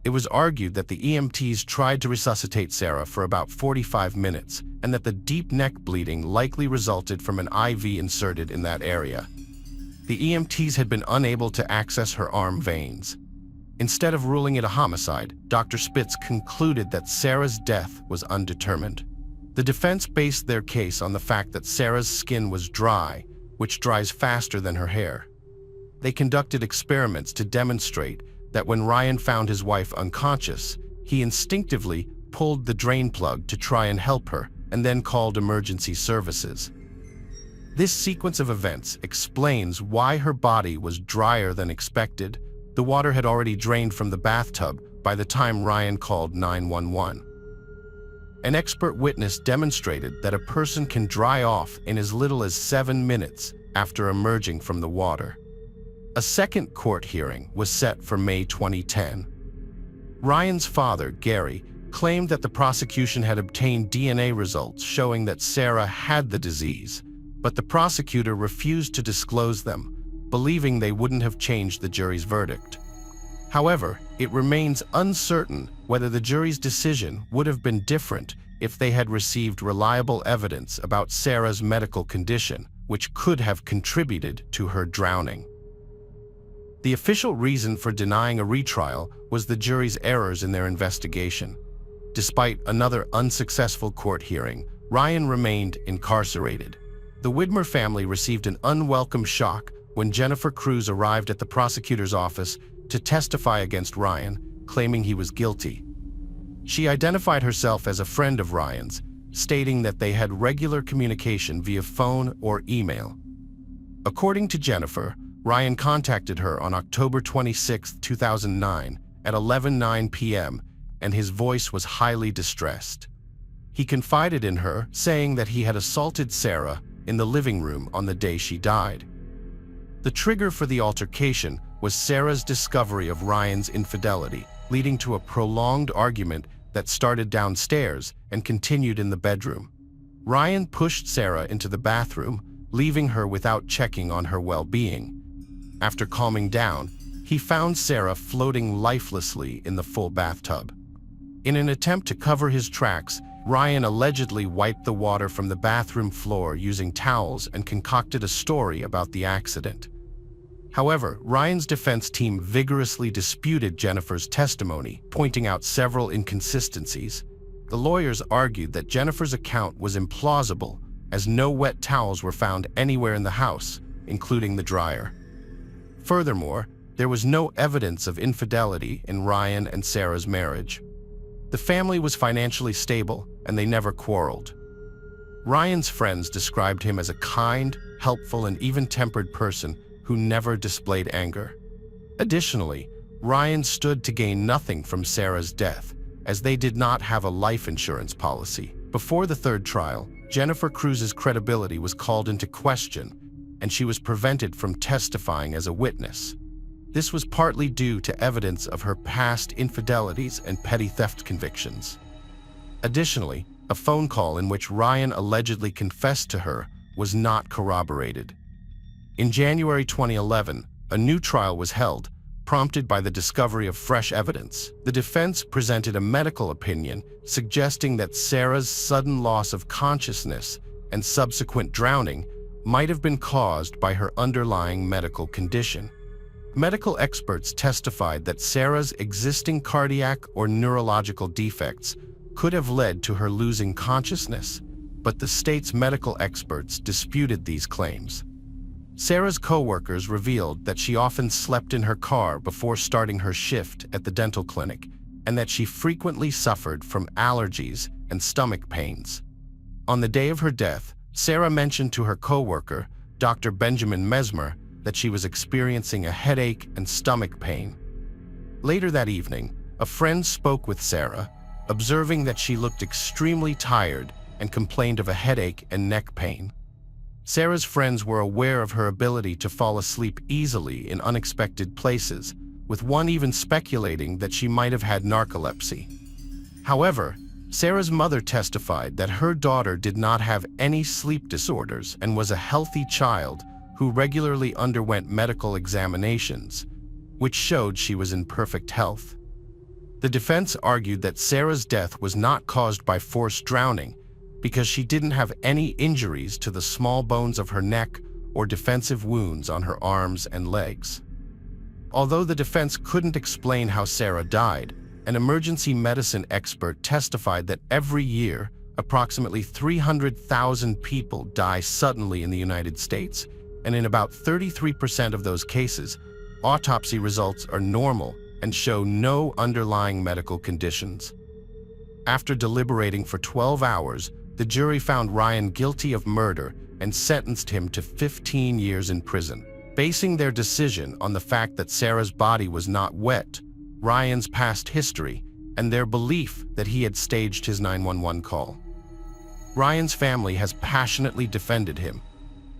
It was argued that the EMTs tried to resuscitate Sarah for about 45 minutes and that the deep neck bleeding likely resulted from an IV inserted in that area. The EMTs had been unable to access her arm veins. Instead of ruling it a homicide, Dr. Spitz concluded that Sarah's death was undetermined. The defense based their case on the fact that Sarah's skin was dry, which dries faster than her hair. They conducted experiments to demonstrate that when Ryan found his wife unconscious, he instinctively pulled the drain plug to try and help her and then called emergency services. This sequence of events explains why her body was drier than expected. The water had already drained from the bathtub by the time Ryan called 911. An expert witness demonstrated that a person can dry off in as little as 7 minutes after emerging from the water. A second court hearing was set for May 2010. Ryan's father, Gary, claimed that the prosecution had obtained DNA results showing that Sarah had the disease, but the prosecutor refused to disclose them, believing they wouldn't have changed the jury's verdict. However, it remains uncertain whether the jury's decision would have been different if they had received reliable evidence about Sarah's medical condition, which could have contributed to her drowning. The official reason for denying a retrial was the jury's errors in their investigation. Despite another unsuccessful court hearing, Ryan remained incarcerated. The Widmer family received an unwelcome shock when Jennifer Cruz arrived at the prosecutor's office to testify against Ryan, claiming he was guilty. She identified herself as a friend of Ryan's, stating that they had regular communication via phone or email. According to Jennifer, Ryan contacted her on October 26, 2009 at 11:09 p.m. and his voice was highly distressed. He confided in her, saying that he had assaulted Sarah in the living room on the day she died. The trigger for the altercation was Sarah's discovery of Ryan's infidelity, leading to a prolonged argument that started downstairs and continued in the bedroom. Ryan pushed Sarah into the bathroom, leaving her without checking on her well-being. After calming down, he found Sarah floating lifelessly in the full bathtub. In an attempt to cover his tracks, Ryan allegedly wiped the water from the bathroom floor using towels and concocted a story about the accident. However, Ryan's defense team vigorously disputed Jennifer's testimony, pointing out several inconsistencies. The lawyers argued that Jennifer's account was implausible, as no wet towels were found anywhere in the house, including the dryer. Furthermore, there was no evidence of infidelity in Ryan and Sarah's marriage. The family was financially stable, and they never quarreled. Ryan's friends described him as a kind, helpful, and even-tempered person who never displayed anger. Additionally, Ryan stood to gain nothing from Sarah's death, as they did not have a life insurance policy. Before the third trial, Jennifer Cruz's credibility was called into question, and she was prevented from testifying as a witness. This was partly due to evidence of her past infidelities and petty theft convictions. Additionally, a phone call in which Ryan allegedly confessed to her was not corroborated. In January 2011, a new trial was held, prompted by the discovery of fresh evidence. The defense presented a medical opinion suggesting that Sarah's sudden loss of consciousness and subsequent drowning might have been caused by her underlying medical condition. Medical experts testified that Sarah's existing cardiac or neurological defects could have led to her losing consciousness, but the state's medical experts disputed these claims. Sarah's co-workers revealed that she often slept in her car before starting her shift at the dental clinic, and that she frequently suffered from allergies and stomach pains. On the day of her death, Sarah mentioned to her co-worker, Dr. Benjamin Mesmer, that she was experiencing a headache and stomach pain. Later that evening, a friend spoke with Sarah, observing that she looked extremely tired and complained of a headache and neck pain. Sarah's friends were aware of her ability to fall asleep easily in unexpected places, with one even speculating that she might have had narcolepsy. However, Sarah's mother testified that her daughter did not have any sleep disorders and was a healthy child who regularly underwent medical examinations, which showed she was in perfect health. The defense argued that Sarah's death was not caused by forced drowning because she didn't have any injuries to the small bones of her neck or defensive wounds on her arms and legs. Although the defense couldn't explain how Sarah died, an emergency medicine expert testified that every year, approximately 300,000 people die suddenly in the United States, and in about 33% of those cases, autopsy results are normal and show no underlying medical conditions. After deliberating for 12 hours, the jury found Ryan guilty of murder and sentenced him to 15 years in prison. Basing their decision on the fact that Sarah's body was not wet, Ryan's past history, and their belief that he had staged his 911 call. Ryan's family has passionately defended him,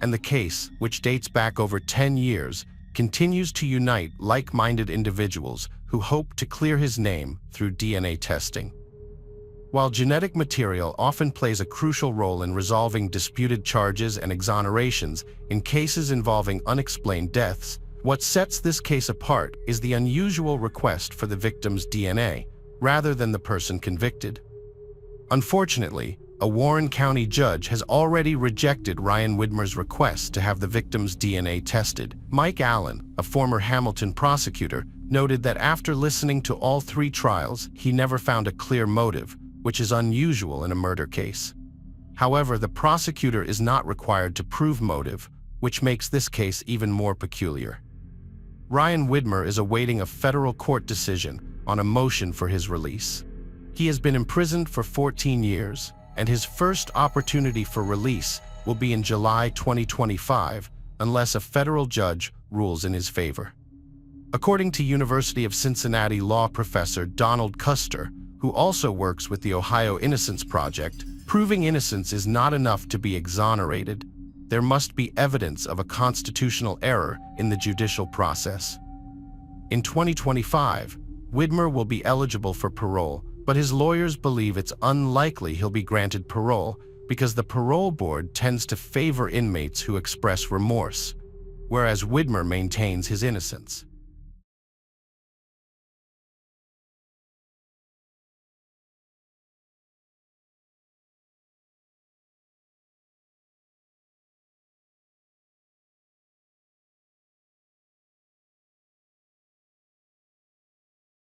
and the case, which dates back over 10 years, continues to unite like-minded individuals who hope to clear his name through DNA testing. While genetic material often plays a crucial role in resolving disputed charges and exonerations in cases involving unexplained deaths, what sets this case apart is the unusual request for the victim's DNA, rather than the person convicted. Unfortunately, a Warren County judge has already rejected Ryan Widmer's request to have the victim's DNA tested. Mike Allen, a former Hamilton prosecutor, noted that after listening to all 3 trials, he never found a clear motive, which is unusual in a murder case. However, the prosecutor is not required to prove motive, which makes this case even more peculiar. Ryan Widmer is awaiting a federal court decision on a motion for his release. He has been imprisoned for 14 years, and his first opportunity for release will be in July 2025 unless a federal judge rules in his favor. According to University of Cincinnati law professor Donald Custer, who also works with the Ohio Innocence Project, proving innocence is not enough to be exonerated. There must be evidence of a constitutional error in the judicial process. In 2025, Widmer will be eligible for parole, but his lawyers believe it's unlikely he'll be granted parole because the parole board tends to favor inmates who express remorse, whereas Widmer maintains his innocence.